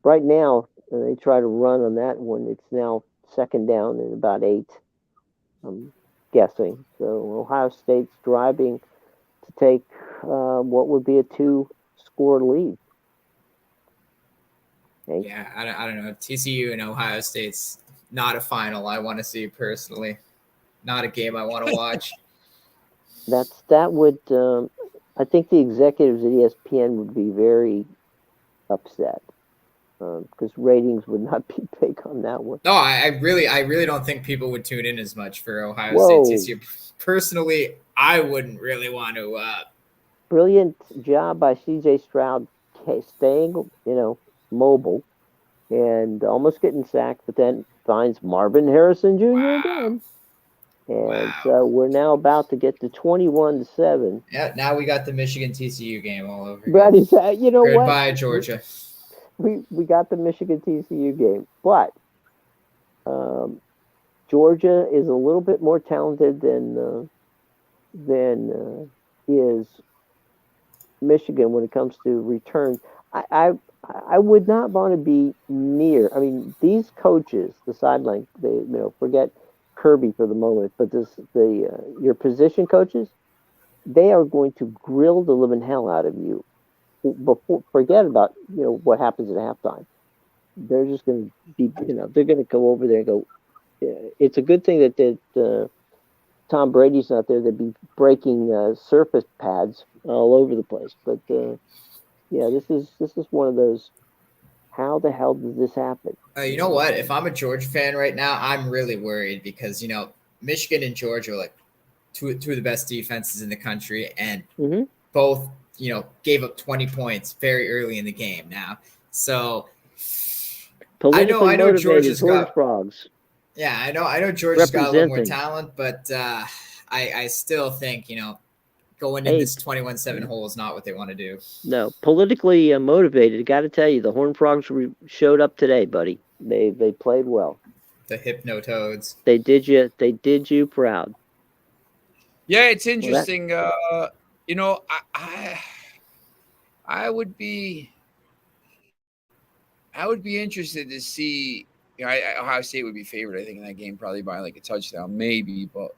right now, they try to run on that one. It's now second down and about 8, I'm guessing. So Ohio State's driving to take what would be a 2-score lead. Okay. Yeah, I don't know. TCU and Ohio State's not a final I want to see personally. Not a game I want to watch. That would I think the executives at ESPN would be very upset because ratings would not be big on that one. No, I really don't think people would tune in as much for Ohio Whoa. State TCU. Personally, I wouldn't really want to. Brilliant job by CJ Stroud staying, mobile and almost getting sacked, but then finds Marvin Harrison Jr. Wow. again. And Wow. so we're now about to get to 21-7. Yeah, now we got the Michigan TCU game all over. But again. you know what? Goodbye, Georgia. We got the Michigan TCU game, but Georgia is a little bit more talented than is Michigan when it comes to returns. I would not want to be near. I mean, these coaches, the sideline, they forget Kirby for the moment, but your position coaches, they are going to grill the living hell out of you. Forget about what happens at halftime. They're just going to be they're going to go over there and go. It's a good thing that Tom Brady's not there. They'd be breaking surface pads all over the place. But this is one of those. How the hell did this happen? You know what? If I'm a Georgia fan right now, I'm really worried because Michigan and Georgia are like two of the best defenses in the country, and both gave up 20 points very early in the game. Now, so I know Georgia's got frogs. Yeah, I know Georgia's got a little more talent, but I still think going in this 21-7 hole is not what they want to do. No, politically motivated. Got to tell you, the Horned Frogs showed up today, buddy. They played well. The Hypnotoads. They did you proud. Yeah, it's interesting. I would be interested to see. Ohio State would be favored, I think, in that game, probably by like a touchdown, maybe. But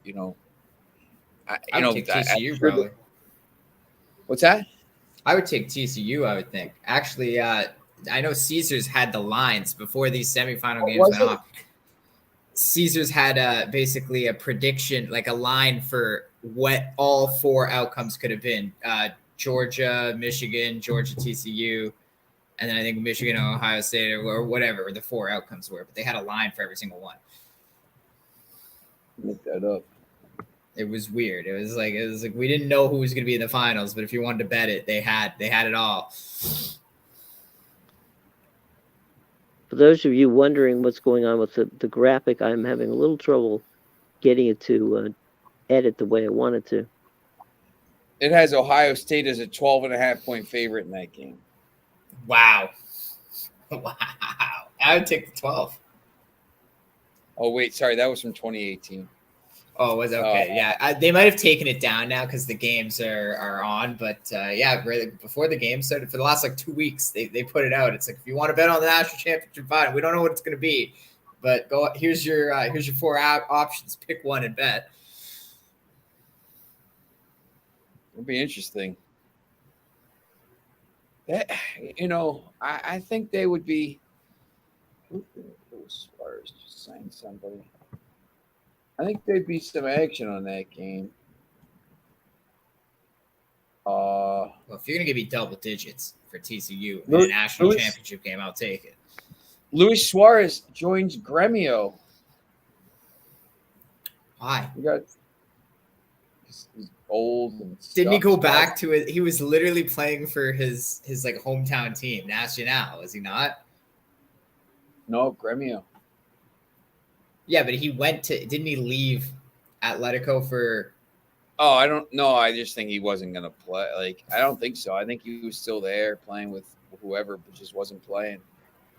I would take TCU probably. What's that? I would take TCU. I would think. Actually, I know Caesars had the lines before these semifinal games went off. Caesars had basically a prediction, like a line for what all 4 outcomes could have been: Georgia, Michigan, Georgia, TCU, and then I think Michigan, Ohio State, or whatever the 4 outcomes were. But they had a line for every single one. Look that up. It was weird. It was like we didn't know who was going to be in the finals, but if you wanted to bet it, they had it all. For those of you wondering what's going on with the graphic, I'm having a little trouble getting it to edit the way I want it to. It has Ohio State as a 12.5-point favorite in that game. Wow. I would take the 12. Oh, wait. Sorry. That was from 2018. Oh, was okay. Yeah. They might have taken it down now because the games are on. But, really, before the game started, for the last, 2 weeks, they put it out. It's like, if you want to bet on the national championship final, we don't know what it's going to be. But here's your 4 options. Pick one and bet. It'll be interesting. I think they would be. Suarez just signed somebody. I think there'd be some action on that game. Well, if you're gonna give me double digits for TCU in a national championship game, I'll take it. Luis Suarez joins Gremio. Why? He's old and didn't he go back to it? He was literally playing for his hometown team, Nacional, was he not? No, Gremio. Yeah, but didn't he leave Atletico for? Oh, I don't know. I just think he wasn't going to play. I don't think so. I think he was still there playing with whoever, but just wasn't playing.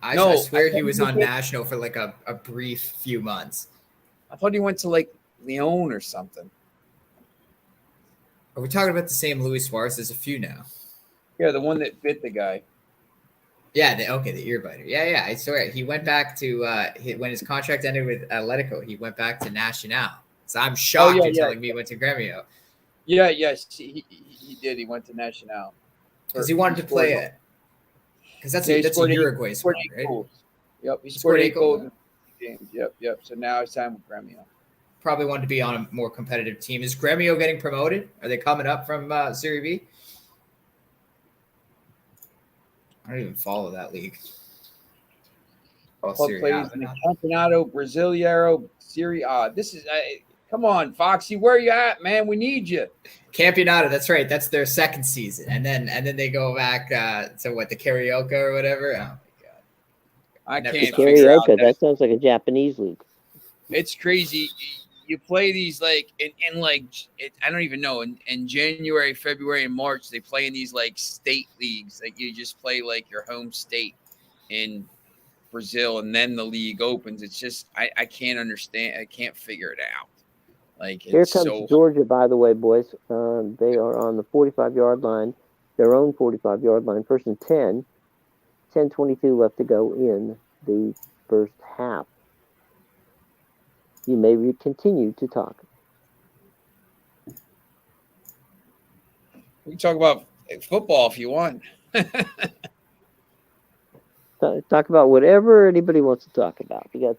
I swear he was on National for a brief few months. I thought he went to Lyon or something. Are we talking about the same Luis Suarez? There's a few now. Yeah, the one that bit the guy. Yeah, the ear biter. Yeah, I swear he went back to when his contract ended with Atletico, he went back to Nacional. So I'm shocked you're telling me he went to Gremio Yeah, yes, he did. He went to Nacional because he wanted to play it. Because that's a Uruguay squad, right? Goals. Yep, he scored scored 8 8 goals goals. in games. Yep. So now he's signed with Gremio. Probably wanted to be on a more competitive team. Is Gremio getting promoted? Are they coming up from Serie B? I don't even follow that league. Club plays in the Campeonato Brasileiro Serie A. This is come on, Foxy, where you at, man? We need you. Campeonato, that's right. That's their second season, and then they go back to what, the Carioca or whatever. Oh my god, I Never can't saw figure out Carioca, that sounds like a Japanese league. It's crazy. You play these like in like I don't even know in January, February, and March they play in these like state leagues. Like you just play like your home state in Brazil, and then the league opens. It's just I can't understand. I can't figure it out. Like Here it's comes Georgia, by the way, boys. They are on the 45-yard line, their own 45-yard line, first and 10. 10:22 left to go in the first half. You may continue to talk. We can talk about football if you want. Talk about whatever anybody wants to talk about. You got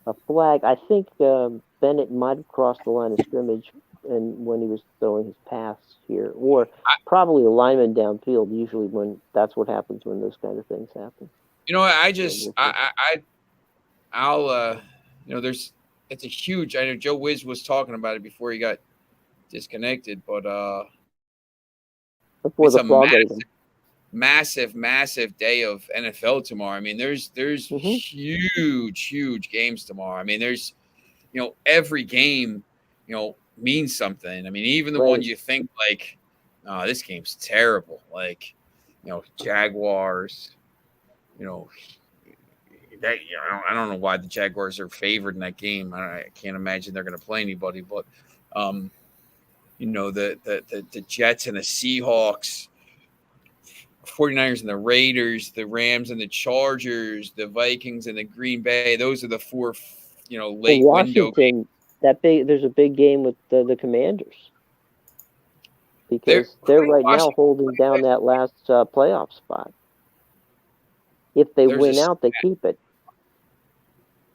a flag. I think Bennett might have crossed the line of scrimmage and when he was throwing his pass here, or probably a lineman downfield. Usually, when that's what happens when those kind of things happen. You know, I'll you know, it's a huge. I know Joe Wiz was talking about it before he got disconnected, but before it's the flag massive day of NFL tomorrow. I mean, there's huge games tomorrow. I mean, there's, you know, every game, you know, means something. I mean, even the ones you think like, oh, this game's terrible. Like, you know, Jaguars, you know, that, you know, I don't know why the Jaguars are favored in that game. I can't imagine they're going to play anybody, but, you know, the Jets and the Seahawks, 49ers and the Raiders, the Rams and the Chargers, the Vikings and the Green Bay. Those are the four, you know, late window games. There's a big game with the Commanders because they're right now holding down that last playoff spot. If they win out, they keep it.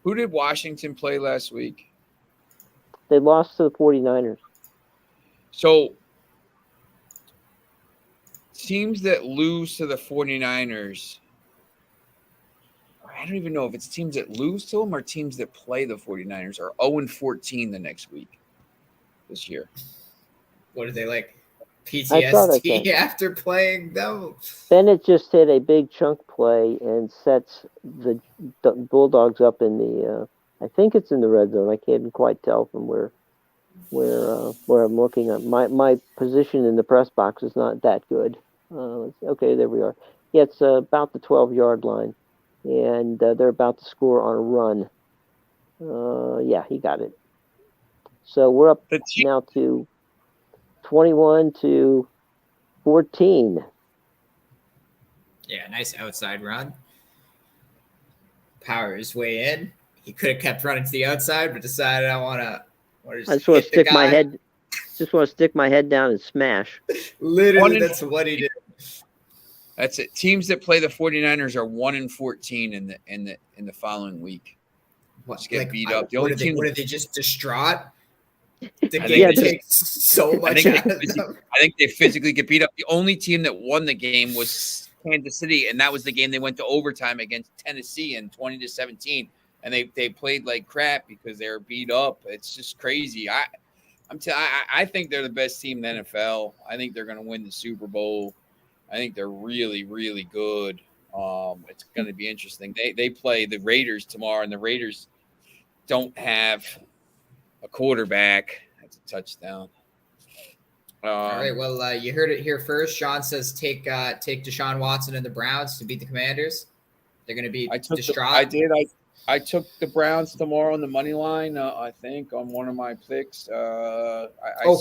Who did Washington play last week? They lost to the 49ers. So teams that lose to the 49ers, I don't even know if it's teams that lose to them or teams that play the 49ers are 0-14 the next week this year. What are they like? PTSD after playing them? Bennett just hit a big chunk play and sets the Bulldogs up in the I think it's in the red zone. I can't quite tell from where I'm looking at. My position in the press box is not that good. Okay, there we are. Yeah, it's about the 12-yard line, and they're about to score on a run. Yeah, he got it. So we're up now to 21-14. Yeah, nice outside run. Power his way in. He could have kept running to the outside, but decided I just want to stick my head. Just want to stick my head down and smash. Literally, that's what he did. That's it. Teams that play the 49ers are 1-14 in the following week. Just get beat up. The what only team are they just distraught? The I game think takes so much out of them. I think they physically get beat up. The only team that won the game was Kansas City, and that was the game they went to overtime against Tennessee in 20-17. And they played like crap because they were beat up. It's just crazy. I think they're the best team in the NFL. I think they're going to win the Super Bowl. I think they're really, really good. It's going to be interesting. They play the Raiders tomorrow, and the Raiders don't have a quarterback. That's a touchdown. All right. Well, you heard it here first. Sean says take Deshaun Watson and the Browns to beat the Commanders. They're going to be distraught. I took the Browns tomorrow on the money line. I think on one of my picks. Carson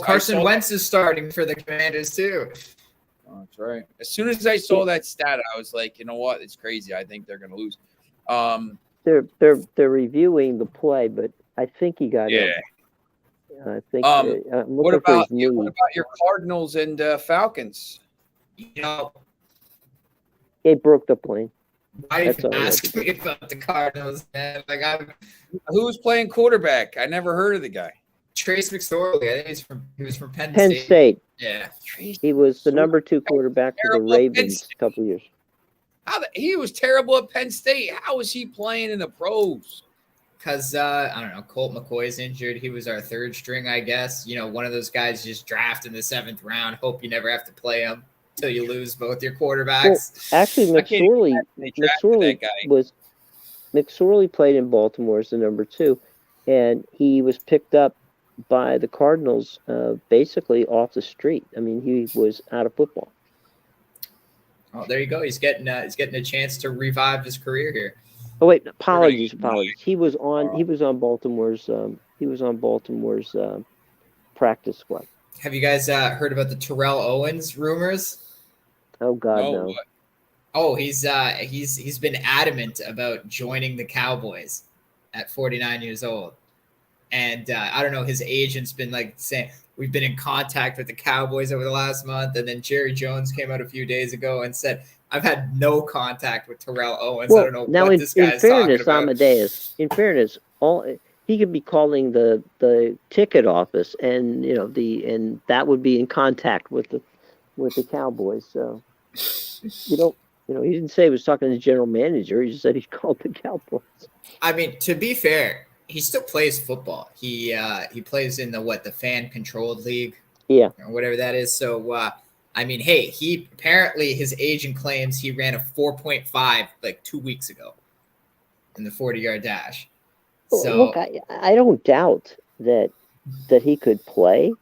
I saw Wentz is starting for the Commanders too. Oh, that's right. As soon as I saw that stat, I was like, you know what? It's crazy. I think they're going to lose. They're reviewing the play, but I think he got Yeah. in. I think. I'm What looking for his about you? What knee. about your Cardinals and Falcons? You know, He broke the plane. why That's did you all I ask me about the Cardinals, man? Like Who's playing quarterback? I never heard of the guy. Trace McSorley. I think he was from Penn Penn State. State. Yeah. He was the number 2 quarterback for the Terrible Penn Ravens State. a couple of years. He was terrible at Penn State. How was he playing in the pros? Because I don't know, Colt McCoy's injured. He was our third string, I guess. You know, one of those guys you just draft in the 7th round. Hope you never have to play him until you lose both your quarterbacks. Well, actually, McSorley played in Baltimore as the number 2, and he was picked up by the Cardinals basically off the street. I mean, he was out of football. Oh, there you go. He's getting a chance to revive his career here. Oh wait, apologies. He was on Baltimore's practice squad. Have you guys heard about the Terrell Owens rumors? Oh God, no. Oh, he's been adamant about joining the Cowboys at 49 years old. And I don't know, his agent's been like saying, we've been in contact with the Cowboys over the last month. And then Jerry Jones came out a few days ago and said, I've had no contact with Terrell Owens. Well, I don't know now what this guy's talking about. Amadeus, in fairness, he could be calling the ticket office and and that would be in contact with the Cowboys. So he didn't say he was talking to the general manager. He just said he called the Cowboys. I mean, to be fair, he still plays football. He plays in the fan controlled league, or whatever that is. So I mean, hey, he apparently his agent claims he ran a 4.5 like 2 weeks ago in the 40-yard dash. So look, I don't doubt that he could play.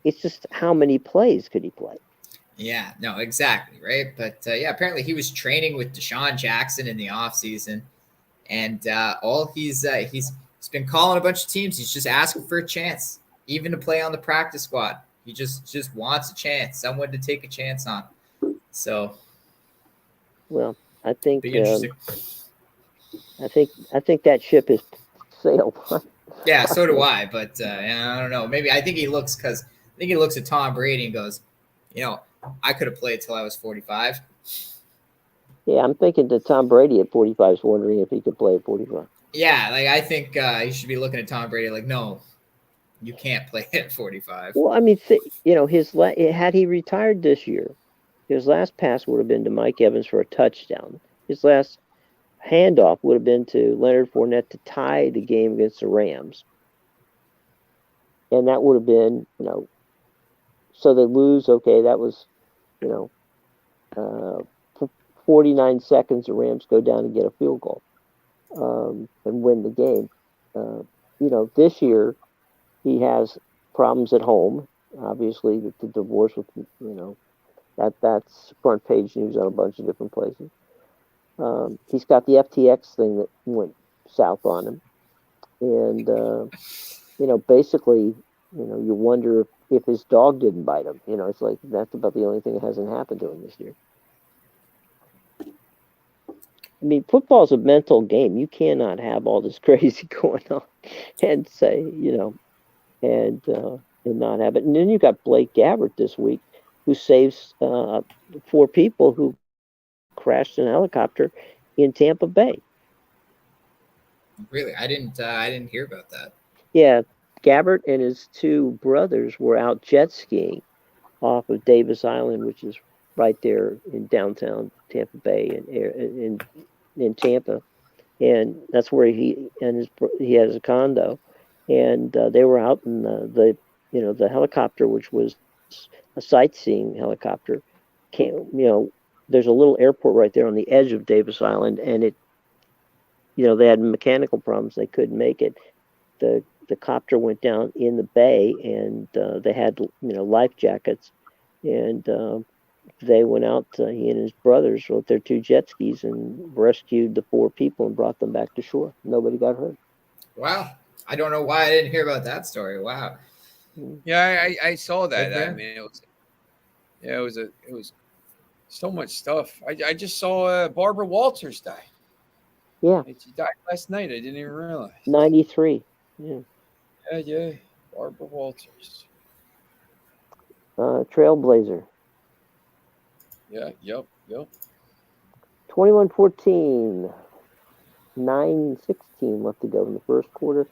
It's just how many plays could he play? Yeah, no, exactly, right. But apparently he was training with Deshaun Jackson in the offseason. And he's been calling a bunch of teams. He's just asking for a chance, even to play on the practice squad. He just wants a chance, someone to take a chance on. So, well, I think I think that ship has sailed. Yeah, so do I. But I don't know. Maybe I think he looks at Tom Brady and goes, I could have played till I was 45. Yeah, I'm thinking that Tom Brady at 45 is wondering if he could play at 45. Yeah, like I think you should be looking at Tom Brady like, no, you can't play at 45. Well, I mean, had he retired this year, his last pass would have been to Mike Evans for a touchdown. His last handoff would have been to Leonard Fournette to tie the game against the Rams. And that would have been, so they lose. Okay, that was, 49 seconds, the Rams go down and get a field goal and win the game. This year he has problems at home. Obviously, with the divorce with, that's front page news on a bunch of different places. He's got the FTX thing that went south on him. And, basically, you wonder if his dog didn't bite him. It's like that's about the only thing that hasn't happened to him this year. I mean, football's a mental game. You cannot have all this crazy going on and say, and not have it. And then you got Blake Gabbert this week, who saves 4 people who crashed in a helicopter in Tampa Bay. Really, I didn't hear about that. Yeah, Gabbert and his 2 brothers were out jet skiing off of Davis Island, which is right there in downtown Tampa Bay and in Tampa, and that's where he has a condo, and they were out in the helicopter, which was a sightseeing helicopter. There's a little airport right there on the edge of Davis Island, and they had mechanical problems. They couldn't make it. The copter went down in the bay, and they had life jackets, and they went out, he and his brothers with their 2 jet skis and rescued the 4 people and brought them back to shore. Nobody got hurt. Wow. I don't know why I didn't hear about that story. Wow. Yeah, I saw that. Right there. I mean, it was so much stuff. I just saw Barbara Walters die. Yeah, She died last night. I didn't even realize. 93. Yeah. Yeah. Barbara Walters. Trailblazer. Yeah, yep. 21-14. 9:16 left to go in the first quarter.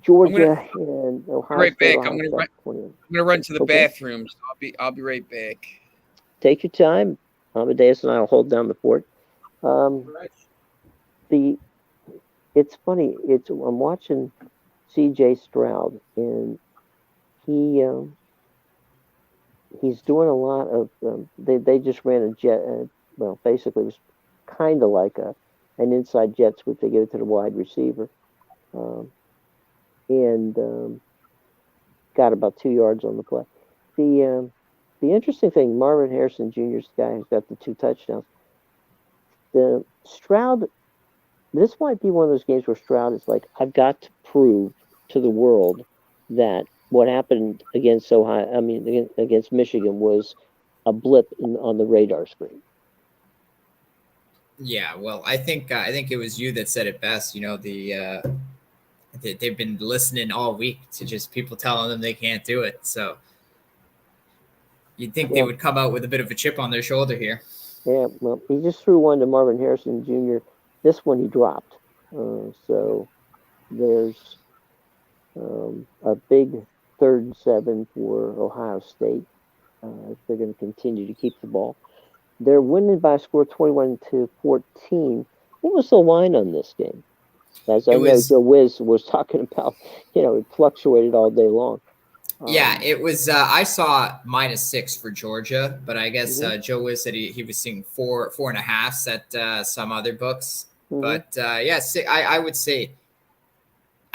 Georgia and Ohio Right State. back. I'm Ohio gonna State, 21. I'm gonna run to the Okay. bathroom. So I'll be right back. Take your time. Amadeus and I will hold down the fort. It's funny. I'm watching C.J. Stroud, and he's doing a lot of. They just ran a jet. Well, basically, it was kind of like an inside jet sweep. They gave it to the wide receiver, and got about 2 yards on the play. The interesting thing, Marvin Harrison Jr. is the guy who's got the 2 touchdowns. The Stroud, this might be one of those games where Stroud is like, I've got to prove to the world that what happened against against Michigan was a blip on the radar screen. Yeah, well, I think it was you that said it best. You know, they've been listening all week to just people telling them they can't do it. So you'd think they would come out with a bit of a chip on their shoulder here. Yeah, well, he just threw one to Marvin Harrison Jr. This one he dropped. So there's a big 3rd and 7 for Ohio State. They're going to continue to keep the ball. They're winning by a score 21-14. What was the line on this game? As I know, Joe Wiz was talking about, it fluctuated all day long. Yeah, it was. I saw -6 for Georgia, but I guess Joe Wiz said he was seeing 4.5 at some other books. But yeah, I would say.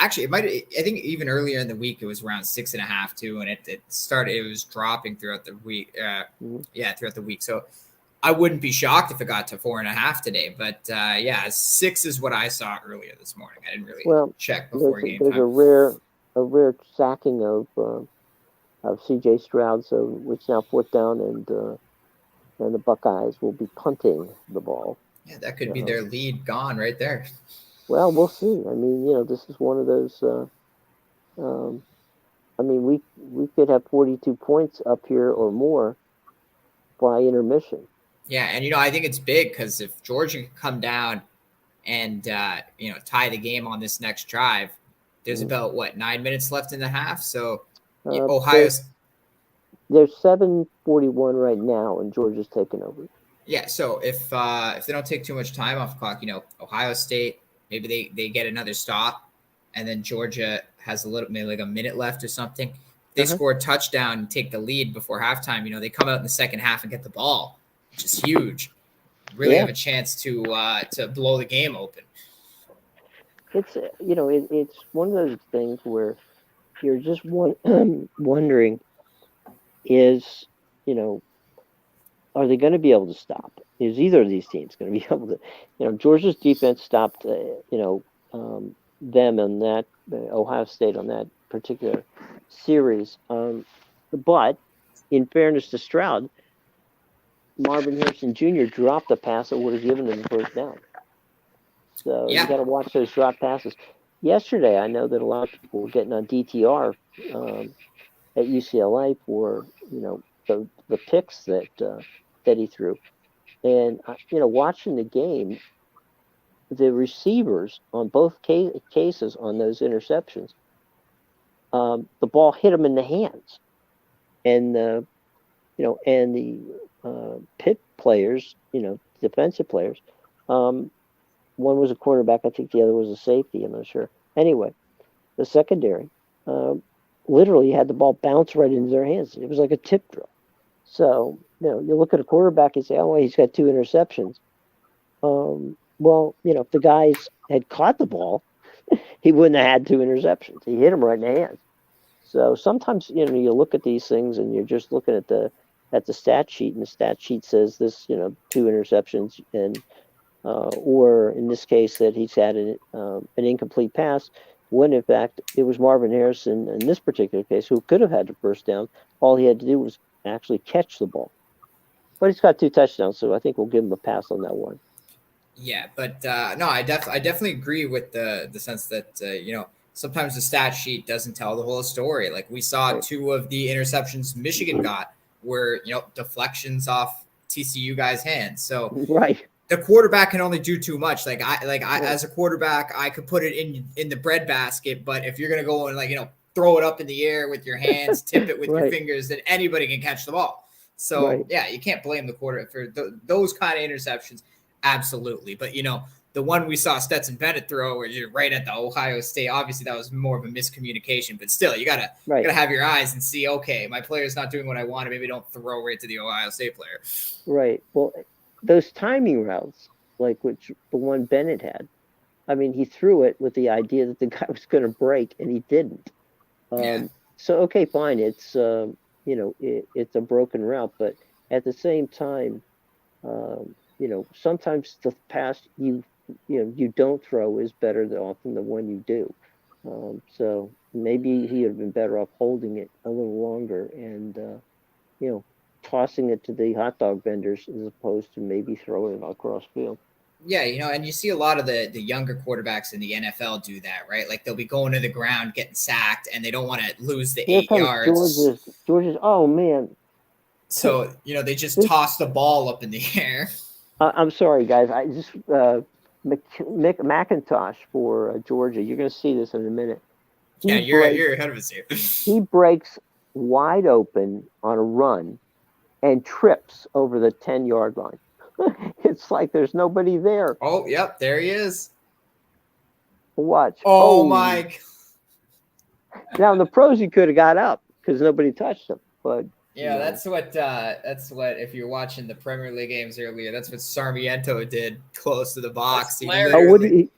Actually, it might. I think even earlier in the week it was around 6.5 too, and it started. It was dropping throughout the week. Yeah, throughout the week. So I wouldn't be shocked if it got to 4.5 today. But yeah, 6 is what I saw earlier this morning. I didn't really check before game time. There's a rare sacking of C.J. Stroud, so it's now 4th down, and the Buckeyes will be punting the ball. Yeah, that could be their lead gone right there. Well, we'll see. I mean, this is one of those. I mean, we could have 42 points up here or more by intermission. Yeah, and I think it's big because if Georgia can come down and tie the game on this next drive, there's about 9 minutes left in the half. So Ohio's there's 7:41 right now, and Georgia's taking over. Yeah, so if they don't take too much time off the clock, Ohio State, maybe they get another stop, and then Georgia has maybe like a minute left or something. They score a touchdown and take the lead before halftime. They come out in the second half and get the ball, which is huge. Really have a chance to blow the game open. It's it's one of those things where you're just wondering is are they going to be able to stop? Is either of these teams going to be able to? Georgia's defense stopped them on that Ohio State on that particular series, but in fairness to Stroud, Marvin Harrison Jr. dropped a pass that would have given them the 1st down. So you got to watch those drop passes. Yesterday, I know that a lot of people were getting on DTR at UCLA for the picks that he threw, and watching the game, the receivers on both cases on those interceptions, the ball hit them in the hands, and the Pitt players, defensive players. One was a quarterback, I think the other was a safety, I'm not sure. Anyway, the secondary literally had the ball bounce right into their hands. It was like a tip drill. So, you look at a quarterback and say, oh, well, he's got 2 interceptions. Well, if the guys had caught the ball, he wouldn't have had 2 interceptions. He hit them right in the hands. So sometimes, you look at these things and you're just looking at the at the stat sheet, and the stat sheet says this, 2 interceptions, and or in this case that he's had an incomplete pass, when in fact it was Marvin Harrison in this particular case who could have had the first down. All he had to do was actually catch the ball. But he's got 2 touchdowns, so I think we'll give him a pass on that one. Yeah, but no, I definitely agree with the sense that sometimes the stat sheet doesn't tell the whole story. Like we saw Right. 2 of the interceptions Michigan got were deflections off TCU guys' hands. So Right. the quarterback can only do too much. I Right. as a quarterback, I could put it in the breadbasket, but if you're gonna go and throw it up in the air with your hands, tip it with your Right. fingers, then anybody can catch the ball. So Right. yeah, you can't blame the quarter for those kind of interceptions. Absolutely, but the one we saw Stetson Bennett throw, where you're right at the Ohio State. Obviously, that was more of a miscommunication, but still, you gotta have your eyes and see. Okay, my player's not doing what I wanted. Maybe don't throw right to the Ohio State player. Right. Well, those timing routes, like the one Bennett had, I mean, he threw it with the idea that the guy was going to break, and he didn't. So okay, fine. It's it's a broken route, but at the same time, sometimes the pass you don't throw is better than often the one you do. So maybe he would have been better off holding it a little longer and tossing it to the hot dog vendors as opposed to maybe throwing it across field. Yeah, and you see a lot of the younger quarterbacks in the NFL do that, right? Like they'll be going to the ground, getting sacked, and they don't want to lose the Here 8 comes yards. George's. Oh man. So they just toss the ball up in the air. I'm sorry, guys. I just McIntosh for Georgia. You're going to see this in a minute. You're ahead of us here. He breaks wide open on a run and trips over the 10-yard line. It's like there's nobody there. Oh, yep, there he is. Watch. Oh my! Now in the pros, he could have got up because nobody touched him. But yeah, that's what if you're watching the Premier League games earlier, that's what Sarmiento did close to the box. What did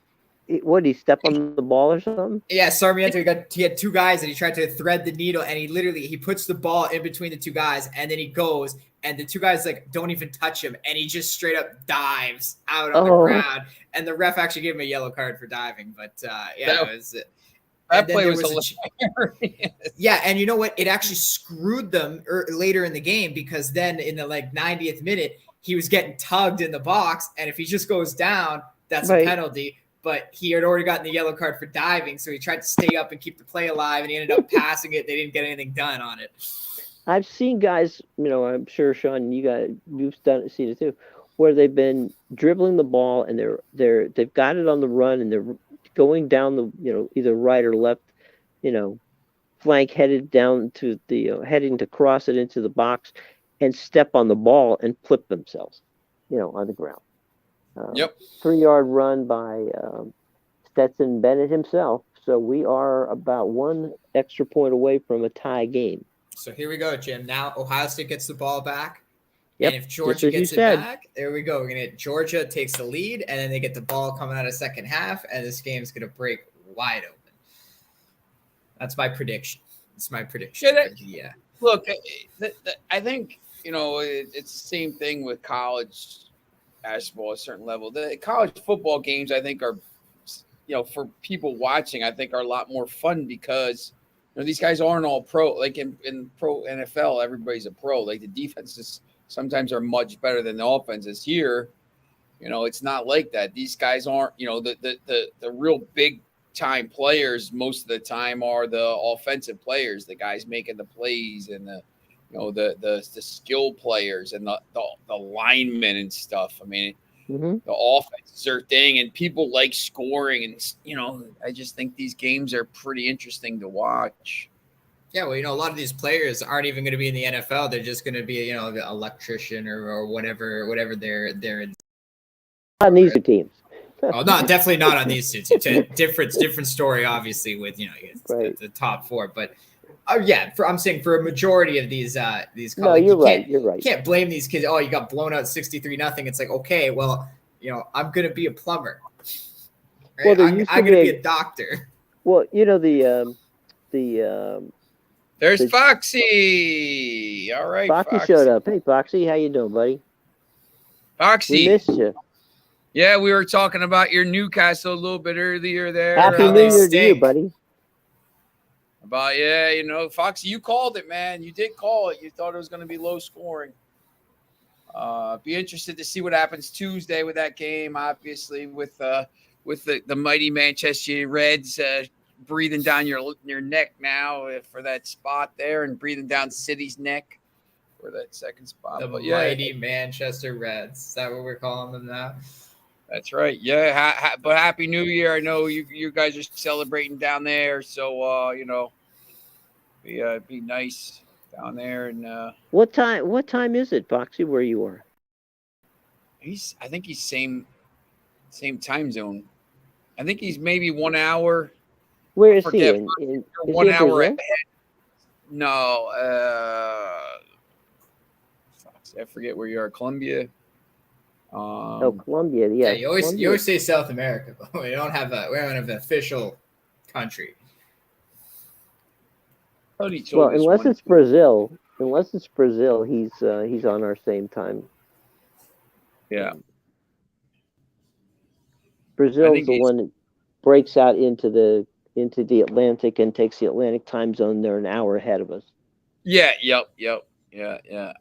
he step on the ball or something? Yeah, Sarmiento he had 2 guys and he tried to thread the needle, and he puts the ball in between the 2 guys, and then he goes, and the 2 guys don't even touch him, and he just straight up dives out on the ground, and the ref actually gave him a yellow card for diving. But that play was hilarious. Yeah, and you know what? It actually screwed them later in the game, because then in the 90th minute, he was getting tugged in the box, and if he just goes down, that's a penalty. But he had already gotten the yellow card for diving, so he tried to stay up and keep the play alive, and he ended up passing it. They didn't get anything done on it. I've seen guys, I'm sure, Sean, you've seen it too, where they've been dribbling the ball and they've got it on the run and they're going down the either right or left flank, headed down to the heading to cross it into the box and step on the ball and flip themselves on the ground. 3-yard run by Stetson Bennett himself. So we are about 1 extra point away from a tie game. So here we go, Jim. Now Ohio State gets the ball back. Yep, and if Georgia gets it back, there we go. We're going to Georgia takes the lead, and then they get the ball coming out of second half, and this game's going to break wide open. That's my prediction. It's my prediction. Yeah. Look, I think, it's the same thing with college basketball at a certain level. The college football games, I think, are, for people watching, I think are a lot more fun because these guys aren't all pro. Like in pro NFL, everybody's a pro. Like the defenses sometimes are much better than the offenses. Here, it's not like that. These guys aren't, the real big time players most of the time are the offensive players, the guys making the plays and the skill players and the linemen and stuff. I mean, the offense is their thing, and people like scoring, and I just think these games are pretty interesting to watch. Yeah, well, a lot of these players aren't even going to be in the NFL. They're just going to be, the electrician or whatever they're in. On these 2 teams. Oh, no, definitely not on these 2 teams. Different story, obviously, with the top 4, but. I'm saying for a majority of these colleges, no, you're right. You can't blame these kids. Oh, you got blown out 63-0. It's like, okay, well, I'm gonna be a plumber. Right? Well, I'm gonna be a doctor. Well, the There's Good. Foxy. All right, Foxy Foxy. showed up. Hey, Foxy, how you doing, buddy? We Foxy. missed you. Yeah, we were talking about your Newcastle a little bit earlier there. Happy how New they Year to you, stink. buddy. About, yeah, you know, Foxy, you called it, man. You did call it. You thought it was going to be low scoring. Be interested to see what happens Tuesday with that game, obviously, with the mighty Manchester Reds breathing down your neck now for that spot there and breathing down City's neck for that second spot. The But yeah, mighty Manchester Reds. Is that what we're calling them now? that's right. Yeah, but Happy New Year. I know you guys are celebrating down there, so you know, be nice down there. And What time is it, Foxy, where you are? I think he's same time zone. I think he's maybe 1 hour. Where is he? Forget, Is he 1 in hour Brazil? ahead. No, I forget where you are. Colombia. Oh, Colombia. Yeah, You always Colombia. say South America, but we don't have an official country. thought he told Well, us unless one- it's Brazil, he's on our same time. yeah. Brazil's think the he's- one that breaks out into the Atlantic and takes the Atlantic time zone. They're an hour ahead of us. Yeah, yep. Yeah.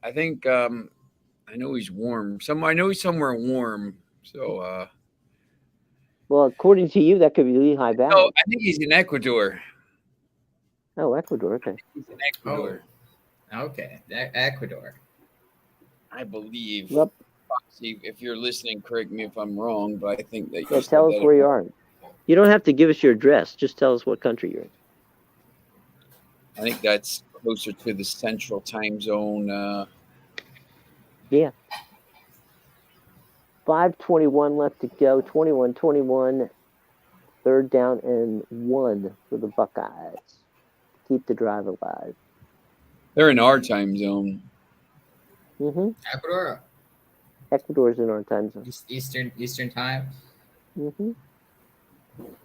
I think I know he's warm. I know he's somewhere warm. So Well, according to you, that could be Lehigh Valley. no, I think he's in Ecuador. Oh, Ecuador. Okay. He's in Ecuador, Okay, Ecuador. I believe. Yep. See, if you're listening, correct me if I'm wrong, but I think that Yeah, tell us where you are. You don't have to give us your address. Just tell us what country you're in. I think that's closer to the central time zone. Yeah. 5:21 left to go. 21-21. Third down and 1 for the Buckeyes. Keep the drive alive. They're in our time zone. Mm-hmm. Ecuador, Ecuador's in our time zone. Eastern time. Mm-hmm.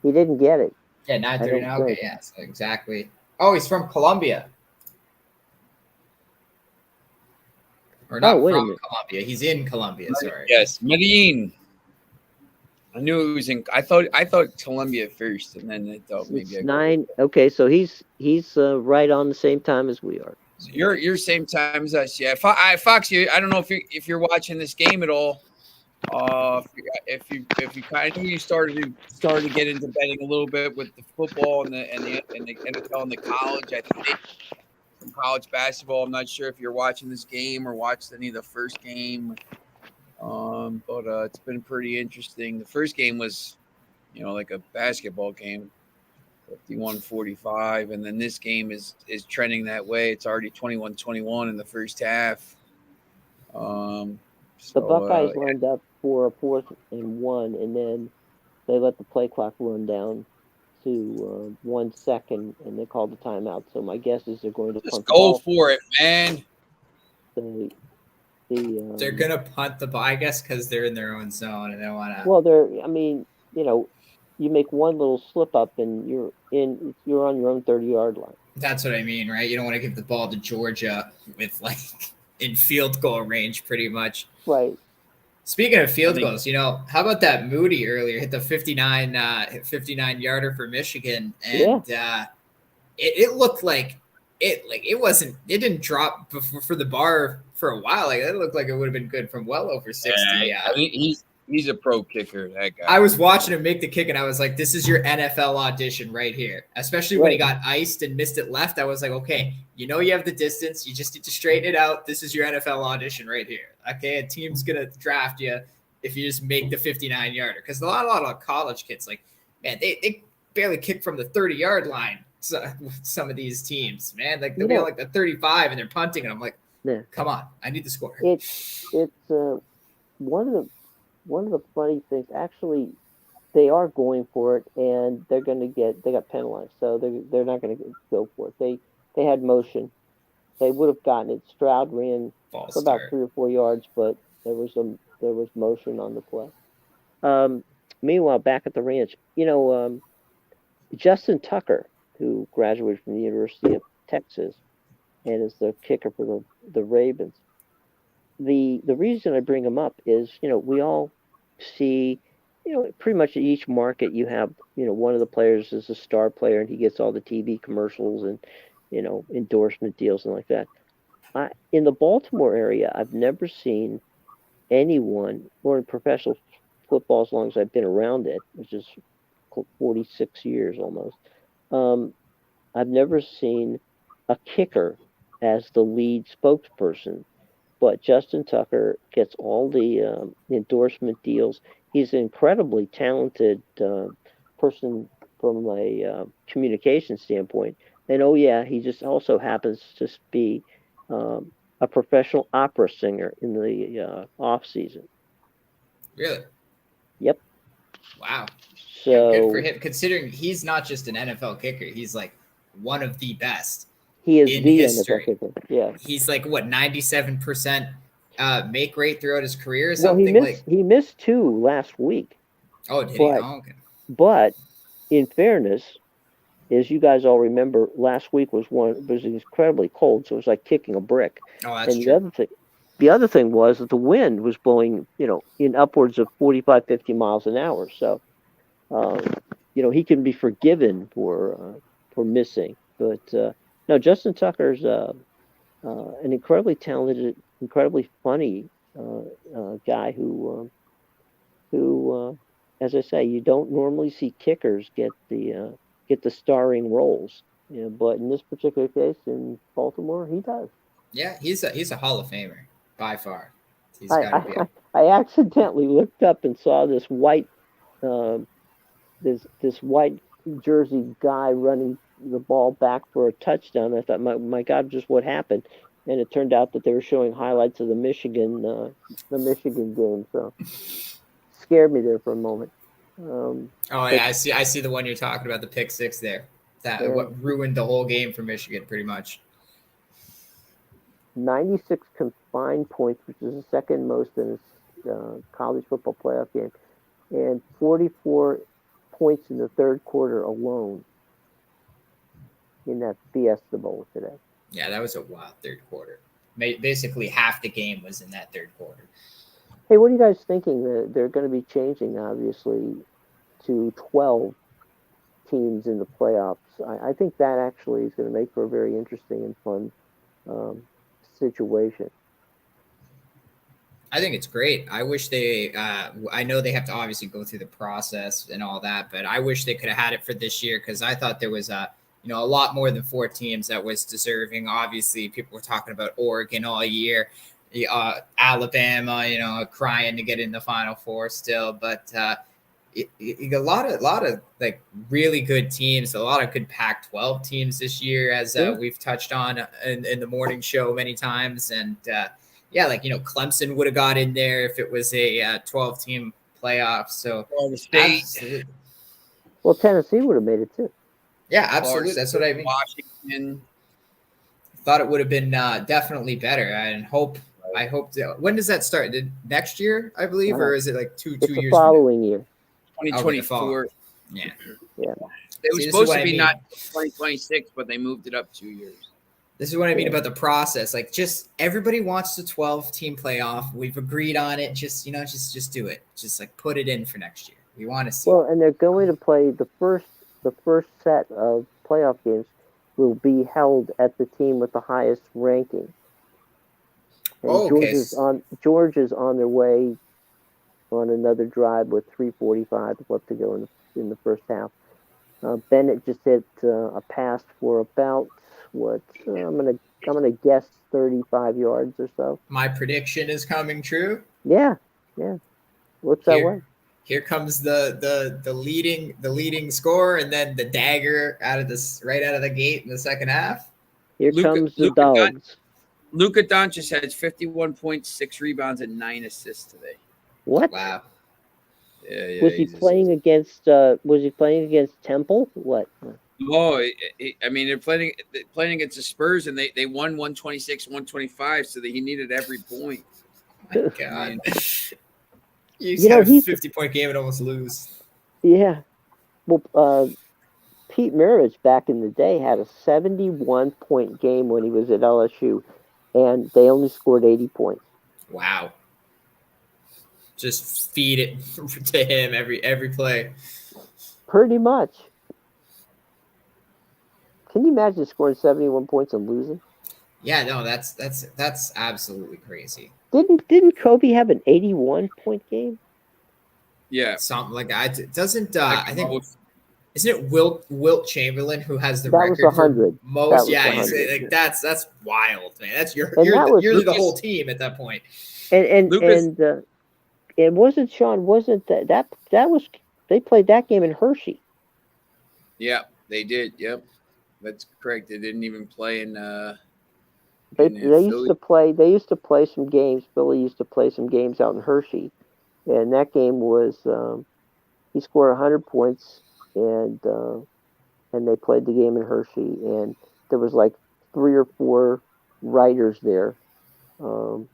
He didn't get it. Yeah, 9:30 now. Okay, think. yeah, so exactly. Oh, he's from Colombia. Or not wait a from minute. Colombia. He's in Colombia. Sorry. Yes, Medellin. I knew it was in. I thought Colombia first, and then I thought maybe It's 9. Okay, so he's right on the same time as we are. So you're same time as us. Yeah, Foxy. I don't know if you're watching this game at all. If you kind of you started to get into betting a little bit with the football and the NFL and the college. I think some college basketball. I'm not sure if you're watching this game or watched any of the first game. But it's been pretty interesting. The first game was, like a basketball game, 51-45, and then this game is trending that way. It's already 21-21 in the first half. The Buckeyes lined up for a 4th and 1, and then they let the play clock run down to 1 second, and they called the timeout. So my guess is they're going to Just punt the go ball. for it, man. They're gonna punt the ball, I guess, because they're in their own zone and they want to. Well, you make one little slip up and you're on your own 30-yard line. That's what I mean, right? You don't want to give the ball to Georgia with in field goal range, pretty much. Right. Speaking of field goals, how about that Moody earlier hit the 59 yarder for Michigan, and it looked like it didn't drop for the bar for a while. Like it looked like it would have been good from well over 60. Yeah, I mean, he's a pro kicker, that guy. I was watching him make the kick, and I was like, "This is your NFL audition right here." Especially when he got iced and missed it left. I was like, "Okay, you have the distance. You just need to straighten it out. This is your NFL audition right here." Okay, a team's gonna draft you if you just make the 59-yarder. Because a lot of college kids, they barely kick from the 30-yard line. Some of these teams, man, they'll be on the 35 and they're punting, and I'm like, come on, I need the score. It's one of the funny things. Actually, they are going for it, and they got penalized, so they're not going to go for it. They had motion. They would have gotten it. Stroud ran for about 3 or 4 yards, but there was motion on the play. Meanwhile, back at the ranch, Justin Tucker, who graduated from the University of Texas, and is the kicker for the Ravens. The reason I bring him up is, we all see, pretty much at each market you have, one of the players is a star player and he gets all the TV commercials and, endorsement deals and like that. In the Baltimore area, I've never seen anyone, or in professional football as long as I've been around it, which is 46 years almost, I've never seen a kicker as the lead spokesperson. But Justin Tucker gets all the endorsement deals. He's an incredibly talented person from a communication standpoint. And oh yeah, he just also happens to be a professional opera singer in the off season. Really? Yep. Wow. So Yeah, good for him. Considering he's not just an NFL kicker, he's like one of the best. He is in the history. NFL kicker. Yeah. He's like what 97% make rate throughout his career or Well, something. he missed 2 last week. Oh, did he? Oh, okay. But in fairness, as you guys all remember, last week was incredibly cold, so it was like kicking a brick. Oh, that's and true. The other thing was that the wind was blowing, in upwards of 45, 50 miles an hour. So, he can be forgiven for missing. But no, Justin Tucker's an incredibly talented, incredibly funny guy who, as I say, you don't normally see kickers get the starring roles. But in this particular case in Baltimore, he does. Yeah, he's a Hall of Famer by far. He's got to be. I accidentally looked up and saw this white, this white jersey guy running the ball back for a touchdown. I thought, my God, just what happened? And it turned out that they were showing highlights of the Michigan game. So scared me there for a moment. I see the one you're talking about, the pick six there. That what ruined the whole game for Michigan, pretty much. 96 combined points, which is the second most in a college football playoff game, and 44 points in the third quarter alone in that Fiesta Bowl today. Yeah, that was a wild third quarter. Basically, half the game was in that third quarter. Hey, what are you guys thinking? They're going to be changing, obviously, to 12 teams in the playoffs. I think that actually is going to make for a very interesting and fun situation. I think it's great. I wish they I know they have to obviously go through the process and all that, but I wish they could have had it for this year because I thought there was a lot more than 4 teams that was deserving. Obviously, people were talking about Oregon all year, Alabama, crying to get in the Final Four still, but a lot of like really good teams, a lot of good Pac-12 teams this year, as we've touched on in the morning show many times. And Clemson would have got in there if it was a 12-team playoff. So State. Well, Tennessee would have made it too. Yeah, absolutely. That's what I mean. Washington. Thought it would have been definitely better. I hope. When does that start? Next year, I believe, or is it like two years? The following year. 2024. Yeah. Yeah. It was supposed to be not 2026, but they moved it up 2 years. This is what I mean about the process. Like, just everybody wants the 12-team playoff. We've agreed on it. Just do it. Just like put it in for next year. We want to see. Well, and they're going to play the first set of playoff games will be held at the team with the highest ranking. And George is on their way on another drive with 3:45 left to go in the first half. Bennett just hit a pass for about I'm gonna guess 35 yards or so. My prediction is coming true. Yeah. What's that way? Here comes the leading score, and then the dagger right out of the gate in the second half. Here comes the dogs. Luka Doncic has 51 points, 6 rebounds, and 9 assists today. What? Wow. Yeah, was he playing against Temple? What? Oh, I mean, they're playing against the Spurs, and they won 126, 125, so that he needed every point. My God. You have a 50-point game and almost lose. Yeah. Well, Pete Maravich back in the day had a 71-point game when he was at LSU, and they only scored 80 points. Wow. Just feed it to him every play. Pretty much. Can you imagine scoring 71 points and losing? Yeah, no, that's absolutely crazy. Didn't Kobe have an 81-point game? Yeah. Something like that. Doesn't I think isn't it Wilt Chamberlain who has the That record was 100. for most? That Yeah, was he's 100, like that's wild, man. That's you're Lucas, the whole team at that point. And Lucas, wasn't Sean? Wasn't that was they played that game in Hershey? yeah, they did. Yep, that's correct. They didn't even play in. They Philly. used to play. They used to play some games. Billy used to play some games out in Hershey, and that game was he scored 100 points, and they played the game in Hershey, and there was like 3 or 4 writers there. So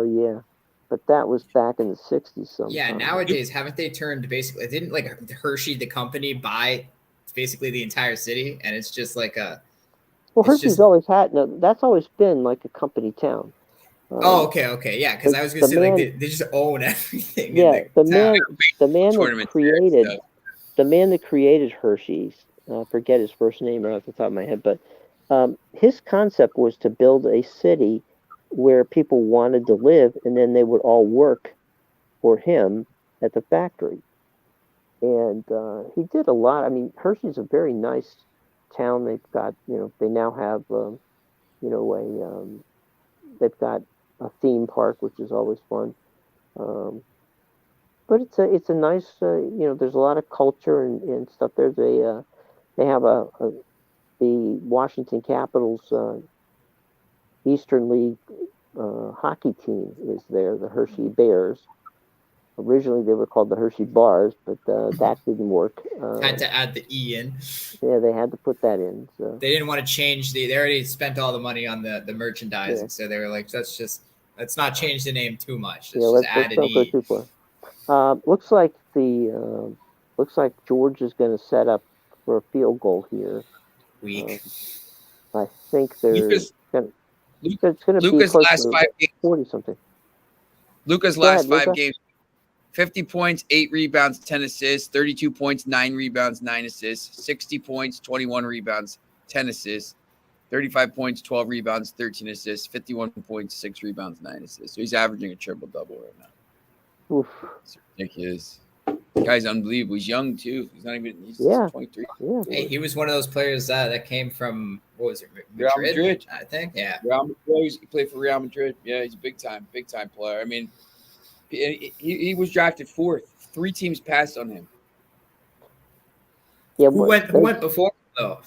yeah, but that was back in the 60s sometime. Yeah, nowadays haven't they turned basically? Didn't like Hershey the company buy basically the entire city, and it's just like a. Well, Hershey's always had that's always been like a company town. Okay, yeah, because I was gonna say like they just own everything. Yeah, the man that created Hershey's, I forget his first name right off the top of my head, but his concept was to build a city where people wanted to live, and then they would all work for him at the factory. And he did a lot. I mean, Hershey's a very nice town. They've got, they now have, they've got a theme park, which is always fun. But it's a nice, there's a lot of culture and stuff. There's they have the Washington Capitals Eastern League hockey team is there, the Hershey Bears. Originally, they were called the Hershey Bars, but that didn't work. Had to add the E in. Yeah, they had to put that in. So. They didn't want to change they already spent all the money on the merchandising, Yeah. so they were like, let's not change the name too much. Let's add an don't go E. too far. Looks like George is going to set up for a field goal here. Weak. I think they're Lucas going to be Lucas' close last to 5 games. 40 something. Lucas' Go last ahead, 5 Luka. games. 50 points, 8 rebounds, 10 assists, 32 points, 9 rebounds, 9 assists, 60 points, 21 rebounds, 10 assists, 35 points, 12 rebounds, 13 assists, 51 points, 6 rebounds, 9 assists. So he's averaging a triple-double right now. Oof. It's ridiculous. The guy's unbelievable. He's young, too. He's not even – he's Yeah. 23. Yeah. Hey, he was one of those players that came from what was it, Real Madrid. I think. Yeah. Real Madrid. He played for Real Madrid. Yeah, he's a big-time player. I mean, he was drafted 4th. 3 teams passed on him. Yeah. Who went before though?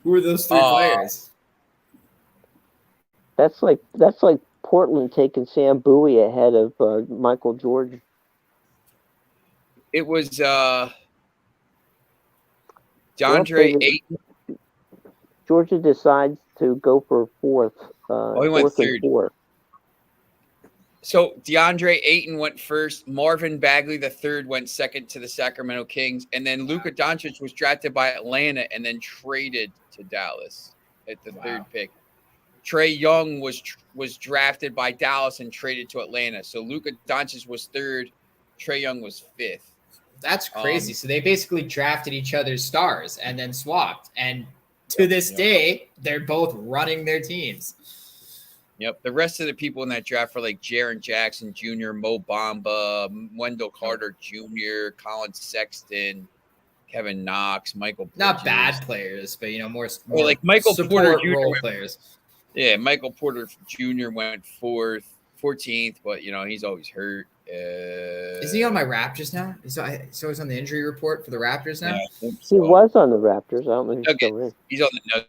Who were those 3 players? That's like Portland taking Sam Bowie ahead of Michael George. It was DeAndre Ayton. Georgia decides to go for 4th. He went 4th and 3rd. 4th. So DeAndre Ayton went first. Marvin Bagley III went second to the Sacramento Kings, and then Luka Doncic was drafted by Atlanta and then traded to Dallas at the 3rd pick. Trae Young was drafted by Dallas and traded to Atlanta. So Luka Doncic was 3rd. Trae Young was 5th. That's crazy. So they basically drafted each other's stars and then swapped. And to this day, they're both running their teams. Yep. The rest of the people in that draft were like Jaren Jackson Jr., Mo Bamba, Wendell Carter Jr., Colin Sexton, Kevin Knox, Michael Porter. Not bad players, but more like Michael Porter Jr. role players. Yeah, Michael Porter Jr. went 14th, but he's always hurt. Is he on my Raptors now? So he's on the injury report for the Raptors now? Yeah, I think He so. was on the Raptors. I don't know if he's still in. He's on the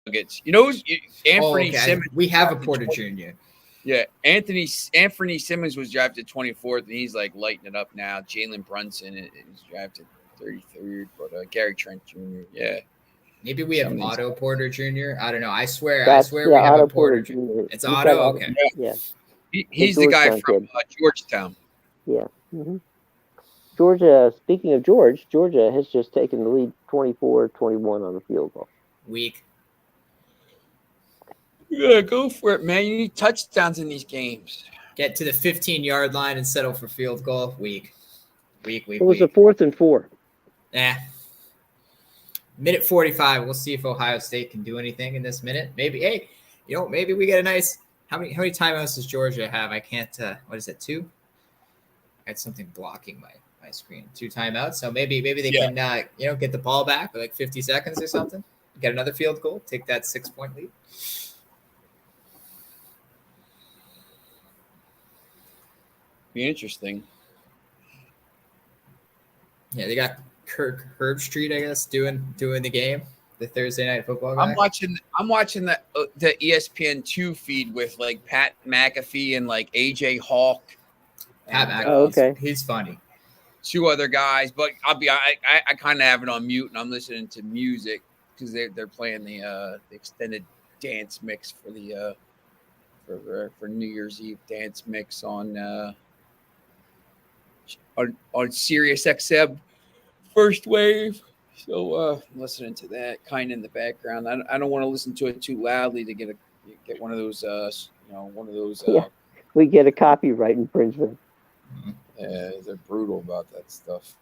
Nuggets. Who's Anthony okay. Simmons? We have a Porter Jr. Yeah, Anthony Simmons was drafted 24th, and he's like lighting it up now. Jalen Brunson is drafted 33rd, but Gary Trent Jr. Yeah. Maybe we have Otto Porter Jr. I don't know. I swear we have Otto a Porter Jr. It's Otto? Okay. Yeah. He's the guy from Georgetown. Yeah. Mm-hmm. Georgia, speaking of Georgia has just taken the lead 24-21 on the field goal. Weak. Yeah, go for it, man. You need touchdowns in these games. Get to the 15-yard line and settle for field goal. Weak. It was a 4th and 4. Minute 45. We'll see if Ohio State can do anything in this minute. Maybe, hey, maybe we get a nice. How many timeouts does Georgia have? I can't. What is it? 2? I had something blocking my screen. 2 timeouts. So maybe they can get the ball back with like 50 seconds or something. Get another field goal. Take that 6-point lead. Be interesting. Yeah, they got Kirk Herbstreit, I guess, doing the game, the Thursday night football guy. I'm watching the ESPN2 feed with like Pat McAfee and like AJ Hawk. Pat McAfee, okay. He's funny. 2 other guys, but I kind of have it on mute and I'm listening to music because they're playing the extended dance mix for the for New Year's Eve dance mix on Sirius XM first wave. So I'm listening to that kind of in the background. I don't want to listen to it too loudly to get one of those we get a copyright infringement. They're brutal about that stuff.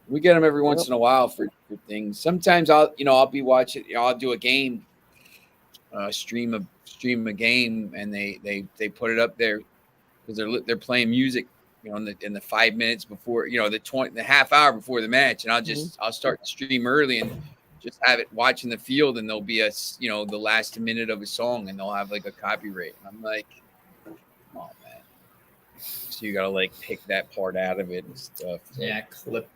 We get them every once in a while for things. Sometimes I'll be watching. I'll do a game, stream a game, and they put it up there because they're playing music, in the 5 minutes before, the half hour before the match, and I'll start the stream early and just have it watching the field, and there'll be the last minute of a song, and they'll have like a copyright. And I'm like, oh man. So you gotta like pick that part out of it and stuff. Yeah, clip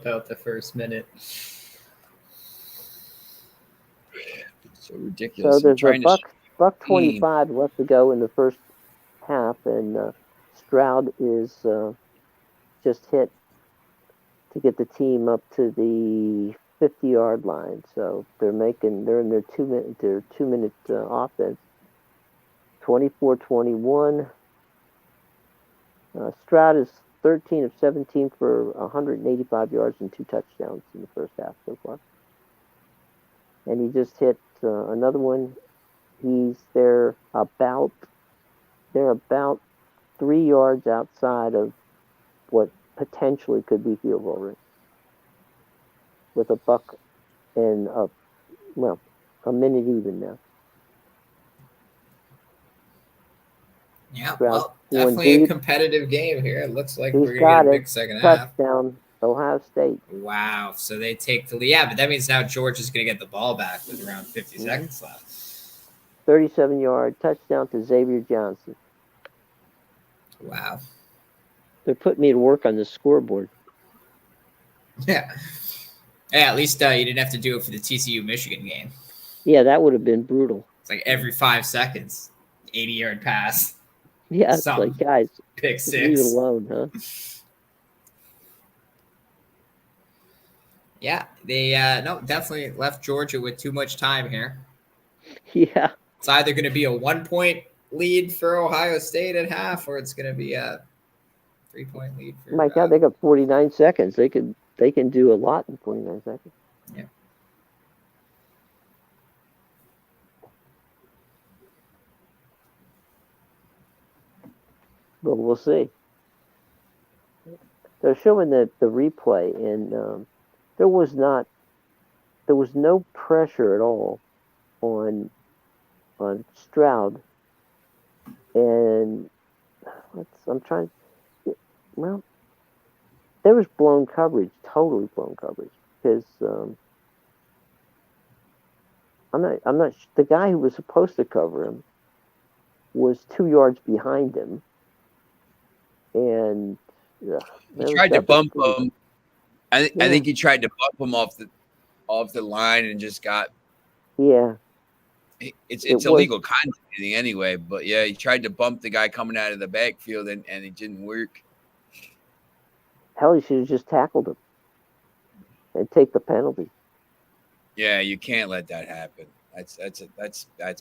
out the first minute. So ridiculous. So there's a buck 25 left to go in the first half, and Stroud is just hit to get the team up to the 50-yard line. So they're in their 2-minute offense. 24-21. Stroud is 13 of 17 for 185 yards and 2 touchdowns in the first half so far. And he just hit another one. They're about 3 yards outside of what potentially could be field goal range, with a buck and a minute even now. Yeah, well, definitely a competitive game here. It looks like we're gonna get a big second half. Touchdown, Ohio State. Wow, so they take the lead. Yeah, but that means now Georgia's going to get the ball back with around 50 seconds left. 37-yard touchdown to Xavier Johnson. Wow. They're putting me to work on the scoreboard. Yeah. At least you didn't have to do it for the TCU Michigan game. Yeah, that would have been brutal. It's like every 5 seconds, 80-yard pass. Yeah, it's like, guys, pick 6. Leave it alone, huh? Yeah, they definitely left Georgia with too much time here. Yeah. It's either going to be a 1-point lead for Ohio State at half, or it's going to be a 3-point lead. My God, they got 49 seconds. They can do a lot in 49 seconds. Yeah. But we'll see. They're showing the replay, and there was no pressure at all on Stroud, and there was blown coverage, totally blown coverage, because I'm not the guy who was supposed to cover him was 2 yards behind him, and he tried to bump him. I think he tried to bump him off the line and just got. Yeah. It's illegal contact anyway, but yeah, he tried to bump the guy coming out of the backfield and it didn't work. Hell, he should have just tackled him and take the penalty. Yeah, you can't let that happen. That's bad.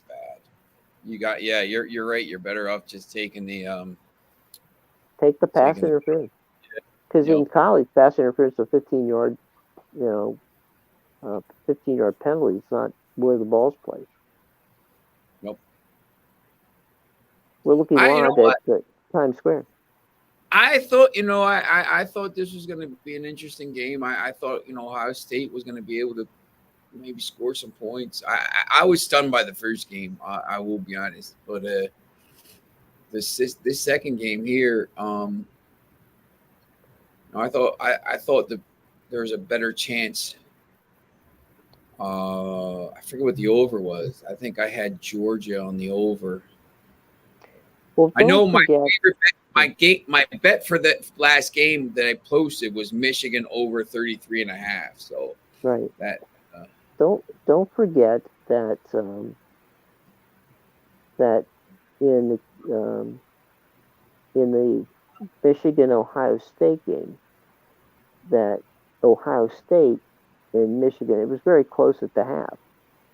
You're right. You're better off just taking the take the pass interference. Because Yep. in college, pass interference, a 15-yard, 15-yard penalty. It's not where the ball's played. Nope. We're looking You know live at Times Square. I thought, I thought this was going to be an interesting game. I thought, Ohio State was going to be able to maybe score some points. I was stunned by the first game. I will be honest, but this second game here, I thought that there was a better chance. I forget what the over was. I think I had Georgia on the over. Well, I know don't forget, my bet for the last game that I posted was Michigan over 33.5. So right. that Don't forget that that in the Michigan Ohio State game, that Ohio State and Michigan, it was very close at the half,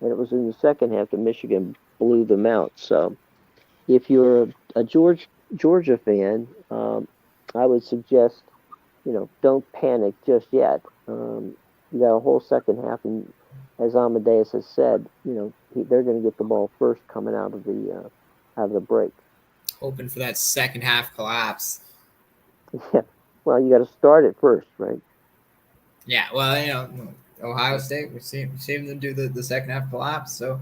and it was in the second half that Michigan blew them out. So if you're a Georgia fan, I would suggest, don't panic just yet. You got a whole second half, and as Amadeus has said, they're going to get the ball first coming out of the break. Hoping for that second half collapse. Yeah. Well, you got to start it first, right? Yeah. Well, Ohio State, we've seen them do the second half collapse. So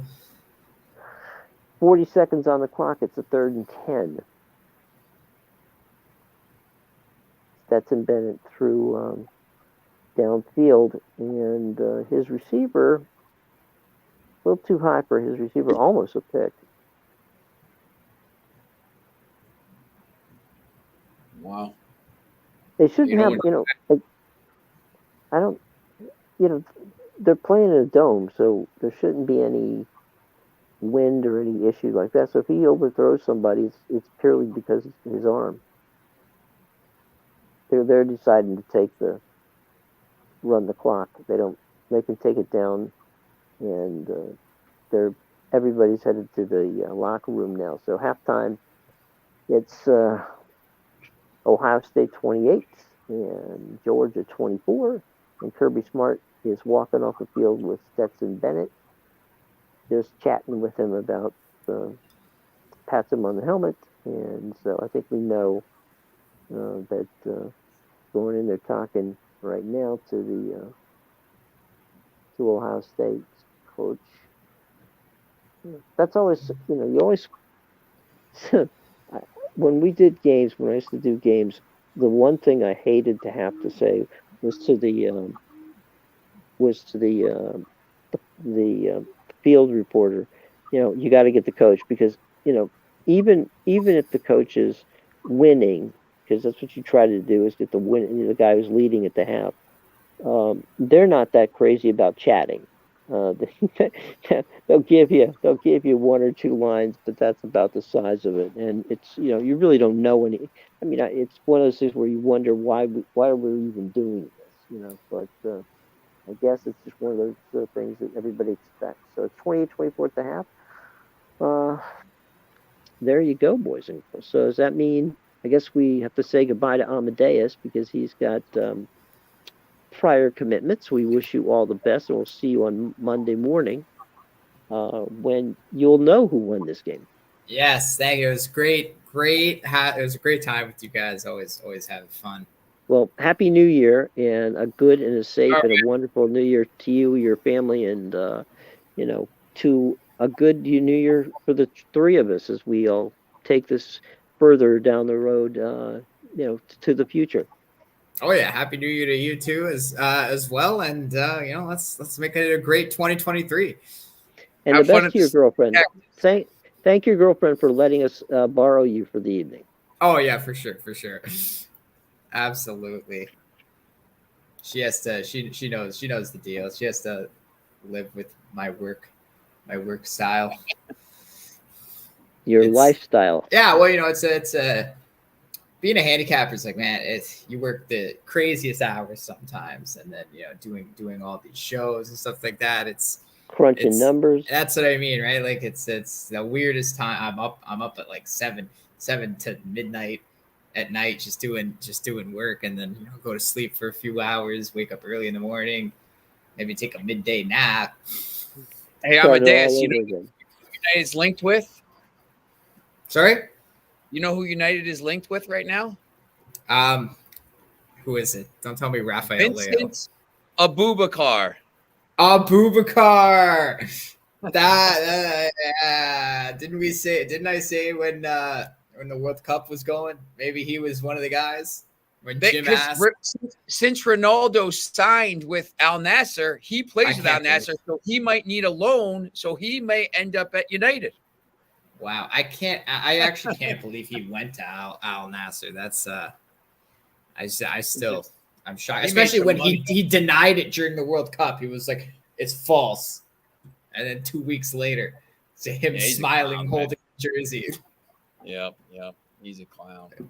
40 seconds on the clock. It's a 3rd and 10. Stetson Bennett threw downfield, and his receiver, a little too high for his receiver, almost a pick. wow. They shouldn't have, I don't, they're playing in a dome, so there shouldn't be any wind or any issue like that. So if he overthrows somebody, it's purely because of his arm. They're deciding to run the clock. They can take it down, and everybody's headed to the locker room now. So halftime, it's Ohio State 28 and Georgia 24, and Kirby Smart is walking off the field with Stetson Bennett, just chatting with him about, pats him on the helmet, and so I think we know that going in there talking right now to Ohio State's coach. That's always, you always. When we did games, when I used to do games, the one thing I hated to have to say was to the field reporter, you got to get the coach, because even if the coach is winning, because that's what you try to do, is get the guy who's leading at the half. They're not that crazy about chatting. They'll give you 1 or 2 lines, but that's about the size of it. And it's, you really don't know any. I mean, it's one of those things where you wonder why are we even doing this, But I guess it's just one of those things that everybody expects. So 28-24 at the half. There you go, boys and girls. So does that mean, I guess we have to say goodbye to Amadeus because he's got prior commitments. We wish you all the best, and we'll see you on Monday morning when you'll know who won this game. Yes, thank you. It was great. It was a great time with you guys. Always having fun. Well, Happy New Year, and a good and a safe and a wonderful New Year to you, your family, and to a good New Year for the 3 of us as we all take this further down the road, to the future. Oh yeah, Happy New Year to you too, as well, and let's make it a great 2023. And the best to your girlfriend. Thank your girlfriend for letting us borrow you for the evening. Oh yeah, for sure, absolutely. She has to. She knows the deal. She has to live with my work style. Your lifestyle. Yeah, well, it's being a handicapper is like, man, you work the craziest hours sometimes, and then doing all these shows and stuff like that. It's crunching numbers. That's what I mean, right? Like it's the weirdest time. I'm up at like 7 to midnight, at night, just doing work, and then go to sleep for a few hours, wake up early in the morning, maybe take a midday nap. Hey, Start it Amadeus, all you know over who again. United's linked with? Sorry, You know who United is linked with right now? who is it? Don't tell me Rafael Leo. Vincent Abubakar. Abubakar. Didn't I say when the World Cup was going, maybe he was one of the guys? When Jim asked, Since Ronaldo signed with Al Nassr, he plays with Al can't believe- Nassr, so he might need a loan, so he may end up at United. wow, I actually can't believe he went to Al Nassr. That's I'm shocked, He especially made when some money. he denied it during the World Cup. He was like, "It's false," and then 2 weeks later, to him Yeah, he's a smiling, clown, holding the jersey. Yep, he's a clown. Oh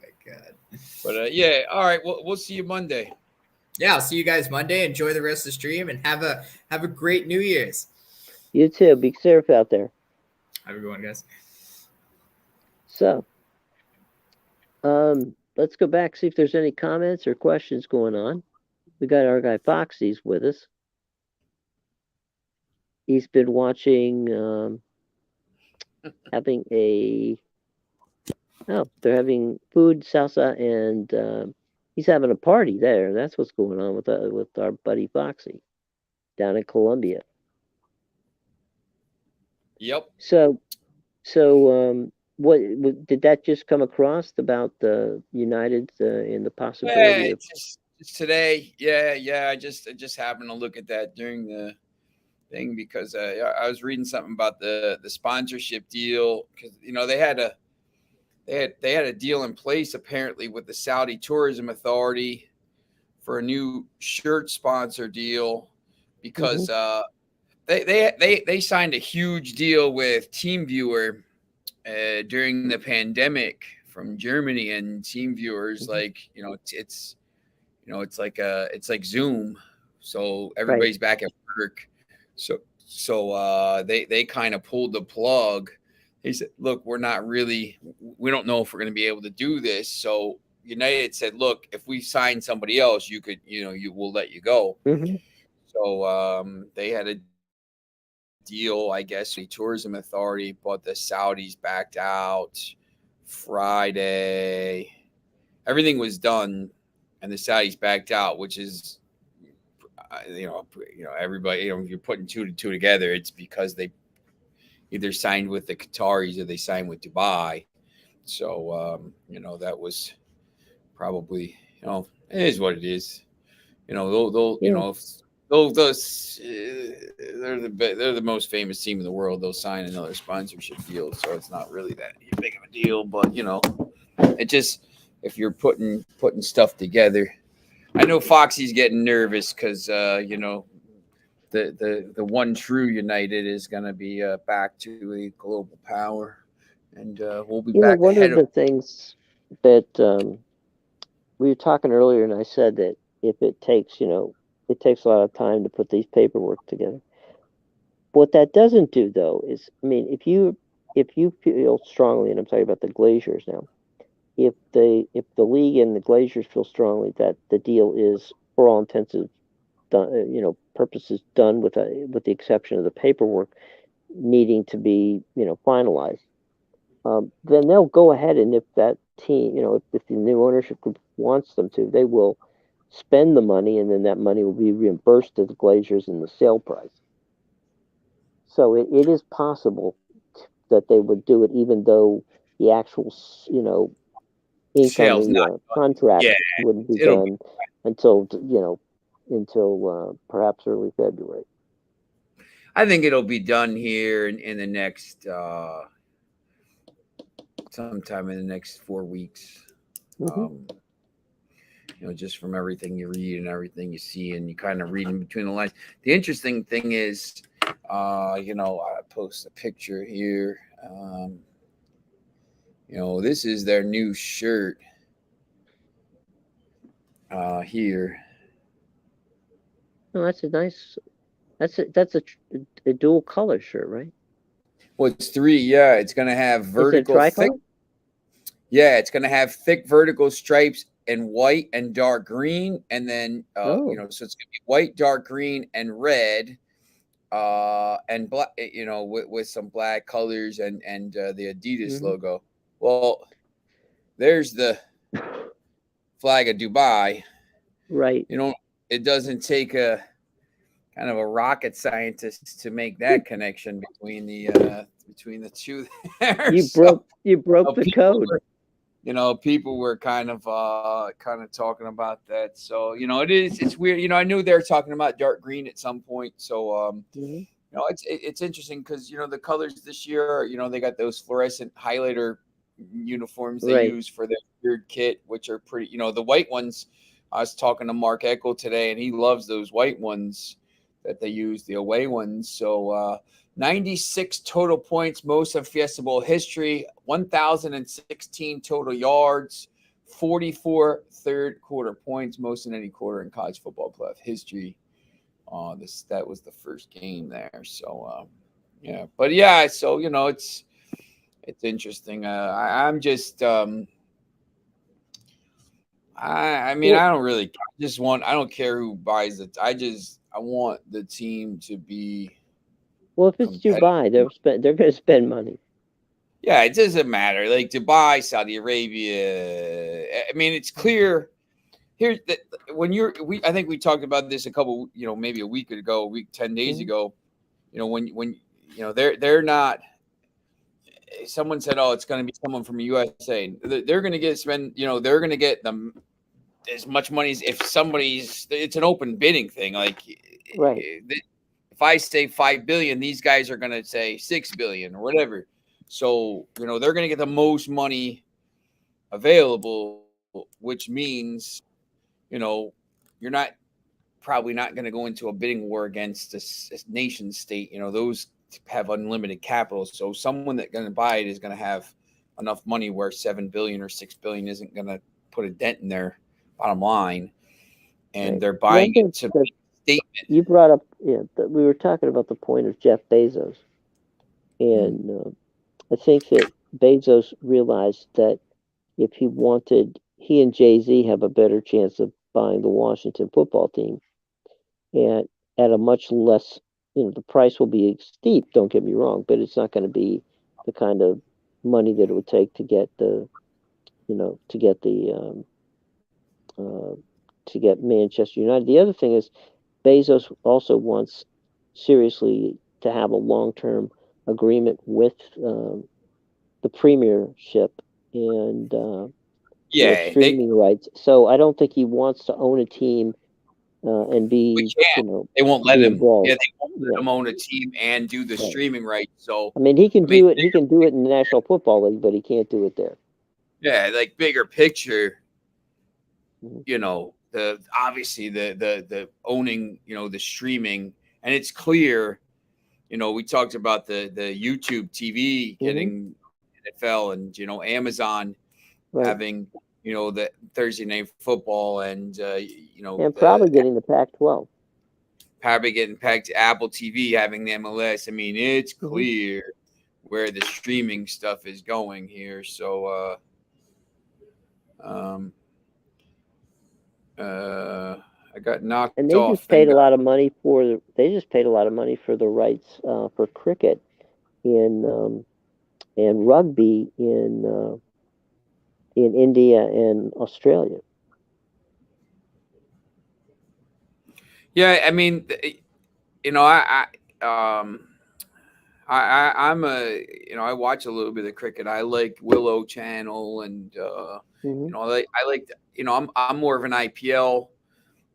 my god! But yeah, all right, we'll see you Monday. Yeah, I'll see you guys Monday. Enjoy the rest of the stream and have a great New Year's. You too. Be safe out there. Have a good one, guys. So, let's go back, see if there's any comments or questions going on. We got our guy Foxy's with us. He's been watching, having they're having food, salsa, and he's having a party there. That's what's going on with our buddy Foxy down in Colombia. Yep. So, what did that just come across about the United and the possibility of? Just today. Yeah. I just happened to look at that during the thing because I was reading something about the sponsorship deal because they had a deal in place apparently with the Saudi Tourism Authority for a new shirt sponsor deal because they signed a huge deal with TeamViewer during the pandemic from Germany, and TeamViewer's it's like Zoom, so everybody's back at work. So they kind of pulled the plug. He said, "Look, we don't know if we're going to be able to do this." So United said, "Look, if we sign somebody else, we'll let you go." Mm-hmm. So they had a deal, I guess. The tourism authority, but the Saudis backed out Friday. Everything was done, and the Saudis backed out, which is, everybody, if you're putting two to two together, it's because they either signed with the Qataris or they signed with Dubai. So, that was probably, it is what it is. They're the most famous team in the world. They'll sign another sponsorship deal, so it's not really that big of a deal. But it just, if you're putting stuff together, I know Foxy's getting nervous because the one true United is going to be back to a global power, and we'll be back One ahead of the things that we were talking earlier, and I said that if it takes, it takes a lot of time to put these paperwork together. What that doesn't do, though, is, if you feel strongly, and I'm talking about the Glaziers now, if the league and the Glaziers feel strongly that the deal is, for all intents and purposes, done with the exception of the paperwork needing to be, finalized, then they'll go ahead, and if that team, if the new ownership group wants them to, they will spend the money, and then that money will be reimbursed to the Glaziers in the sale price. So it is possible that they would do it, even though the actual, ink on the contract wouldn't be done until perhaps early February. I think it'll be done here in the next sometime in the next 4 weeks. Just from everything you read and everything you see, and you kind of read in between the lines. The interesting thing is, I post a picture here. This is their new shirt here. Oh, that's a nice. That's a dual color shirt, right? Well, it's three. Yeah, it's gonna have vertical. Is it tricolor? Yeah, it's going to have thick vertical stripes in white and dark green, and then Oh. so it's going to be white, dark green, and red, and black. With some black colors and the Adidas Mhm. logo. Well, there's the flag of Dubai. Right. It doesn't take a kind of a rocket scientist to make that connection between the two there. You So, broke the code. People were kind of talking about that. So, it's weird. I knew they were talking about dark green at some point. So, Mhm. it's interesting because the colors this year, they got those fluorescent highlighter uniforms they Right. use for their weird kit, which are pretty. The white ones. I was talking to Mark Eckel today, and he loves those white ones that they use, the away ones. So 96 total points, most of Fiesta Bowl history, 1,016 total yards, 44 third quarter points, most in any quarter in college football playoff history. That was the first game there. So yeah, but yeah, so it's interesting. I'm just I mean, Well, I don't really I don't care who buys it. I want the team to be well, if it's competitive. Dubai, they're going to spend money. Yeah, it doesn't matter. Like Dubai, Saudi Arabia. I mean, it's clear here that I think we talked about this a couple, maybe a week ago, 10 days Mhm. ago. When they're not. Someone said, "Oh, it's going to be someone from USA." They're going to they're going to get them as much money as if it's an open bidding thing. Like, Right. if I say 5 billion, these guys are going to say 6 billion or whatever. So, they're going to get the most money available, which means, you're probably not going to go into a bidding war against this nation state. Those have unlimited capital. So someone that's going to buy it is going to have enough money where 7 billion or 6 billion isn't going to put a dent in their bottom line. And Right. they're Well, I buying it think to that make a statement. you brought up, that we were talking about the point of Jeff Bezos, and I think that Bezos realized that if he and Jay-Z have a better chance of buying the Washington football team, and at a much less, the price will be steep, don't get me wrong, but it's not going to be the kind of money that it would take to get to get uh, to get Manchester United. The other thing is Bezos also wants seriously to have a long-term agreement with the Premiership and Yeah, streaming rights. So I don't think he wants to own a team and we be, can't. They won't let be him. involved. Yeah, they won't let Yeah. him own a team and do the Right. streaming rights. So, I mean, he can I mean, do it. He can do it in the National Football League, but he can't do it there. yeah, like bigger picture. Mhm. The obviously the owning, the streaming, and it's clear. We talked about the YouTube TV Mhm. getting NFL and Amazon Right. having the Thursday Night Football and And probably getting the Pac-12. probably getting packed Apple TV having the MLS. I mean, it's Mhm. clear where the streaming stuff is going here. So I got knocked And they off just paid and a lot of money for the rights for cricket in and rugby in India and Australia. yeah, I mean, I'm I watch a little bit of cricket. I like Willow Channel and Mhm. I like I'm more of an IPL,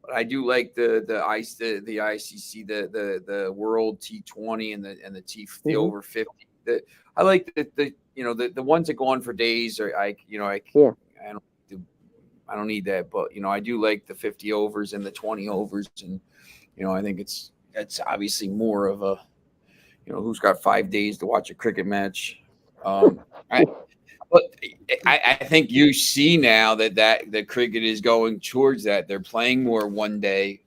but I do like the ICC, the World T20 and the Mhm. over 50. I like the ones that go on for days or Yeah. I don't I don't need that, but I do like the 50 overs and the 20 overs, and I think that's obviously more of a who's got 5 days to watch a cricket match. But I think you see now that the cricket is going towards that. They're playing more one day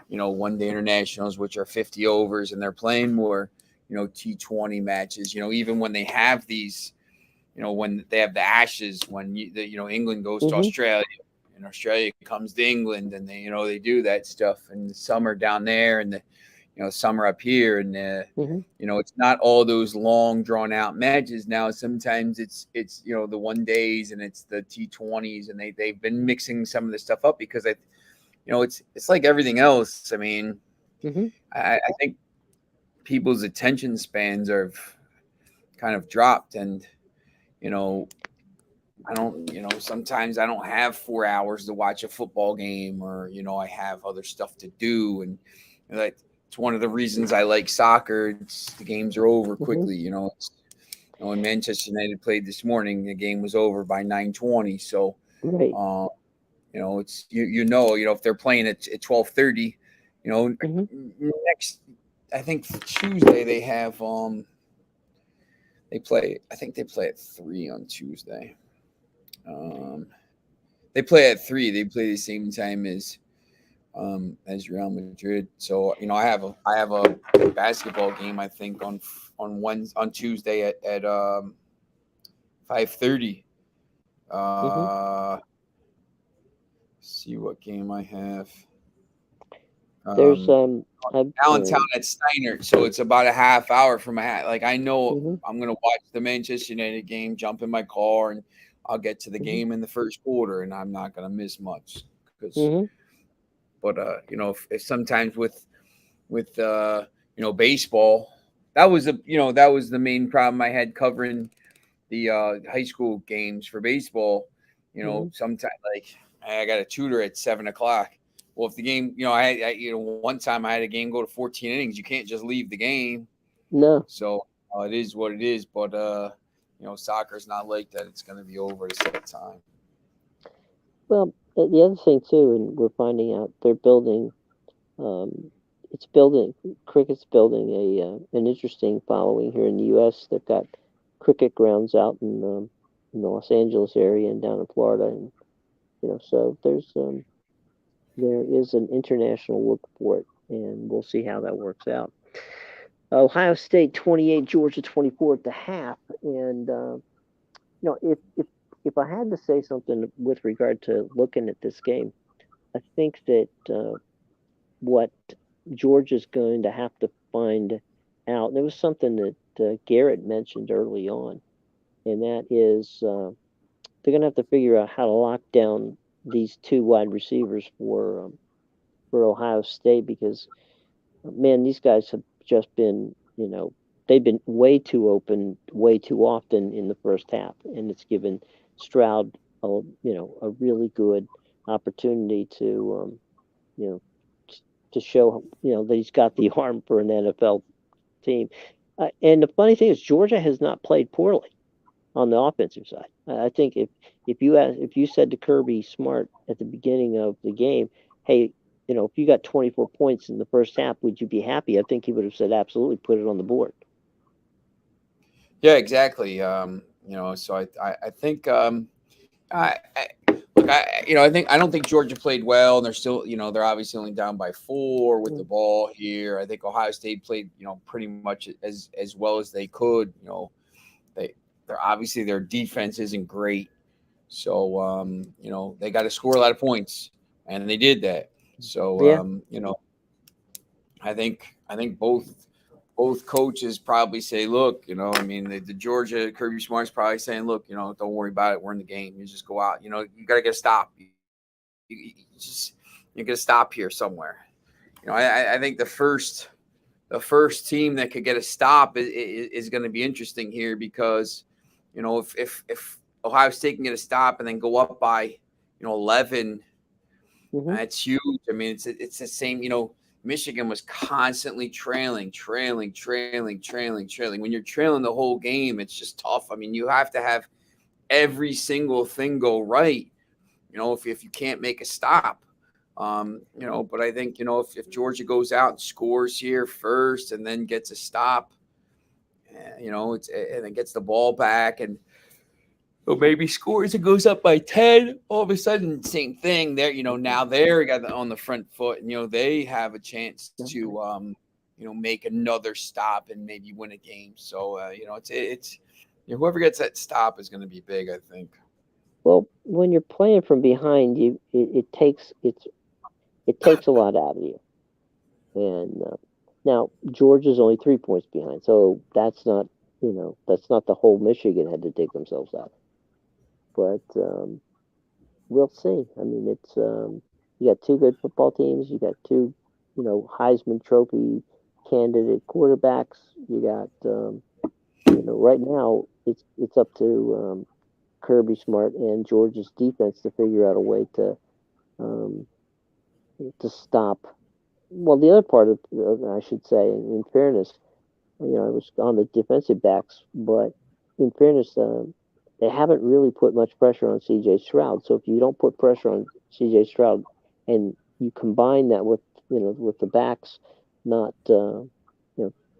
internationals, which are 50 overs, and they're playing more T20 matches. Even when they have these when they have the Ashes, when England goes to Australia, and Australia comes to England, and they do that stuff in the summer down there, and the summer up here, and it's not all those long drawn out matches now. Sometimes it's the 1 days, and it's the T20s, and they've been mixing some of this stuff up because it's like everything else. I mean, I think people's attention spans are kind of dropped, and I don't, sometimes I don't have 4 hours to watch a football game, or I have other stuff to do, and like it's one of the reasons I like soccer. The games are over quickly. When Manchester United played this morning, the game was over by 9:20. So, Right. it's if they're playing at 12:30, next, I think Tuesday they have they play at 3 on Tuesday. They play at 3. They play the same time as Real Madrid. So I have a basketball game, I think, on Tuesday at 5:30. See what game I have. There's Allentown at Steiner, so it's about a half hour from my hat. Like I know I'm gonna watch the Manchester United game, jump in my car, and I'll get to the game in the first quarter, and I'm not gonna miss much. But if sometimes with baseball, that was the main problem I had covering the high school games for baseball. Sometimes like I got a tutor at 7:00. Well, if the game, one time I had a game go to 14 innings, you can't just leave the game. No. So it is what it is. But soccer's not like that. It's going to be over at a set time. Well, the other thing too, and we're finding out they're building. Cricket's building an interesting following here in the U.S. They've got cricket grounds out in the Los Angeles area and down in Florida, and so there is an international look for it, and we'll see how that works out. Ohio State 28, Georgia 24 at the half, and if I had to say something with regard to looking at this game, I think that what Georgia's going to have to find out, there was something that Garrett mentioned early on, and that is they're going to have to figure out how to lock down these 2 wide receivers for Ohio State, because man, these guys have just been, they've been way too open, way too often in the first half, and it's given Stroud a really good opportunity to show that he's got the arm for an NFL team. And the funny thing is, Georgia has not played poorly on the offensive side. I think if you said to Kirby Smart at the beginning of the game, hey, if you got 24 points in the first half, would you be happy? I think he would have said absolutely, put it on the board. Yeah, exactly. So I think I don't think Georgia played well, and they're still they're obviously only down by 4 with the ball here. I think Ohio State played pretty much as well as they could. They're obviously their defense isn't great, so they got to score a lot of points, and they did that. So I think both coaches probably say, look, the Georgia Kirby Smart's probably saying, look, don't worry about it. We're in the game. You just go out. You got to get a stop. You got to stop here somewhere. I think the first team that could get a stop is going to be interesting here, because if Ohio State can get a stop and then go up by 11, that's huge. I mean, it's the same. Michigan was constantly trailing. When you're trailing the whole game, it's just tough. I mean, you have to have every single thing go right, if you can't make a stop. But I think, if Georgia goes out and scores here first and then gets a stop, and it gets the ball back and maybe scores and goes up by 10, all of a sudden, same thing there. Now they're got on the front foot, and they have a chance to make another stop and maybe win a game. So it's Yeah, whoever gets that stop is going to be big, I think. Well, when you're playing from behind, it takes a lot out of you. And now Georgia's only 3 points behind, so that's not that's not the whole Michigan had to dig themselves out. But we'll see. I mean, it's you got two good football teams. You got two Heisman Trophy candidate quarterbacks. You got right now it's up to Kirby Smart and Georgia's defense to figure out a way um, to stop. Well, the other part of I should say, in fairness, it was on the defensive backs, but in fairness, they haven't really put much pressure on C.J. Stroud. So if you don't put pressure on C.J. Stroud, and you combine that with with the backs not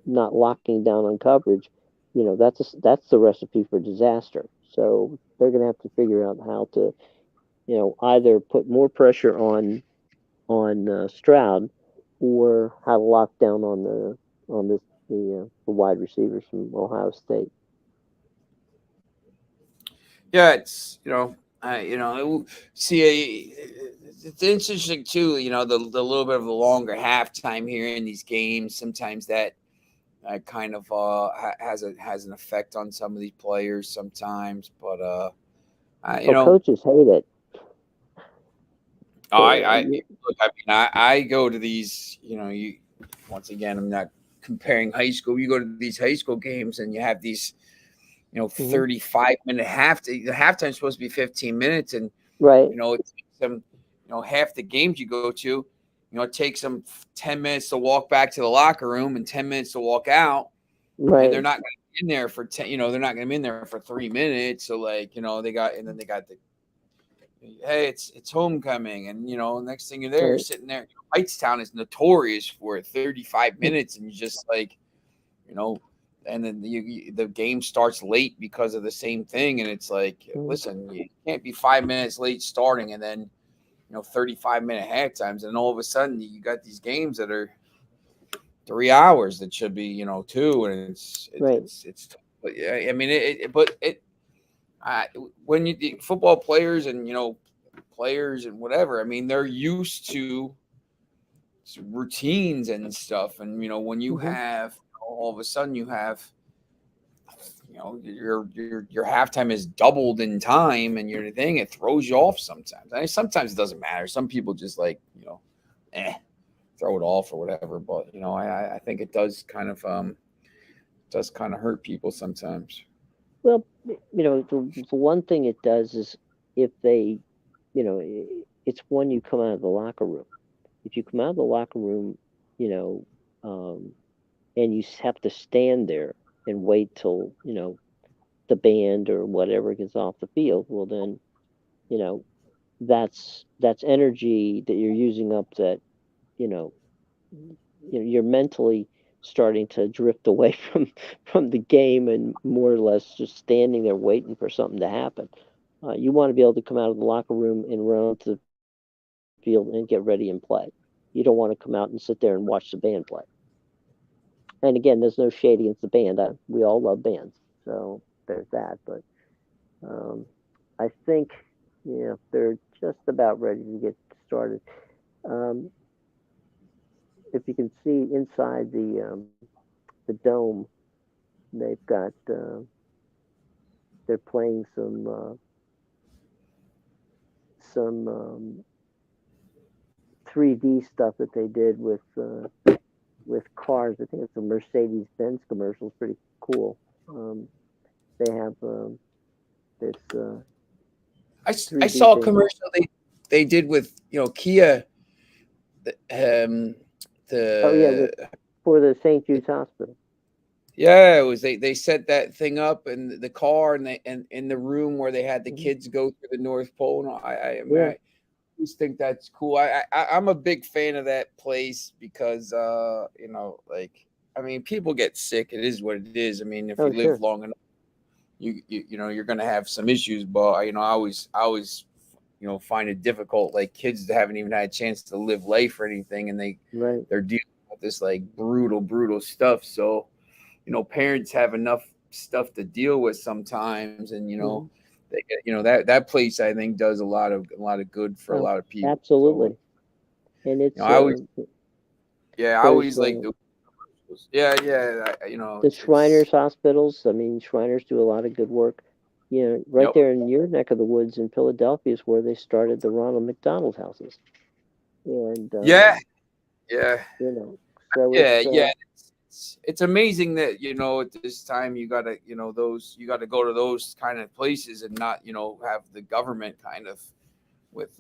not locking down on coverage, that's the recipe for disaster. So they're going to have to figure out how to either put more pressure on Stroud, or how to lock down the wide receivers from Ohio State. Yeah, it's see, it's interesting too. The little bit of the longer halftime here in these games. Sometimes that kind of has an effect on some of these players. Sometimes, but coaches hate it. I look. I mean, I go to these. Once again, I'm not comparing high school. You go to these high school games, and you have these 35-minute the halftime is supposed to be 15 minutes, and right, it takes them, half the games you go to, it takes them 10 minutes to walk back to the locker room and 10 minutes to walk out, right, and they're not going to be in there for 10, they're not going to be in there for 3 minutes. So they got the, hey, it's homecoming, and next thing you're there, you're sitting there. Hightstown is notorious for 35 minutes, and you just and then the game starts late because of the same thing. And it's like, listen, you can't be 5 minutes late starting and then 35-minute half times, and all of a sudden you got these games that are 3 hours that should be 2, and it's but yeah, I mean when the football players and players and whatever, I mean, they're used to routines and stuff, and when you have all of a sudden you have your halftime is doubled in time, and your thing, it throws you off sometimes. I mean, sometimes it doesn't matter. Some people just throw it off or whatever, but I think it does kind of hurt people sometimes. Well, the one thing it does is, if they it's when you come out of the locker room. If you come out of the locker room, and you have to stand there and wait till the band or whatever gets off the field, well then that's energy that you're using up, that you're mentally starting to drift away from the game, and more or less just standing there waiting for something to happen. You want to be able to come out of the locker room and run onto the field and get ready and play. You don't want to come out and sit there and watch the band play. And again, there's no shade against the band. We all love bands, so there's that. But I think they're just about ready to get started. If you can see inside the dome, they've got they're playing some 3D stuff that they did with cars. I think it's a Mercedes-Benz commercial. It's pretty cool. They have this. I saw a commercial they did with Kia. For the St. Jude's Hospital. Yeah, it was they set that thing up in the car, and in the room where they had the kids go through the North Pole. And I just think that's cool. I'm a big fan of that place because I mean, people get sick. It is what it is. I mean, if you live long enough, you're going to have some issues. But I always find it difficult, like kids that haven't even had a chance to live life or anything, and they're dealing with this like brutal stuff. So parents have enough stuff to deal with sometimes, and they get, that place I think does a lot of good for a lot of people. Absolutely. So, And it's I always I always like the Shriners hospitals. I mean, Shriners do a lot of good work. Right there in your neck of the woods in Philadelphia is where they started the Ronald McDonald houses. And yeah. So it's amazing that at this time you gotta go to those kind of places and not have the government kind of with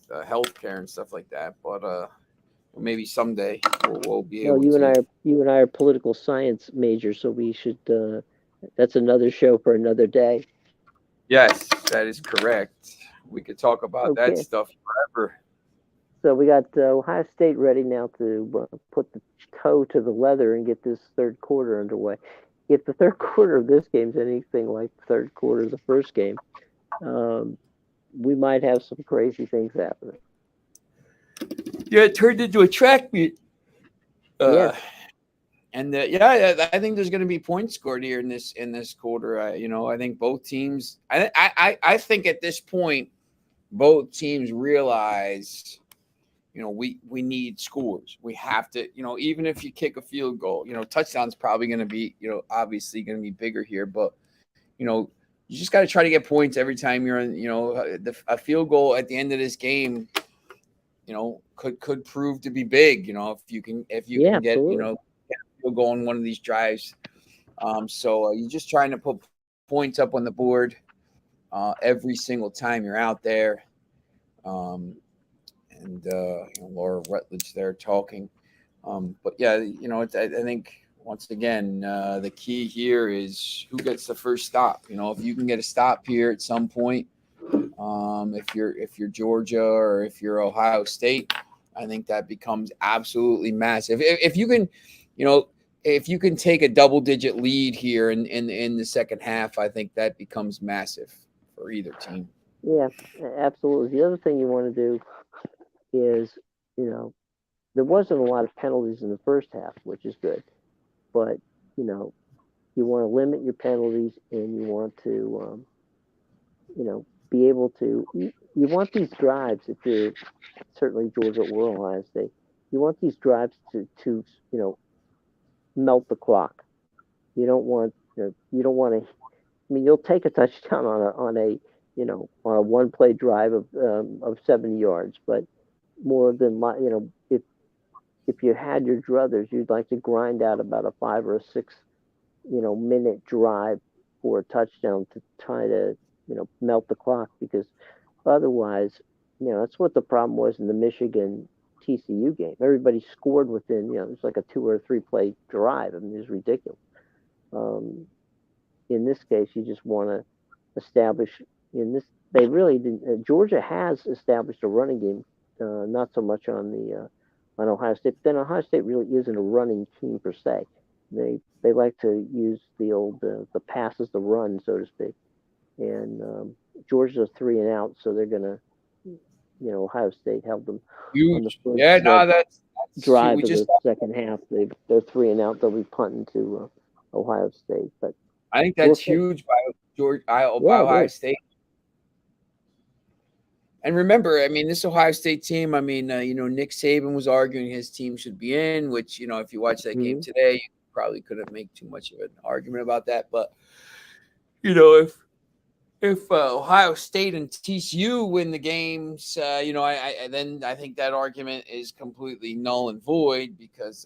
healthcare and stuff like that. But maybe someday we'll be able to. You and I are political science majors, so we should. That's another show for another day. Yes, that is correct. We could talk about that stuff forever. So we got Ohio State ready now to put the toe to the leather and get this third quarter underway. If the third quarter of this game is anything like the third quarter of the first game, we might have some crazy things happening. Yeah, it turned into a track meet. Yeah. And I think there's going to be points scored here in this quarter. I think both teams. I think at this point, both teams realize, we need scores. We have to, even if you kick a field goal, touchdown's probably going to be, obviously going to be bigger here. But, you just got to try to get points every time you're in. A field goal at the end of this game, could prove to be big. If you can get field goal on one of these drives. So you're just trying to put points up on the board every single time you're out there. And Laura Rutledge there talking. But yeah, I think once again, the key here is who gets the first stop. If you can get a stop here at some point, if you're Georgia or if you're Ohio State, I think that becomes absolutely massive. If you can, if you can take a double-digit lead here in the second half, I think that becomes massive for either team. Yeah, absolutely. The other thing you want to do is, there wasn't a lot of penalties in the first half, which is good. But, you want to limit your penalties and you want to, be able to, you want these drives, if you're certainly Georgia or Ohio State, you want these drives to melt the clock. You don't want to, you'll take a touchdown on a one play drive of 70 yards, but more than if you had your druthers, you'd like to grind out about a 5 or a 6 minute drive for a touchdown to try to melt the clock, because otherwise that's what the problem was in the Michigan TCU game. Everybody scored within it was like a 2 or 3 play drive. I mean, it was ridiculous. In this case, you just want to establish they really didn't. Georgia has established a running game, not so much on Ohio State. But then Ohio State really isn't a running team per se. They like to use the old the pass as the run, so to speak. And Georgia's a 3 and out, so they're gonna, Ohio State held them on the first that's drive of the second half. They're 3 and out. They'll be punting to Ohio State, but I think that's huge by Ohio State. And remember, I mean, this Ohio State team, I mean, Nick Saban was arguing his team should be in, which, if you watch that game today, you probably couldn't make too much of an argument about that. But, if Ohio State and TCU win the games, I think that argument is completely null and void, because,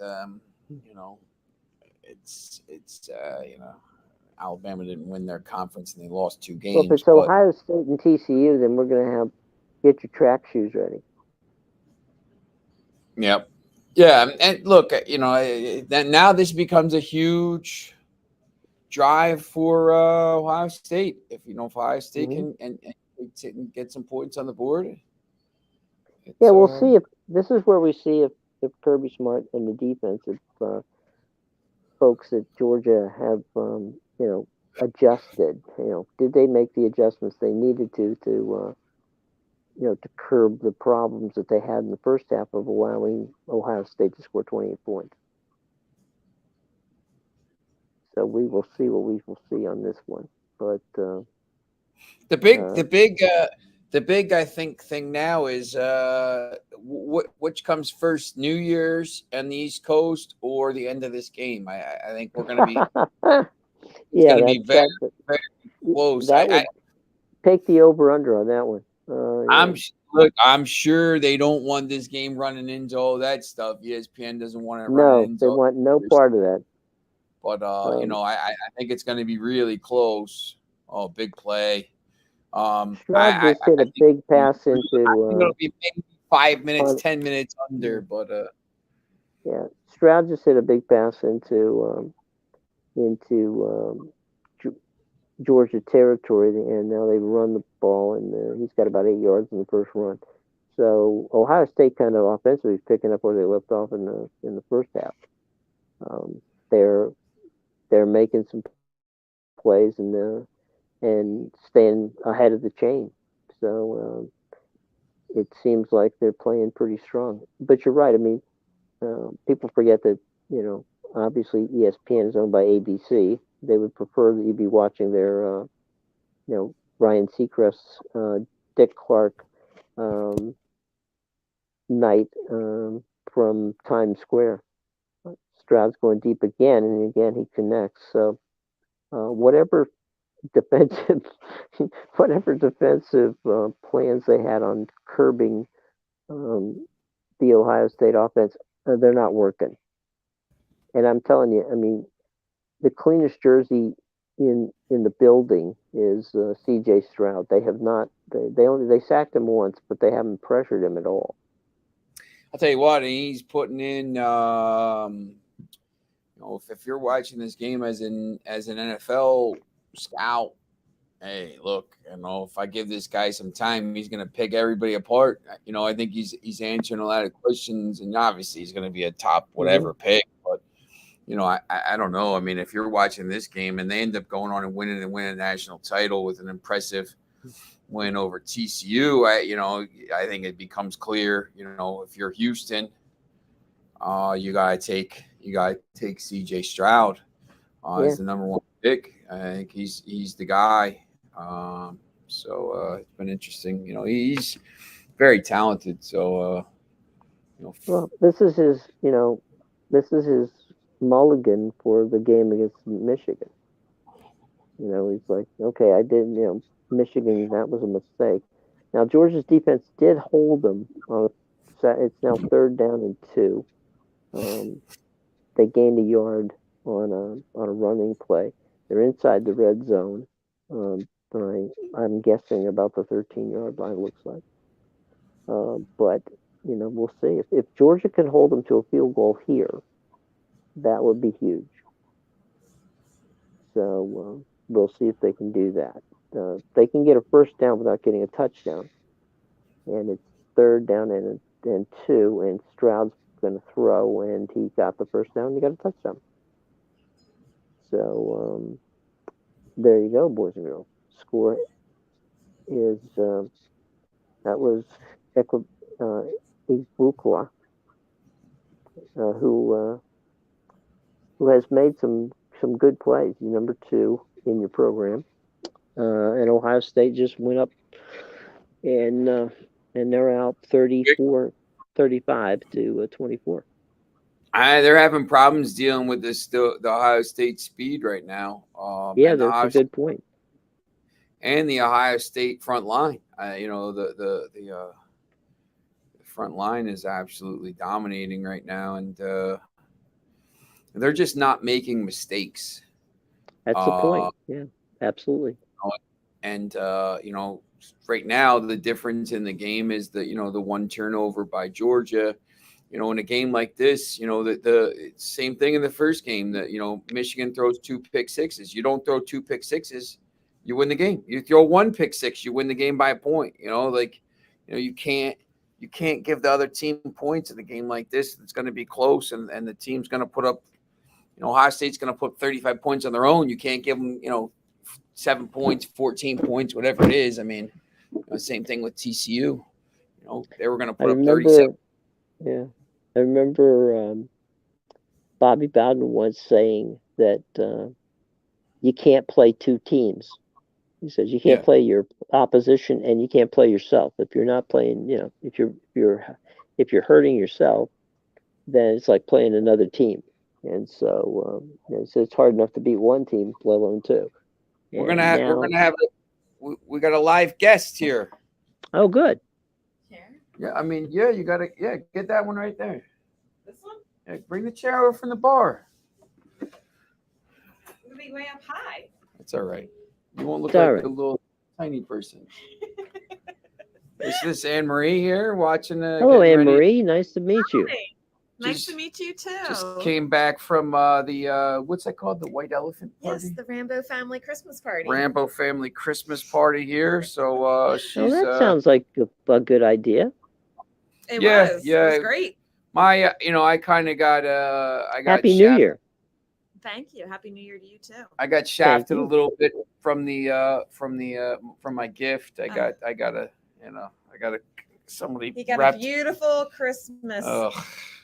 Alabama didn't win their conference and they lost 2 games. Well, if it's Ohio State and TCU, then we're going to get your track shoes ready. Yep. Yeah. And look, now this becomes a huge drive for Ohio State. If Ohio State can get some points on the board. We'll see if this is where we see if Kirby Smart and the defense, if folks at Georgia have adjusted. Did they make the adjustments they needed to curb the problems that they had in the first half of allowing Ohio State to score 28 points? So we will see what we will see on this one. But The big I think thing now is which comes first, New Year's and the East Coast or the end of this game. I think we're going to be yeah, going to be very close. That would take the over under on that one. Yeah. I'm sure they don't want this game running into all that stuff. ESPN doesn't want it No, running into they want no part of that. But I think it's going to be really close. Oh, big play. Stroud just hit a big pass into. I think it'll be maybe 5 minutes, 10 minutes under, but yeah, Stroud just hit a big pass into Georgia territory, and now they run the ball, and he's got about 8 yards in the first run. So Ohio State kind of offensively is picking up where they left off in the first half. They're making some plays and staying ahead of the chain. So it seems like they're playing pretty strong. But you're right. I mean, people forget that, obviously ESPN is owned by ABC. They would prefer that you be watching their, Ryan Seacrest's Dick Clark night from Times Square. Stroud's going deep again, and again he connects. So whatever defensive plans they had on curbing the Ohio State offense, they're not working. And I'm telling you, I mean, the cleanest jersey in the building is C.J. Stroud. They have not. They sacked him once, but they haven't pressured him at all. I'll tell you what, he's putting in. If you're watching this game as an NFL scout, hey, look, if I give this guy some time, he's going to pick everybody apart. I think he's answering a lot of questions, and obviously he's going to be a top whatever pick. But I don't know. I mean, if you're watching this game and they end up going on and winning a national title with an impressive win over TCU, I think it becomes clear. If you're Houston, you gotta take C.J. Stroud as the number one pick. I think he's the guy. So it's been interesting. He's very talented. So well, this is his mulligan for the game against Michigan. He's like, okay, I did. Michigan, that was a mistake. Now Georgia's defense did hold them. It's now 3rd down and 2. They gained a yard on a running play. They're inside the red zone. I'm guessing about the 13-yard line, looks like. But we'll see. If Georgia can hold them to a field goal here, that would be huge. So we'll see if they can do that. They can get a first down without getting a touchdown, and it's 3rd down and 2, and Stroud's going to throw, and he got the first down and he got a touchdown. So there you go, boys and girls. Score is that was Igbukwa, who has made some good plays. He's number 2 in your program, and Ohio State just went up and they're out 34-35 to 24. They're having problems dealing with the Ohio State speed right now. Yeah, that's a good point. And the Ohio State front line. The front line is absolutely dominating right now, and they're just not making mistakes. That's the point. Yeah, absolutely. And right now the difference in the game is the one turnover by Georgia. In a game like this, the same thing in the first game that, Michigan throws 2 pick sixes. You don't throw 2 pick sixes, you win the game. You throw 1 pick six, you win the game by a point. You can't give the other team points in a game like this. It's going to be close, and the team's going to put up, Ohio State's going to put 35 points on their own. You can't give them, 7 points, 14 points, whatever it is. I mean, same thing with TCU. They were going to put up 37. Yeah. I remember Bobby Bowden once saying that you can't play two teams. He says you can't Yeah. play your opposition and you can't play yourself. If you're not playing, if you're hurting yourself, then it's like playing another team. And so, so it's hard enough to beat one team, let alone two. We're And gonna have we got a live guest here. Oh, good. Yeah, I mean, yeah, you gotta get that one right there. This one? Yeah, bring the chair over from the bar. I'm gonna be way up high. It's all right. You won't look It's all like right. a little tiny person. Is this Anne Marie here watching the? Hello, getting Anne ready? Marie. Nice to meet you. Hi. Nice Just- to meet you too. Just came back from the what's that called? The White Elephant Party. Yes, the Rambo family Christmas party. Rambo family Christmas party here. So Oh, she's that sounds like a good idea. It yeah, was. yeah. It was great. my I kind of got I got Happy New shafted. Year. Thank you. Happy New Year to you too. I got shafted a you. little bit from my gift. I got a somebody You got wrapped. a beautiful Christmas Ugh,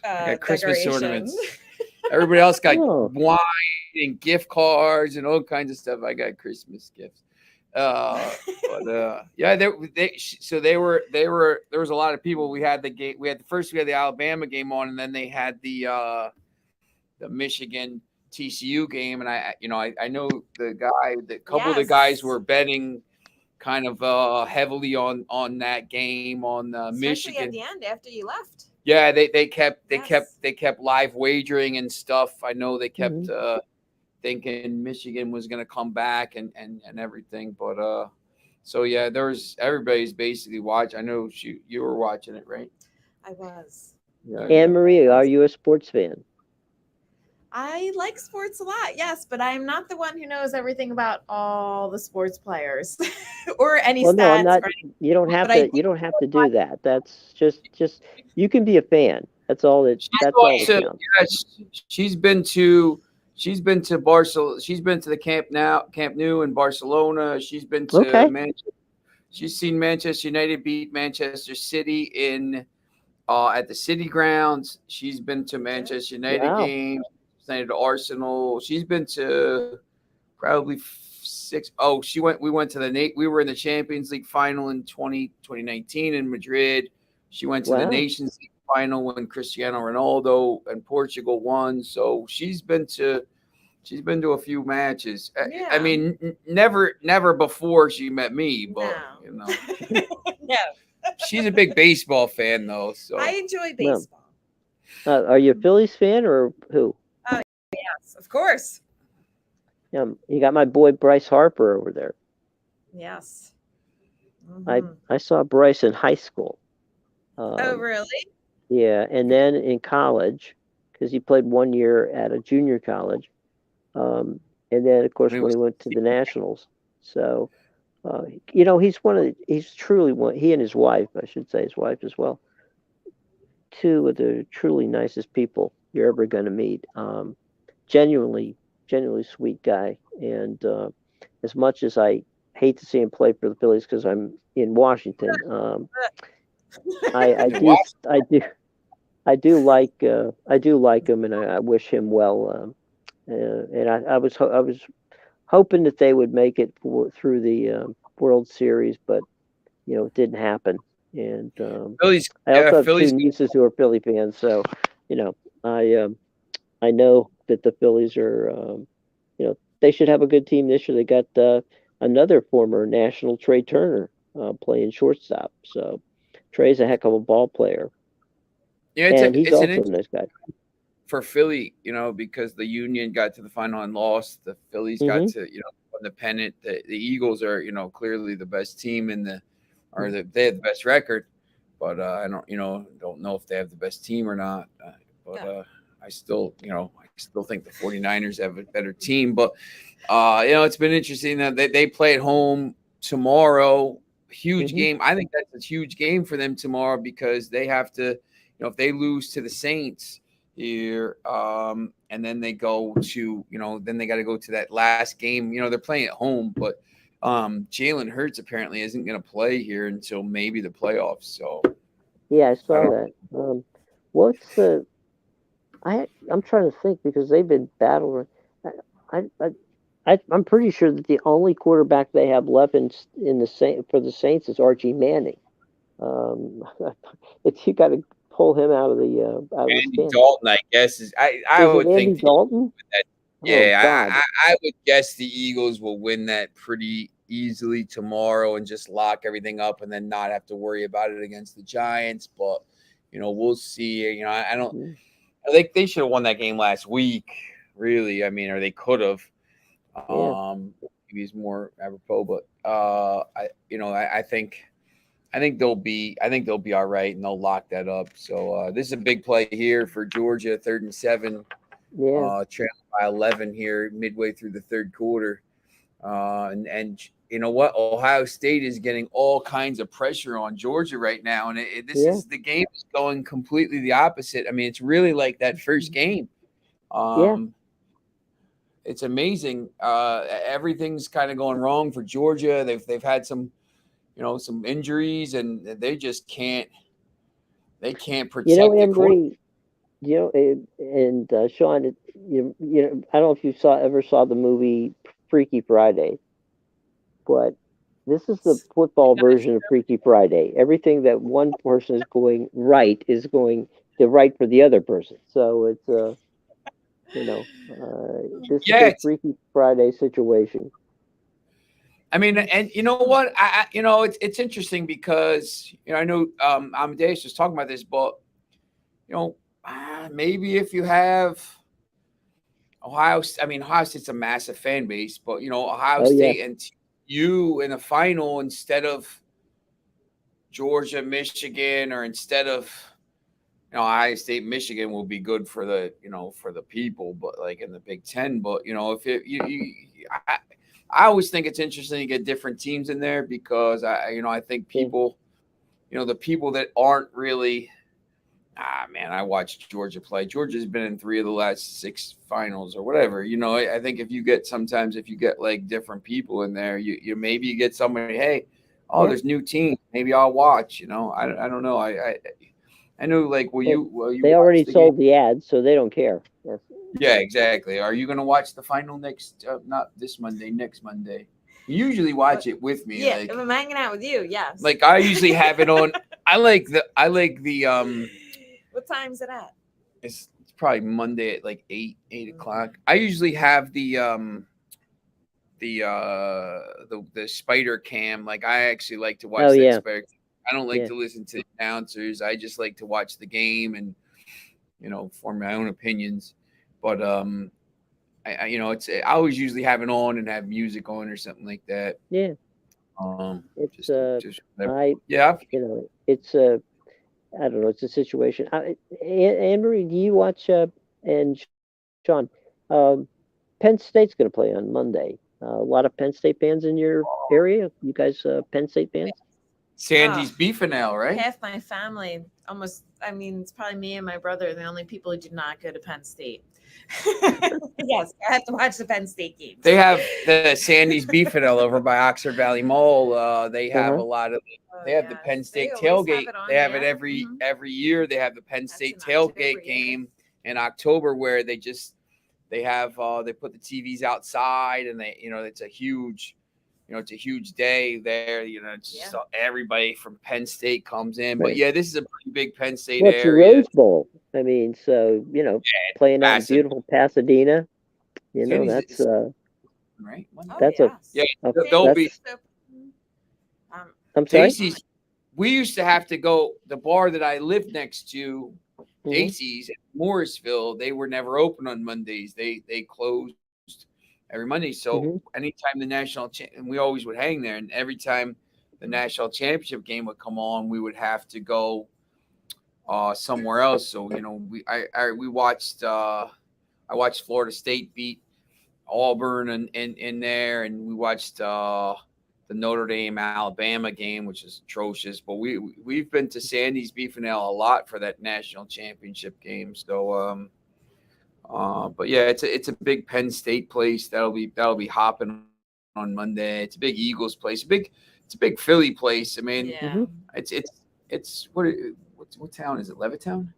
I got Christmas decoration. ornaments. Everybody else got Oh. wine and gift cards and all kinds of stuff. I got Christmas gifts. Yeah, there was a lot of people. We had the game. We had the Alabama game on, and then they had the Michigan TCU game. And I know the couple of the guys Yes. were betting kind of heavily on that game on Especially Michigan. at the end after you left. Yeah, they kept Yes. live wagering and stuff. I know they kept Mm-hmm. thinking Michigan was going to come back and everything, but so yeah, everybody's basically watching. I know you were watching it, right? I was. Yeah. Anne Marie, are you a sports fan? I like sports a lot, yes, but I'm not the one who knows everything about all the sports players or any Well, stats. no, I'm not. or You don't have but I to. You don't have to do that. That's just. You can be a fan. That's all that. That's all that Also, counts. yeah, she's been to Barcelona. She's been to the Camp Nou in Barcelona. She's been to Okay. Manchester. She's seen Manchester United beat Manchester City at the City Grounds. She's been to Manchester United Wow. games. She's been to Arsenal. She's been to probably 6. Oh, we went to we were in the Champions League final in 2019 in Madrid. She went to the Wow. Nations League final when Cristiano Ronaldo and Portugal won. So she's been to a few matches. I Yeah. mean, never before she met me, but No. No, she's a big baseball fan though. So I enjoy Well, baseball. Are you a Phillies fan or who? Yes, of course. You got my boy Bryce Harper over there. Yes. I Mhm. I saw Bryce in high school. Oh, really? Yeah, and then in college, because he played 1 year at a junior college, and then of course When he when was- he went to the Nationals. So, he's truly one. He and his wife, I should say, his wife as well. Two of the truly nicest people you're ever going to meet. Genuinely sweet guy. And as much as I hate to see him play for the Phillies because I'm in Washington, I do like him, and I wish him well. And I was hoping that they would make it through the World Series, but it didn't happen. And Phillies, I also have Phillies. two nieces who are Philly fans, so I know that the Phillies are they should have a good team this year. They got another former national, Trey Turner, playing shortstop. So Trey's a heck of a ball player. Yeah, And he's it's also an a nice guy. for Philly, because the Union got to the final and lost. The Phillies got to, won the pennant. The Eagles are, clearly the best team they have the best record, but I don't know if they have the best team or not. I still think the 49ers have a better team, but it's been interesting that they play at home tomorrow. Huge game. I think that's a huge game for them tomorrow because they have to, if they lose to the Saints here, and then they go to, then they got to go to that last game. They're playing at home, but Jalen Hurts apparently isn't going to play here until maybe the playoffs. So yeah, I saw that. What's I'm trying to think because they've been battling. I'm pretty sure that the only quarterback they have left in the for the Saints is Archie Manning. Um, you got to pull him out of the Andy stand. Dalton, I guess, is I Is it would Andy think Dalton? that, Oh yeah, God! I would guess the Eagles will win that pretty easily tomorrow and just lock everything up and then not have to worry about it against the Giants. But we'll see. I don't. Mm. I think they should have won that game last week. Really, I mean, or they could have. Yeah. Maybe it's more apropos, but I think they'll be all right and they'll lock that up. So this is a big play here for Georgia, 3rd and 7. Yeah. Trailing by 11 here midway through the third quarter. And you know what? Ohio State is getting all kinds of pressure on Georgia right now, and is the game is going completely the opposite. I mean, it's really like that first game. It's amazing. Everything's kind of going wrong for Georgia. They've had some injuries, and they just can't. They can't protect the Embry, and Sean, I don't know if you ever saw the movie Freaky Friday, but this is the football version of Freaky Friday. Everything that one person is going right is going to right for the other person. So it's this is a Freaky Friday situation. I mean, and you know what? It's interesting because I know Amadeus was talking about this, but maybe if you have Ohio State's a massive fan base, but Ohio State and TCU in a final instead of Georgia, Michigan, or instead of Ohio State, Michigan will be good for the for the people, but like in the Big Ten. But I always think it's interesting to get different teams in there because I think people, the people that aren't really, I watched Georgia play. Georgia's been in 3 of the last 6 finals or whatever. I think if you get like different people in there, you maybe you get somebody, hey, there's new teams. Maybe I'll watch. I don't know. I know, like, they already sold the ads, so they don't care. Yes. Yeah, exactly. Are you going to watch the final not this Monday, next Monday? You usually watch it with me. Yeah, if I'm hanging out with you, yes. Like, I usually have it on. I like the What time is it at? It's probably Monday at like 8 o'clock. I usually have the spider cam. Like, I actually like to watch that spider. I don't like to listen to the announcers. I just like to watch the game and form my own opinions. But I always usually have it on and have music on or something like that. Yeah. It's it's I don't know. It's a situation. Anne-Marie, do you watch? And Sean, Penn State's going to play on Monday. A lot of Penn State fans in your area. You guys, Penn State fans? Sandy's beefing now, right? Half my family, almost. I mean, it's probably me and my brother, the only people who did not go to Penn State. Yes, I have to watch the Penn State games. They have the Sandy's Beefinel over by Oxford Valley Mall. They have a lot of. They have the Penn State tailgate. They have it every year. They have the Penn State tailgate game in October where they put the TVs outside and it's a huge. It's a huge day there. So everybody from Penn State comes in. But this is a pretty big Penn State area. It's the Rose Bowl. I mean, so playing out in beautiful Pasadena. That's right. They'll be. I'm sorry. Dacey's, we used to have to go. The bar that I lived next to, Dacey's at Morrisville. They were never open on Mondays. They closed every Monday. So anytime the and we always would hang there. And every time the national championship game would come on, we would have to go somewhere else. So, we watched, I watched Florida State beat Auburn in there. And we watched the Notre Dame Alabama game, which is atrocious. But we've been to Sandy's Beefinel a lot for that national championship game. So, but yeah, it's a big Penn State place that'll be hopping on Monday. It's a big Eagles place. It's a big Philly place. I mean, it's what town is it? Levittown?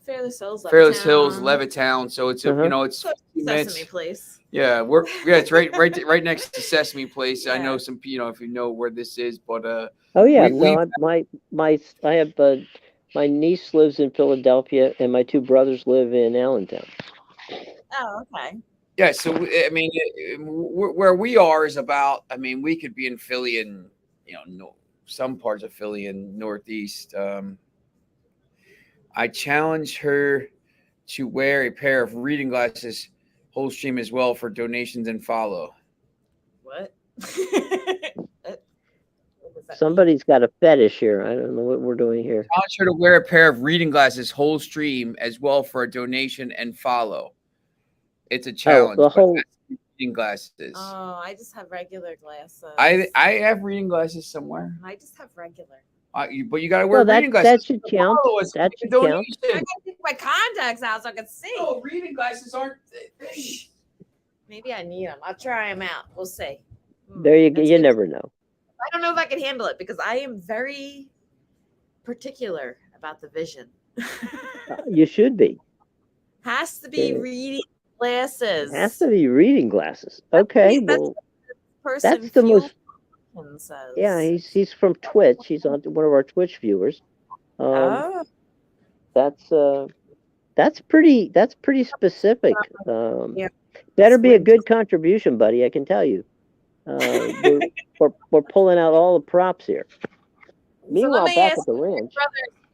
Fairless Hills, Fairless Hills, Levittown. Levittown. So it's Uh-huh. you know it's Close to 15 Sesame minutes. Place. Yeah, it's right next to Sesame Place. I know Yeah. some if you know where this is, but Oh yeah, we I have my niece lives in Philadelphia, and my two brothers live in Allentown. Oh, okay. yeah. So I mean, where we are is about. I mean, we could be in Philly and some parts of Philly and Northeast. I challenge her to wear a pair of reading glasses, whole stream as well, for donations and follow. What? Somebody's got a fetish here. I don't know what we're doing here. Challenge her to wear a pair of reading glasses, whole stream as well, for a donation and follow. It's a challenge. the whole reading glasses. Oh, I just have regular glasses. I have reading glasses somewhere. I just have regular. But you got to wear Well, reading glasses. that should count. That should count. I gotta take my contacts out so I can see. No, reading glasses aren't. Maybe I need them. I'll try them out. We'll see. There you go. That's You good. never know. I don't know if I can handle it because I am very particular about the vision. You should be. Has to be Yeah. reading glasses. Has to be reading glasses. Okay, That's well, person that's the Fuel most. says. Yeah, he's from Twitch. He's on one of our Twitch viewers. Oh, That's pretty specific. Yeah. Better be a good contribution, buddy. I can tell you. We're pulling out all the props here. Meanwhile, me back ask at the ranch.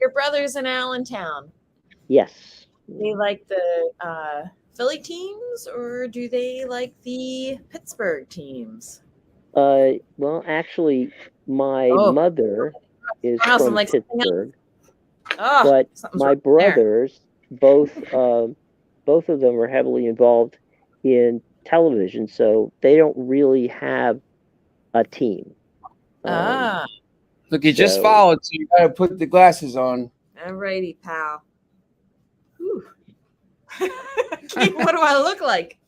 your brother's in Allentown. Yes. They like the Philly teams, or do they like the Pittsburgh teams? Well, actually, my mother is Awesome, from like something else. Pittsburgh, Oh, but something's my wrong there. brothers, both of them are heavily involved in television, so they don't really have a team. Look, you just so- followed, so you got to put the glasses on. Alrighty, pal. Whew. What do I look like?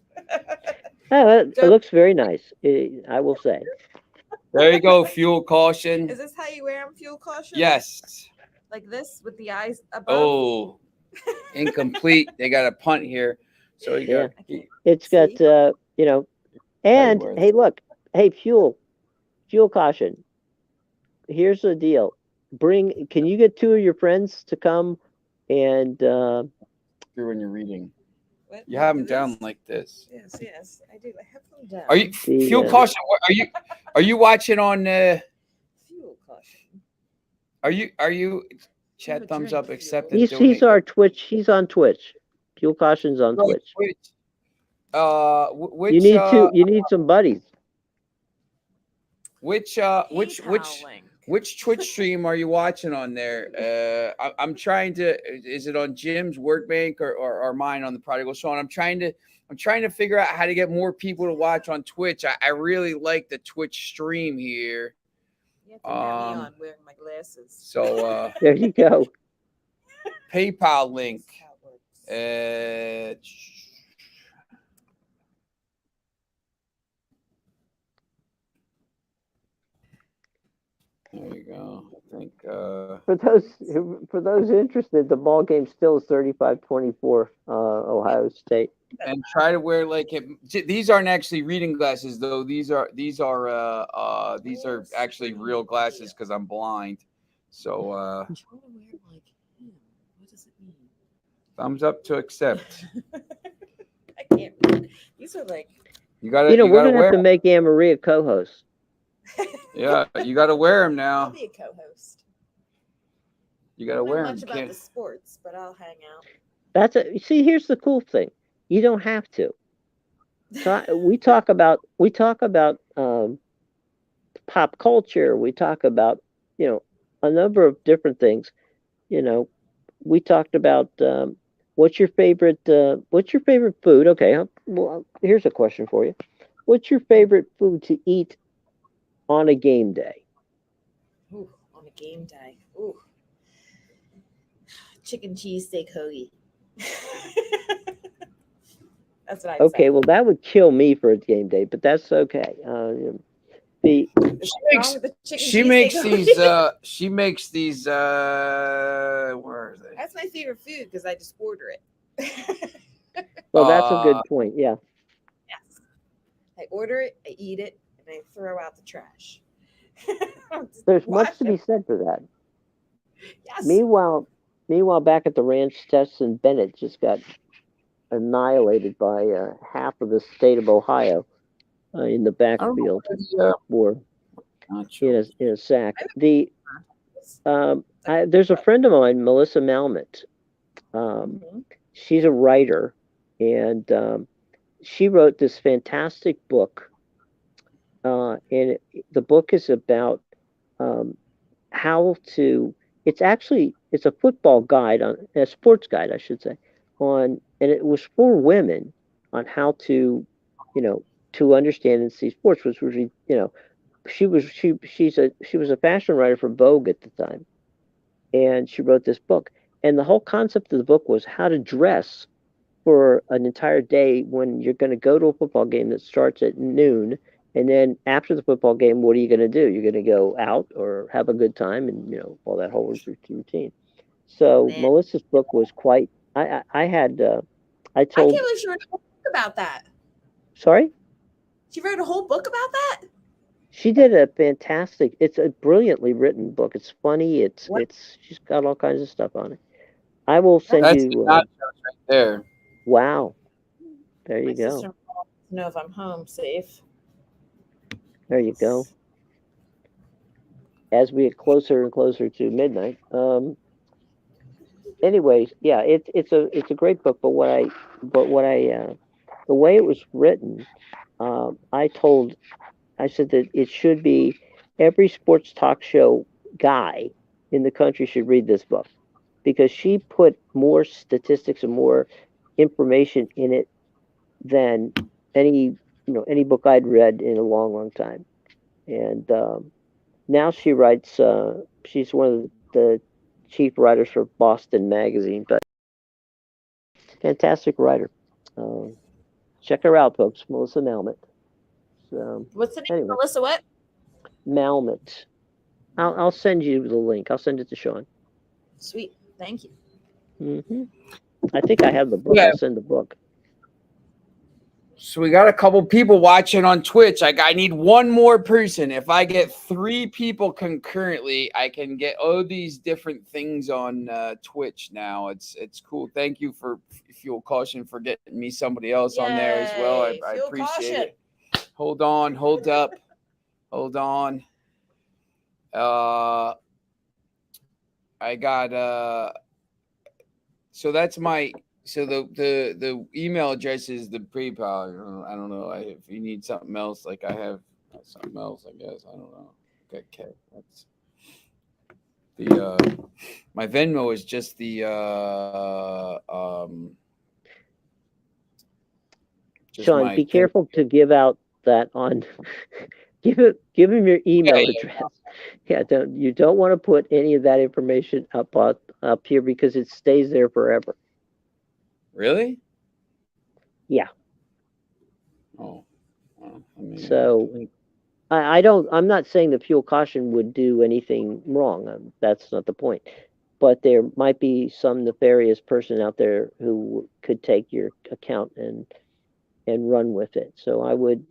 It looks very nice. I will say. There you go. Fuel caution. Is this how you wear them? Fuel caution? Yes. Like this with the eyes above? Oh, incomplete. They got a punt here. So you got. It's got and worth hey, look, hey, fuel caution. Here's the deal. Can you get two of your friends to come and When you're reading, What? you have them This? down like this. Yes, I do. I have them down. Are you fuel caution? Are you watching on? Fuel caution. Are you? Chat thumbs up. Accept. he's our Twitch. He's on Twitch. Fuel caution's on Twitch. Which You need some buddies. Which Twitch stream are you watching on there? I'm trying to. Is it on Jim's Workbank or mine on the Prodigal Sean? I'm trying to figure out how to get more people to watch on Twitch. I really like the Twitch stream here. You have to have me on wearing my glasses. So there you go. PayPal link. There you go. I think For those interested, the ball game still is 35-24 Ohio State. And try to wear these aren't actually reading glasses though. These are actually real glasses because I'm blind. So I'm trying to wear like him. What does it mean? thumbs up to accept. I can't read. These are like You gotta we're gonna wear have to make Anne Marie a co-host. Yeah, you gotta wear them I'll now. be a co-host. You gotta I don't know wear them. much about the sports, but I'll hang out. Here's the cool thing. You don't have to. We talk about pop culture. We talk about a number of different things. We talked about what's your favorite food? Okay, well, here's a question for you. What's your favorite food to eat on a game day? Ooh, on a game day. Ooh. Chicken cheesesteak hoagie. That's what I'd say. Okay, well that would kill me for a game day, but that's okay. The She makes these. She makes these. Where are they? That's my favorite food because I just order it. well, that's a good point. Yeah. Yes. I order it, I eat it, and I throw out the trash. There's Wash much to it. be said for that. Yes. Meanwhile, back at the ranch, Stetson Bennett just got annihilated by half of the state of Ohio in the backfield or in a sack. There's a friend of mine, Melissa Malmut. She's a writer, and she wrote this fantastic book. And the book is about how to. It's a football guide a sports guide, I should say, and it was for women on how to, to understand and see sports, which was, she was a fashion writer for Vogue at the time, and she wrote this book. And the whole concept of the book was how to dress for an entire day when you're going to go to a football game that starts at noon. And then after the football game, what are you going to do? You're going to go out or have a good time and, all that whole routine. So Melissa's book was quite, I can't believe she wrote a whole book about that. Sorry? She wrote a whole book about that? She did a fantastic, it's a brilliantly written book. It's funny. She's got all kinds of stuff on it. I will send That's you. Right there. Wow. There you My go. sister wants to know if I'm home safe. There you go. As we get closer and closer to midnight. Anyways, yeah, it's a great book. But the way it was written, I said that it should be every sports talk show guy in the country should read this book, because she put more statistics and more information in it than any book I'd read in a long, long time. And now she writes. She's one of the chief writers for Boston Magazine, but fantastic writer. Check her out, folks. Melissa Malmut. So, what's the name? Anyway. Melissa what? Malmut. I'll send you the link. I'll send it to Sean. Sweet. Thank you. Mm-hmm. I think I have the book. Yeah. I'll send the book. So we got a couple people watching on Twitch. I need one more person. If I get 3 people concurrently, I can get all these different things on Twitch now. It's cool. Thank you for Fuel Caution for getting me somebody else on there as well. I appreciate it. Hold on. Hold up. Hold on. I got so that's my. So the email address is the PayPal. I don't know if you need something else. Like I have something else, I guess. I don't know. Okay, that's the my Venmo is just the Sean, be careful to give out that on. Give him your email address. Yeah, you don't want to put any of that information up here because it stays there forever. Really? Yeah. Oh. Well, so I'm not saying that Fuel Caution would do anything wrong. That's not the point. But there might be some nefarious person out there who could take your account and run with it. So I would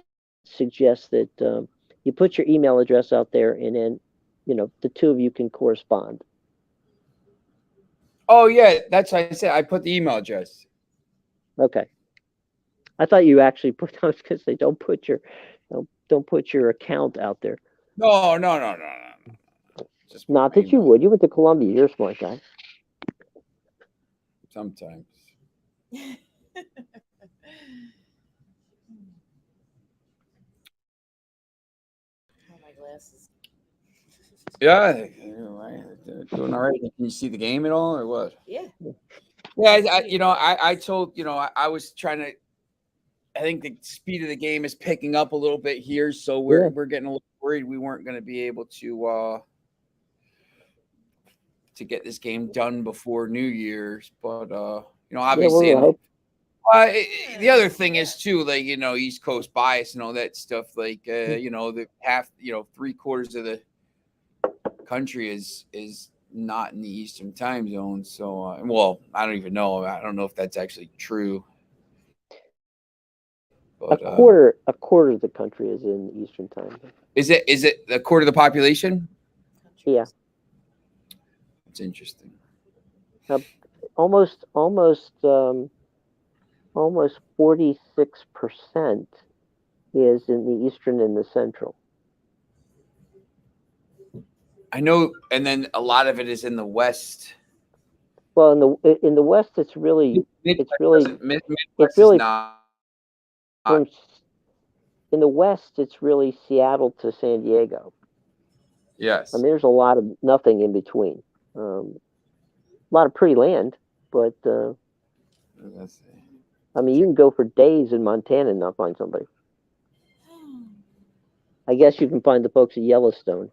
suggest that you put your email address out there, and then the two of you can correspond. Oh yeah, that's what I said. I put the email address. Okay. I thought you actually put. I was going to say don't put your account out there. No. Just not that you would. You went to Columbia. You're a smart guy. Sometimes. My glasses. Yeah, doing all right. Can you see the game at all, or what? Yeah. Yeah, I told I was trying to. I think the speed of the game is picking up a little bit here, so we're getting a little worried we weren't going to be able to get this game done before New Year's. But obviously, The other thing is too, like, you know, East Coast bias and all that stuff. Like, you know, the half, you know, 3/4 of the country is not in the Eastern time zone. So, well, I don't even know. I don't know if that's actually true. But, a quarter of the country is in the Eastern time zone. Is it a quarter of the population? Yeah. It's interesting. Almost 46% is in the Eastern and the Central. I know, and then a lot of it is in the West. Well, in the West, it's really Midwest not. In the West, it's really Seattle to San Diego. Yes. I mean, there's a lot of nothing in between. A lot of pretty land, but I mean, you can go for days in Montana and not find somebody. I guess you can find the folks at Yellowstone.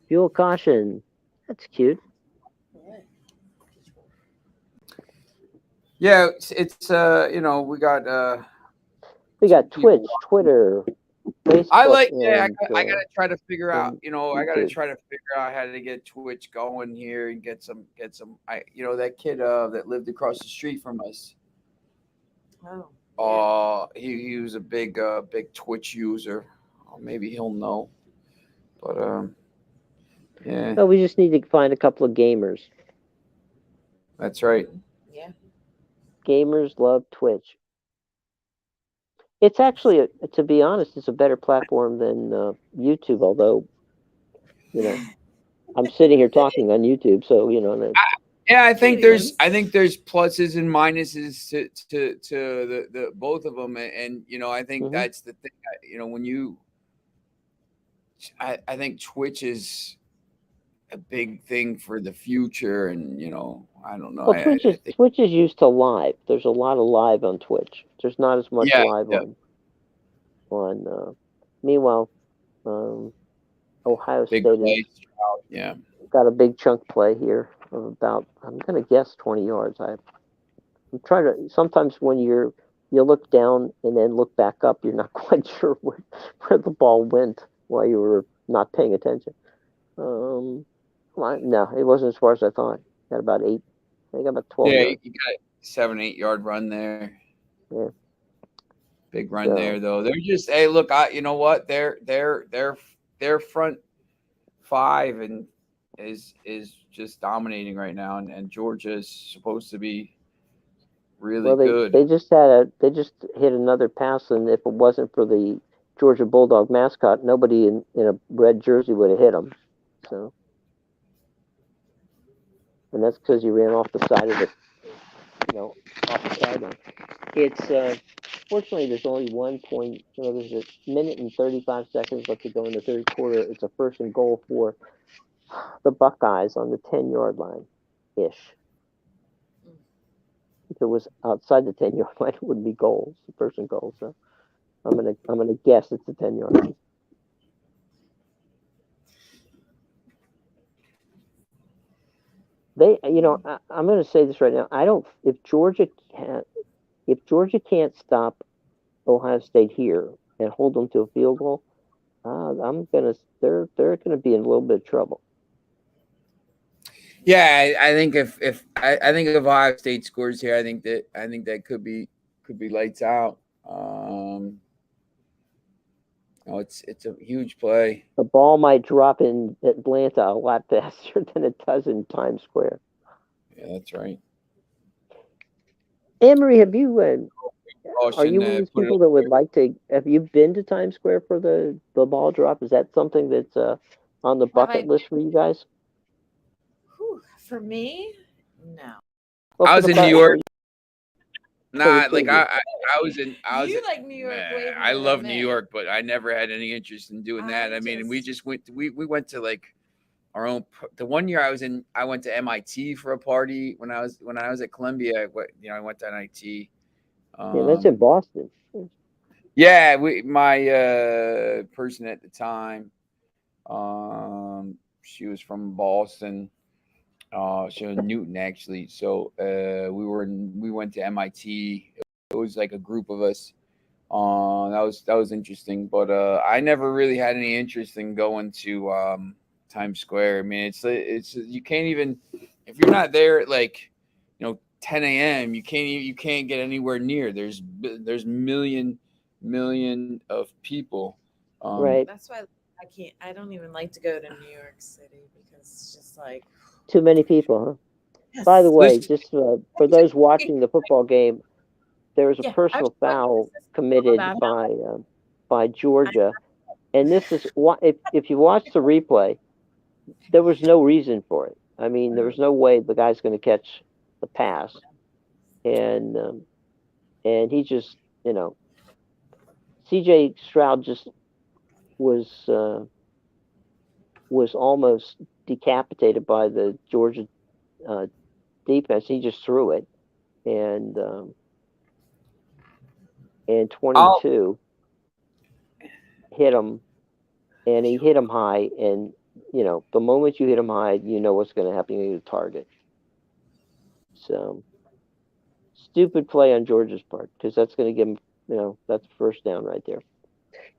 Fuel caution. That's cute. Yeah, it's you know, we got Twitch, Twitter, Facebook. I gotta try to figure out, you know, I gotta YouTube. try to figure out how to get Twitch going here and get some you know, that kid that lived across the street from us. He was a big Twitch user. Maybe he'll know. But yeah. No, we just need to find a couple of gamers. That's right. Yeah. Gamers love Twitch. It's actually, to be honest, it's a better platform than YouTube. Although, you know, I'm sitting here talking on YouTube, so you know. Yeah, I think there's pluses and minuses to the both of them, and you know, I think that's the thing. You know, when I think Twitch is a big thing for the future, and you know, I don't know. Well, Twitch is used to live. There's a lot of live on Twitch. There's not as much live on. Meanwhile, Ohio State got a big chunk play here of about, I'm going to guess 20 yards. I'm trying to. Sometimes when you look down and then look back up, you're not quite sure where the ball went while you were not paying attention. No, it wasn't as far as I thought. Got about 8. I got about 12. Yeah, you got a 7-8 yard run there. Yeah. Big run there though. They're just, hey, look, you know what? Their front 5 and is just dominating right now, and Georgia is supposed to be really good. They just hit another pass, and if it wasn't for the Georgia Bulldog mascot, nobody in a red jersey would have hit them. So, and that's because you ran off the side of off the sideline. It's fortunately there's only 1 point. There's a minute and 35 seconds left to go in the third quarter. It's a 1st and goal for the Buckeyes on the 10-yard line, ish. If it was outside the 10-yard line, it would be goals, the 1st and goal. So I'm gonna guess it's the 10-yard line. I'm going to say this right now. If Georgia can't stop Ohio State here and hold them to a field goal, they're going to be in a little bit of trouble. Yeah, I think if Ohio State scores here, I think that could be lights out. It's a huge play. The ball might drop in Atlanta a lot faster than it does in Times Square. Yeah, that's right. Emery, are you one of these people that would like to? Have you been to Times Square for the ball drop? Is that something that's on the bucket list for you guys? For me, no. Well, I was in New York. Nah, like I was in. You like New York? I love New York, but I never had any interest in doing that. I mean, we just went. We went to like our own. The one year I went to MIT for a party when I was at Columbia. I went to MIT. Yeah, that's in Boston. Yeah, my person at the time, she was from Boston. So Newton actually. So we went to MIT. It was like a group of us. That was interesting, but I never really had any interest in going to Times Square. I mean, it's you can't even if you're not there at like 10 a.m. You can't get anywhere near. There's million of people. Right. That's why I don't even like to go to New York City because it's just like, Too many people, huh? yes. By the way, Listen, just for those watching the football game, there was a Yeah, I was personal just watching foul this all committed about it. by Georgia, and this is why if you watch the replay, there was no reason for it. I mean, there was no way the guy's going to catch the pass, and he just C.J. Stroud just was almost decapitated by the Georgia defense. He just threw it, and I'll 22 hit him, and he hit him high. And the moment you hit him high, you know what's going to happen. You hit a target. So stupid play on Georgia's part because that's going to give him, that's first down right there.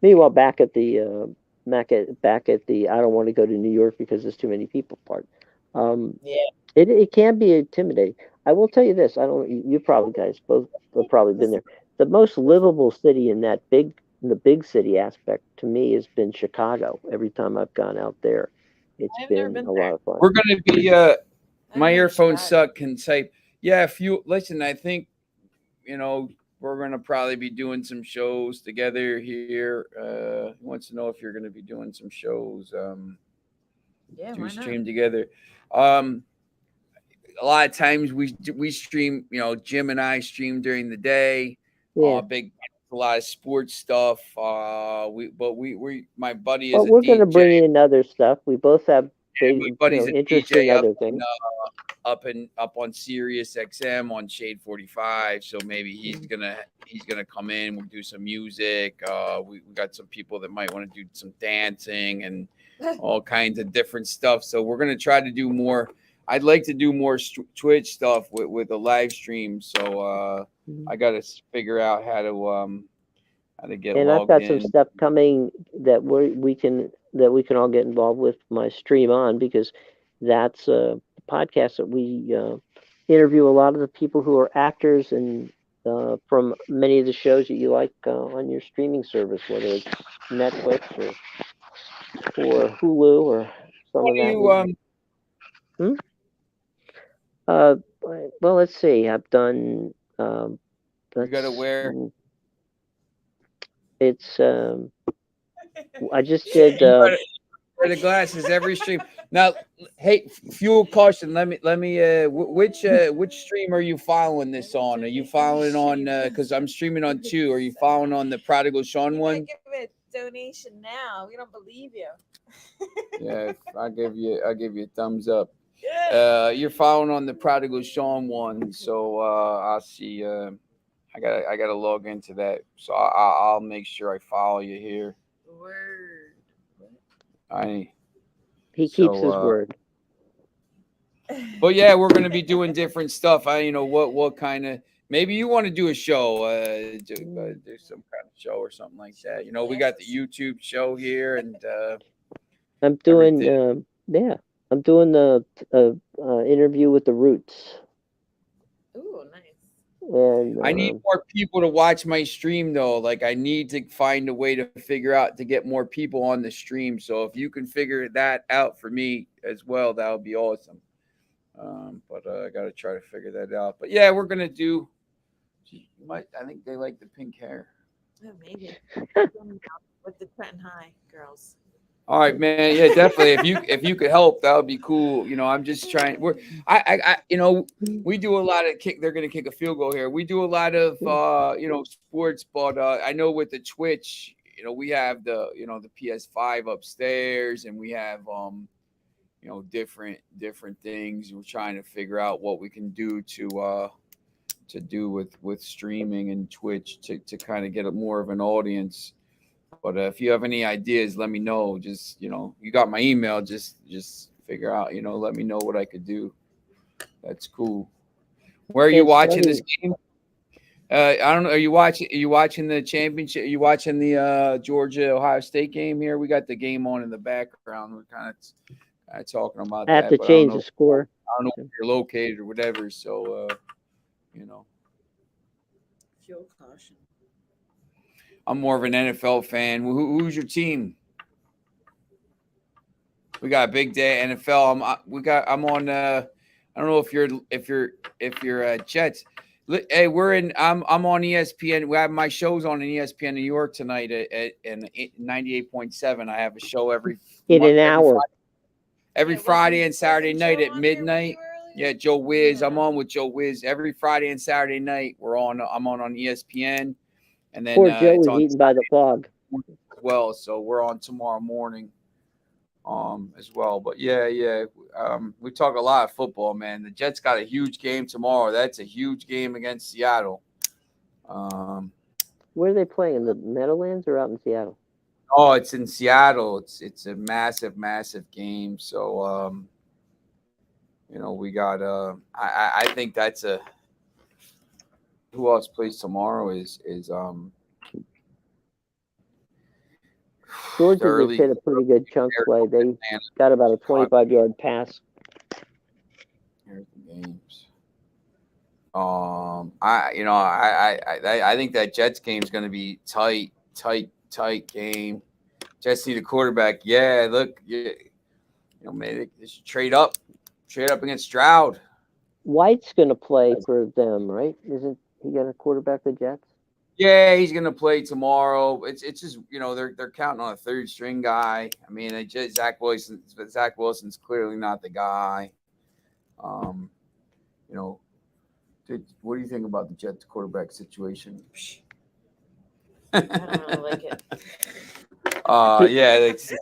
Meanwhile, back at the I don't want to go to New York because there's too many people part. Yeah. It can be intimidating. I will tell you this. I don't. You probably guys both have probably been there. The most livable city in the big city aspect to me has been Chicago. Every time I've gone out there, it's I've never been been a there. lot of fun. we're gonna be I've my been to earphones Chicago. suck. Can type. Yeah, if you listen, I think we're gonna probably be doing some shows together here. He wants to know if you're gonna be doing some shows. Yeah, Do why not? stream together. Um, a lot of times we stream. Jim and I stream during the day. Yeah. Big a lot of sports stuff. We my buddy But is a we're going to DJ. bring in other stuff. We both have big, My buddy's a interest in DJ other things. up on Sirius XM on Shade 45. So maybe he's gonna come in. We'll do some music. We got some people that might want to do some dancing and all kinds of different stuff. So we're gonna try to do more. I'd like to do more Twitch stuff with a live stream. So I got to figure out how to get And I've logged got some in. stuff coming that we can all get involved with my stream on, because that's a podcast that we interview a lot of the people who are actors and from many of the shows that you like on your streaming service, whether it's Netflix or Hulu or some What of do that. you Well, let's see. I've done. you gotta wear? It's I just did. You gotta wear the glasses every stream. Now, hey, fuel caution. Let me. Which stream are you following this on? Are you following on? Because I'm streaming on 2. Are you following on the Prodigal Sean one? Give a donation now. We don't believe you. Yeah, I'll give you a thumbs up. You're following on the Prodigal Sean one, so I'll see. I gotta log into that, so I'll make sure I follow you here. Word. He keeps his word. But yeah, we're gonna be doing different stuff. What kind of, maybe you want to do a show, do some kind of show or something like that. We got the YouTube show here, and I'm doing I'm doing the interview with the Roots. Ooh, nice. And I need more people to watch my stream though. Like, I need to find a way to figure out to get more people on the stream. So if you can figure that out for me as well, that would be awesome. But I got to try to figure that out. But yeah, we're gonna do. I think they like the pink hair. Oh, maybe. With the Trenton High girls. All right, man. Yeah, definitely. If you could help, that would be cool. I'm just trying. We do a lot of kick. They're gonna kick a field goal here. We do a lot of sports, but I know with the Twitch, we have the the PS5 upstairs, and we have different things. We're trying to figure out what we can do to do with streaming and Twitch to kind of get more of an audience. But if you have any ideas, let me know. Just you got my email. Just figure out, let me know what I could do. That's cool. Where are Okay, you watching funny. this game? I don't know. Are you watching the championship? Are you watching the Georgia Ohio State game here? We got the game on in the background. We're kind of talking about I have that, to but I don't change know. the score. I don't know where you're located or whatever. So, Fuel caution. I'm more of an NFL fan. Who's your team? We got a big day NFL. I'm on. I don't know if you're Jets. Hey, I'm on ESPN. We have my shows on ESPN New York tonight at 98.7. I have a show every In an hour. Every Yeah, Friday and Saturday wasn't night Joe at on here with midnight. you earlier? Yeah, Joe Wiz. I'm Yeah. on with Joe Wiz every Friday and Saturday night. I'm on ESPN, and then Poor Joe it's was on eaten by the fog. as well. So we're on tomorrow morning, as well. But yeah. We talk a lot of football, man. The Jets got a huge game tomorrow. That's a huge game against Seattle. Where are they playing? In the Meadowlands or out in Seattle? Oh, it's in Seattle. It's a massive, massive game. So we got I think that's who else plays tomorrow is Georgia just hit a pretty good chunk play. They got about a 25-yard pass. Here's the games. I think that Jets game is going to be tight game. Jets need a quarterback. Yeah, look, man, they should trade up against Stroud. White's going to play for them, right? Isn't he going to quarterback the Jets? Yeah, he's going to play tomorrow. It's just they're counting on a third string guy. I mean, Zach Wilson's clearly not the guy. What do you think about the Jets quarterback situation? I don't really like it. Yeah, it's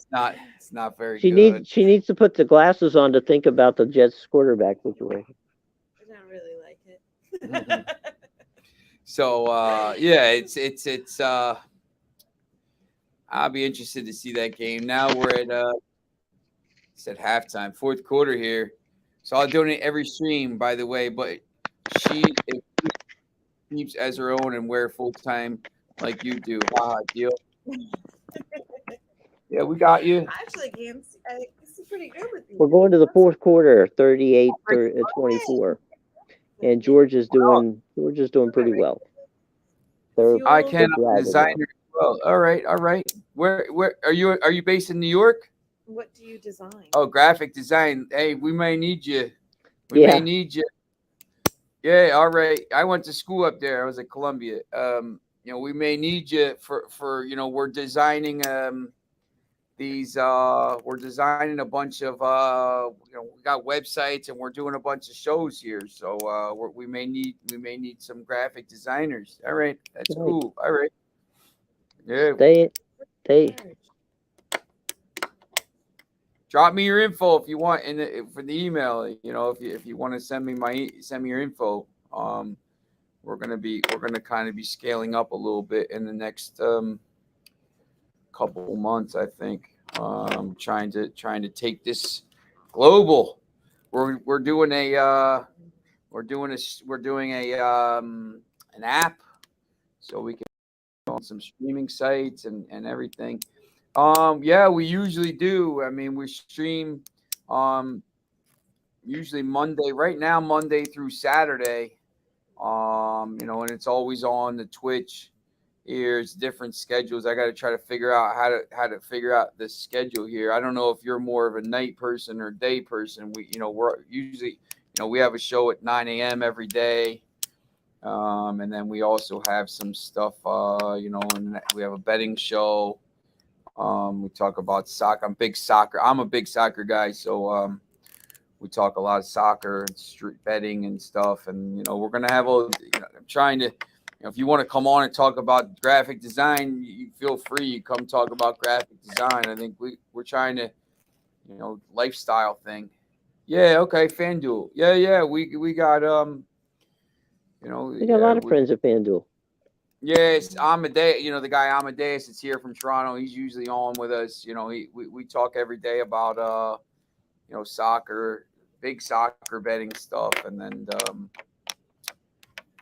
not very good. She needs to put the glasses on to think about the Jets quarterback situation. I don't really like it. So yeah, it's I'll be interested to see that game. Now we're at halftime, fourth quarter here. So I'll donate every stream, by the way, but she keeps as her own and wear full time like you do. Deal. Yeah, we got you. I actually can't see. This is pretty good with you. We're going to the fourth quarter, 38-24. And Georgia's doing pretty well. I can designer. Well, all right. Where are you? Are you based in New York? What do you design? Oh, graphic design. Hey, we may need you. We may need you. Yeah, all right. I went to school up there. I was at Columbia. We may need you for we're designing we're designing a bunch of we got websites and we're doing a bunch of shows here. So we may need some graphic designers. All right, that's cool. All right. Yeah. They drop me your info if you want for the email. If you want to send me your info. We're gonna kind of be scaling up a little bit in the next couple months, I think. Trying to take this global. We're doing an app, so we can go on some streaming sites and everything. Yeah, we usually do. I mean, we stream usually Monday through Saturday. And it's always on the Twitch. Here's different schedules. I got to try to figure out how to figure out the schedule here. I don't know if you're more of a night person or day person. We're usually, we have a show at 9 a.m. every day. And then we also have some stuff, and we have a betting show. We talk about soccer. I'm a big soccer guy. So, we talk a lot of soccer and street betting and stuff. And, we're going to have I'm trying to, if you want to come on and talk about graphic design, you feel free. You come talk about graphic design. I think we're trying to, lifestyle thing. Yeah. Okay. FanDuel. Yeah. We got, we got a lot of friends at FanDuel. Yes. Amadeus, the guy Amadeus is here from Toronto. He's usually on with us. We talk every day about, soccer, big soccer betting stuff, and then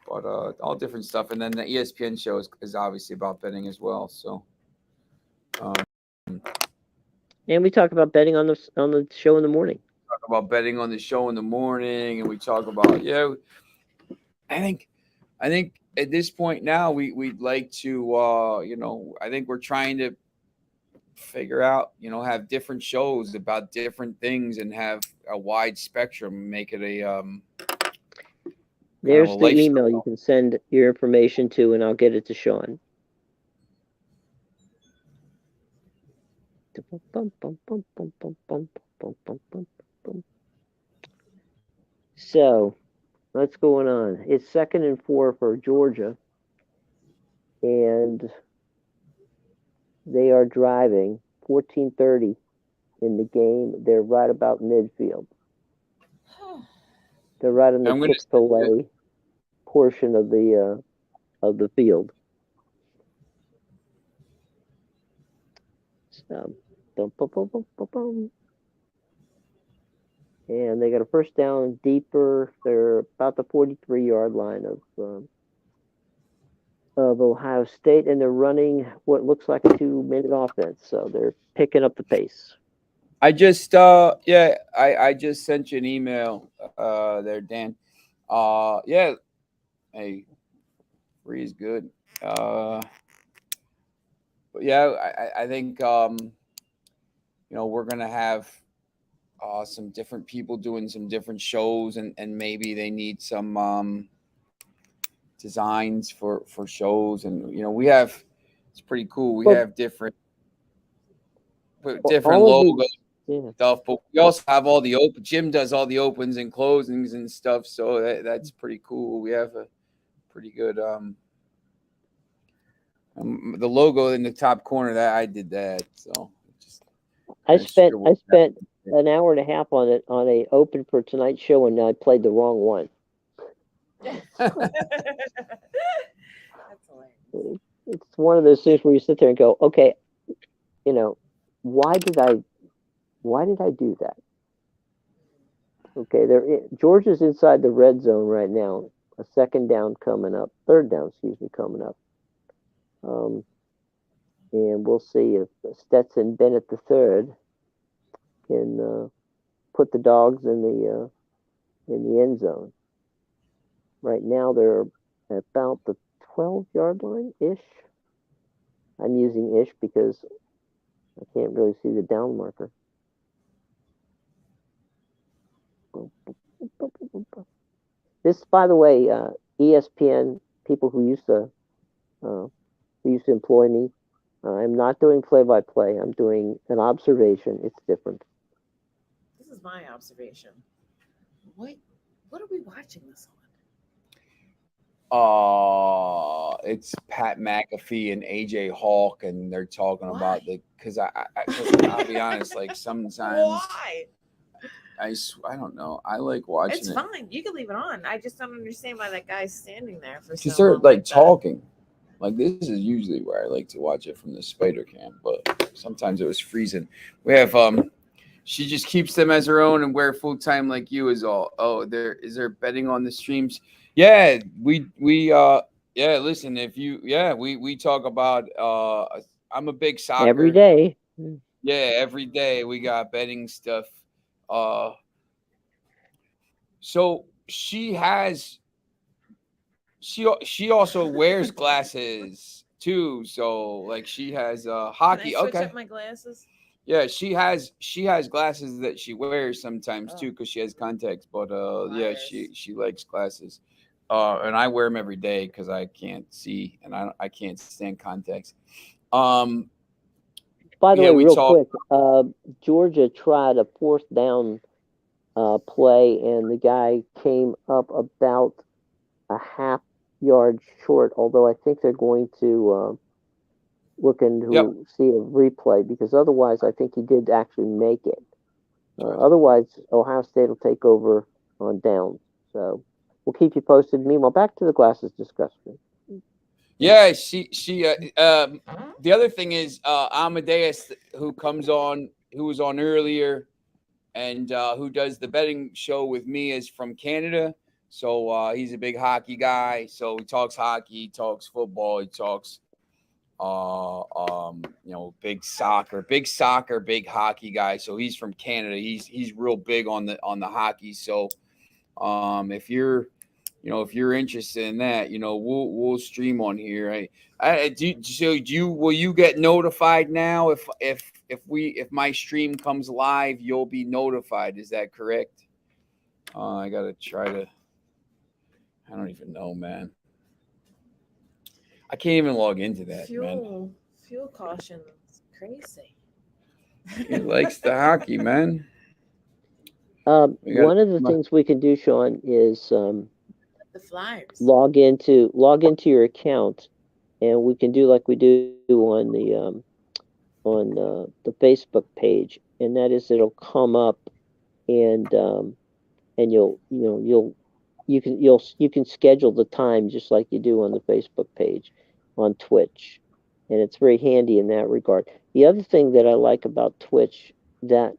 all different stuff. And then the ESPN show is obviously about betting as well. So, And we talk about betting on the show in the morning. Talk about betting on the show in the morning, and we talk about I think at this point now we'd like to I think we're trying to figure out have different shows about different things and have a wide spectrum, make it a There's the email you can send your information to, and I'll get it to Sean. So, what's going on? It's 2nd and 4 for Georgia, and they are driving 14:30 in the game. They're right about midfield. They're right on the Chick-fil-A portion of the field. So, and they got a first down deeper. They're about the 43-yard line of Ohio State, and they're running what looks like a 2-minute offense. So they're picking up the pace. I just I just sent you an email there, Dan. Hey, free is good. But yeah, I think we're gonna have some different people doing some different shows, and maybe they need some designs for shows, and we have, it's pretty cool. We have different logos. Stuff, but we also have all the Jim does all the opens and closings and stuff, so that's pretty cool. We have a pretty good the logo in the top corner, that I did that. So I spent an hour and a half on it on a open for tonight's show, and I played the wrong one. That's hilarious. It's one of those things where you sit there and go, okay, why did I do that? Okay, Georgia's inside the red zone right now. A third down coming up. And we'll see if Stetson Bennett III can put the Dogs in the end zone. Right now they're at about the 12-yard line ish. I'm using ish because I can't really see the down marker. This, by the way, ESPN people who used to employ me, I'm not doing play-by-play. I'm doing an observation. It's different. This is my observation. What are we watching this on? It's Pat McAfee and AJ Hawk, and they're talking about because I'll be honest, like sometimes. Why? I don't know. I like watching It's fine. You can leave it on. I just don't understand why that guy's standing there for so long. Because they're like talking. Like, this is usually where I like to watch it from the spider cam, but sometimes it was freezing. We have she just keeps them as her own, and we're full time like you is all. Oh, is there betting on the streams? Yeah, we listen, if you we talk about I'm a big soccer every day. Yeah, every day we got betting stuff. So she also wears glasses too. So like she has hockey. Can I switch okay. up my glasses? Yeah, she has glasses that she wears sometimes too because she has contacts. But yeah, she likes glasses. And I wear them every day because I can't see and I can't stand contacts. By the way, real quick, Georgia tried a 4th down play, and the guy came up about a half yard short, although I think they're going to look into see a replay, because otherwise I think he did actually make it. Otherwise, Ohio State will take over on downs. So we'll keep you posted. Meanwhile, back to the glasses discussion. Yeah, the other thing is Amadeus, who was on earlier, and who does the betting show with me, is from Canada. So he's a big hockey guy. So he talks hockey, he talks football, he talks big soccer, big hockey guy. So he's from Canada. He's real big on the hockey. So if you're interested in that, we'll stream on here. Will you get notified now if my stream comes live? You'll be notified. Is that correct? I gotta try to. I don't even know, man. I can't even log into that, man. Fuel caution is crazy. He likes the hockey, man. One of the things we can do, Sean, is The Flyers. log into your account, and we can do like we do on the Facebook page, and that is it'll come up, and you can schedule the time just like you do on the Facebook page on Twitch, and it's very handy in that regard. The other thing that I like about Twitch that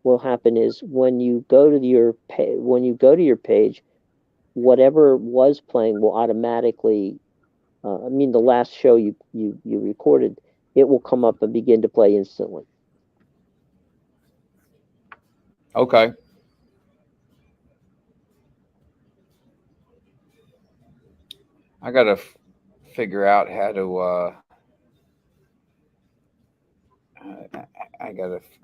will happen is when you go to your page, whatever was playing will automatically. The last show you recorded, it will come up and begin to play instantly. Okay. I gotta figure out how to. I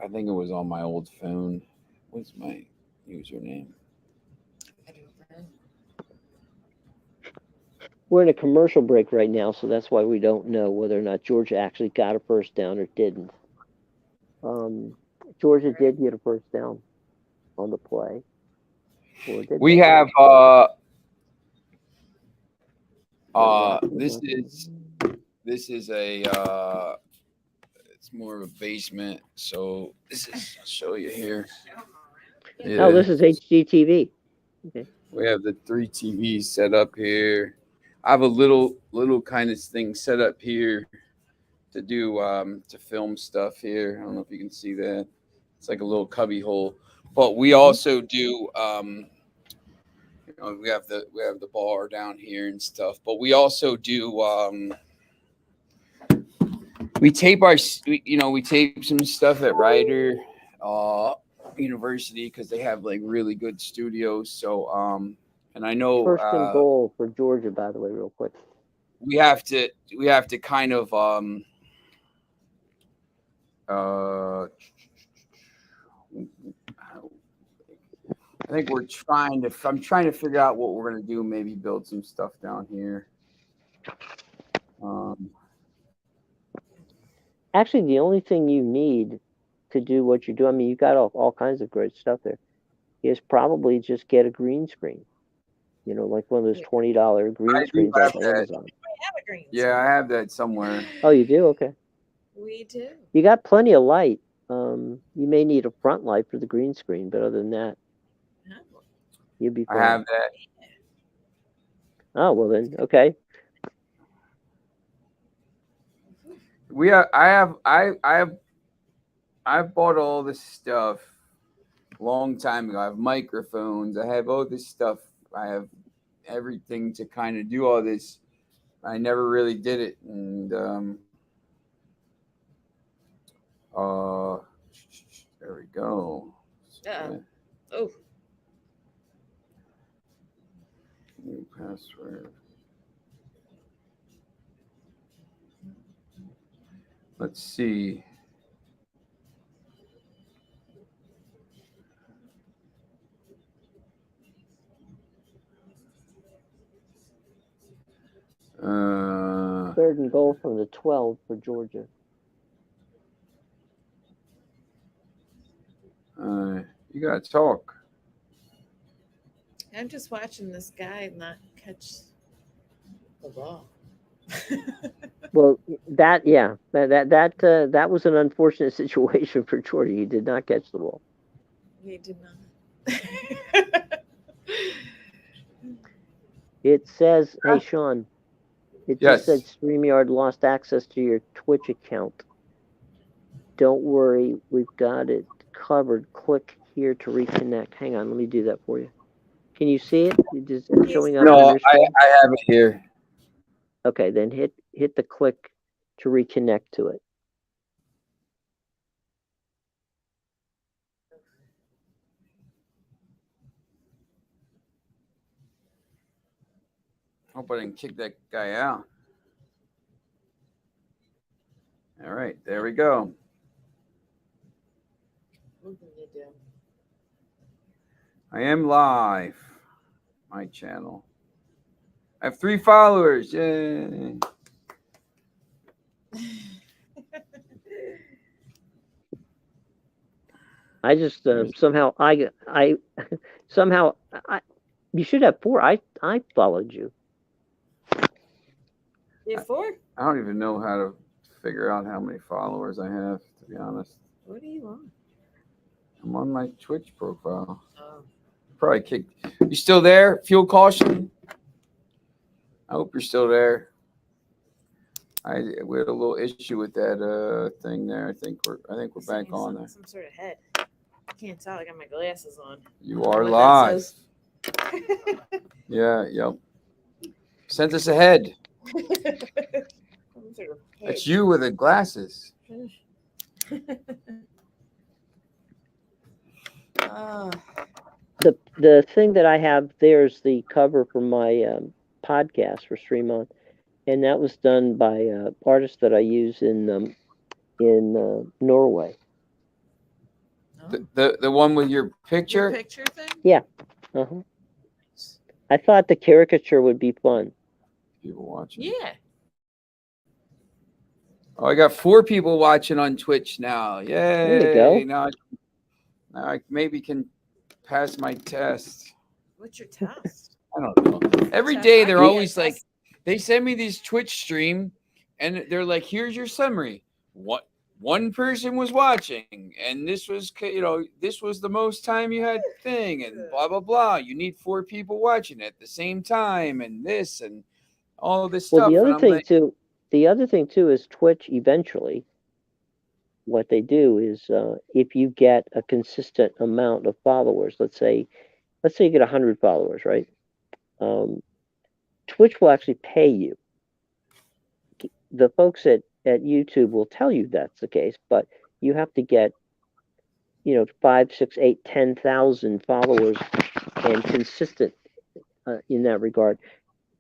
think it was on my old phone. What's my username? We're in a commercial break right now, so that's why we don't know whether or not Georgia actually got a first down or didn't. Georgia did get a first down on the play. We have this is a it's more of a basement, so this is, I'll show you here. Yeah. Oh, this is HGTV. Okay. We have the 3 TVs set up here. I have a little kind of thing set up here to do to film stuff here. I don't know if you can see that. It's like a little cubby hole. But we also do we have the bar down here and stuff. But we also do we tape some stuff at Rider University because they have like really good studios. So and I know first and goal for Georgia, by the way, real quick. We have to kind of I think I'm trying to figure out what we're gonna do. Maybe build some stuff down here. Actually, the only thing you need to do what you do, I mean, you got all kinds of great stuff there, is probably just get a green screen. Like one of those $20 green screens off Amazon. Yeah, I have that somewhere. Oh, you do? Okay. We do. You got plenty of light. You may need a front light for the green screen, but other than that, you'd be fine. I have that. Oh, well then, okay. I've bought all this stuff a long time ago. I have microphones. I have all this stuff. I have everything to kind of do all this. I never really did it, and there we go. Oh. New password. Let's see. Third and goal from the 12 for Georgia. You gotta talk. I'm just watching this guy not catch the ball. Well, that was an unfortunate situation for Georgia. He did not catch the ball. He did not. It says, hey Sean, it Yes. just said StreamYard lost access to your Twitch account. Don't worry, we've got it covered. Click here to reconnect. Hang on, let me do that for you. Can you see it? Is it showing up No, on your screen? I have it here. Okay, then hit the click to reconnect to it. Hope I didn't kick that guy out. All right, there we go. What can you do? I am live. My channel. I have 3 followers. Yay. I just somehow you should have 4. I followed you. You have 4? I don't even know how to figure out how many followers I have, to be honest. What do you want? I'm on my Twitch profile. Oh. Probably kicked. You still there? Fuel caution. I hope you're still there. We had a little issue with that thing there. I think we're back on there. Some sort of head. I can't tell. I got my glasses on. You are live. Yeah. Yep. Sent us ahead. That's you with the glasses. The thing that I have there's the cover for my podcast for Stream On, and that was done by artists that I use in Norway. The one with your picture? Your picture thing? Yeah. I thought the caricature would be fun. People watching. Yeah. Oh, I got 4 people watching on Twitch now. Yay! There you go. Now I maybe can pass my test. What's your test? I don't know. Every day they're always like, they send me this Twitch stream, and they're like, "Here's your summary. What one person was watching, and this was this was the most time you had thing, and blah blah blah. You need 4 people watching at the same time, and this and all this stuff." Well, the other thing too is Twitch eventually. What they do is if you get a consistent amount of followers, let's say you get 100 followers, right? Twitch will actually pay you. The folks at YouTube will tell you that's the case, but you have to get 5, 6, 8, 10,000 followers and consistent in that regard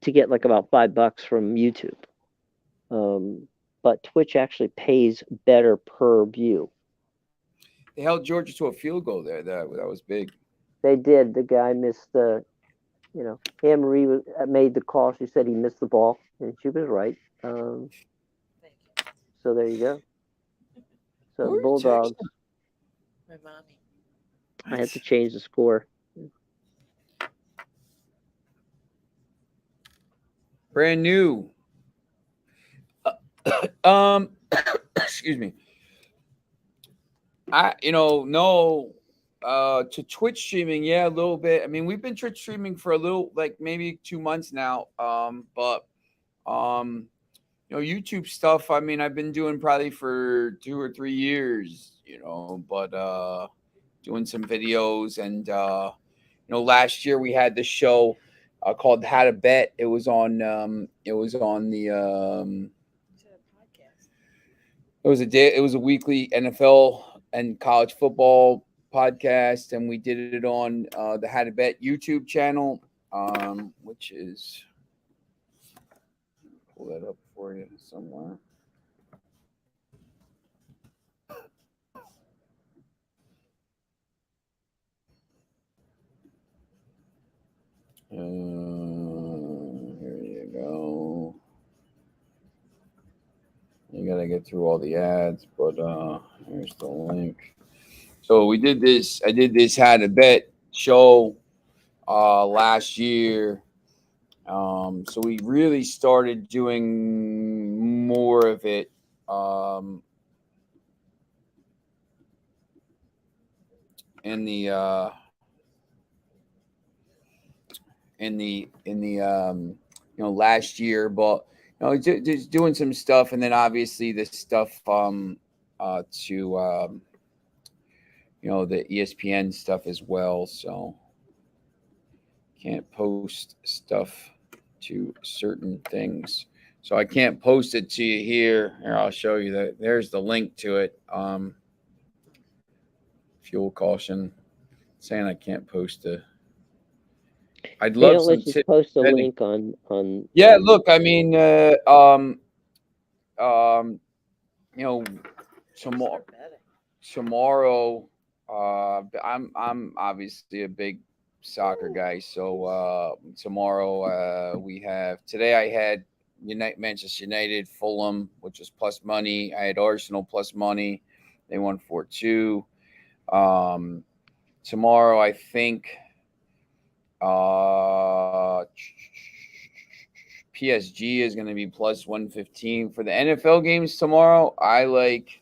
to get like about $5 from YouTube. But Twitch actually pays better per view. They held Georgia to a field goal there. That was big. They did. The guy missed the, Anne Marie made the call. She said he missed the ball, and she was right. So there you go. So the Bulldogs. My mommy. I had to change the score. Brand new. Excuse me. To Twitch streaming, yeah, a little bit. I mean, we've been Twitch streaming for a little, like maybe 2 months now. But YouTube stuff, I mean, I've been doing probably for 2 or 3 years, but doing some videos. And last year we had this show called How to Bet. It was on the it was a weekly NFL and college football podcast, and we did it on the How to Bet YouTube channel, which is, pull that up for you somewhere. Here you go. You gotta get through all the ads, but here's the link. So we did this. I did this How to Bet show last year. So we really started doing more of it in the last year, but just doing some stuff, and then obviously this stuff to the ESPN stuff as well. So can't post stuff to certain things. So I can't post it to you here. Here, I'll show you that. There's the link to it. Fuel caution. Saying I can't post a. I'd They love don't some let you tips. post a link on. Yeah, look, I mean, tomorrow, I'm obviously a big soccer guy, so tomorrow we have. Today I had Manchester United, Fulham, which is plus money. I had Arsenal plus money. They won 4-2. Tomorrow I think PSG is going to be plus 115 for the NFL games tomorrow. I like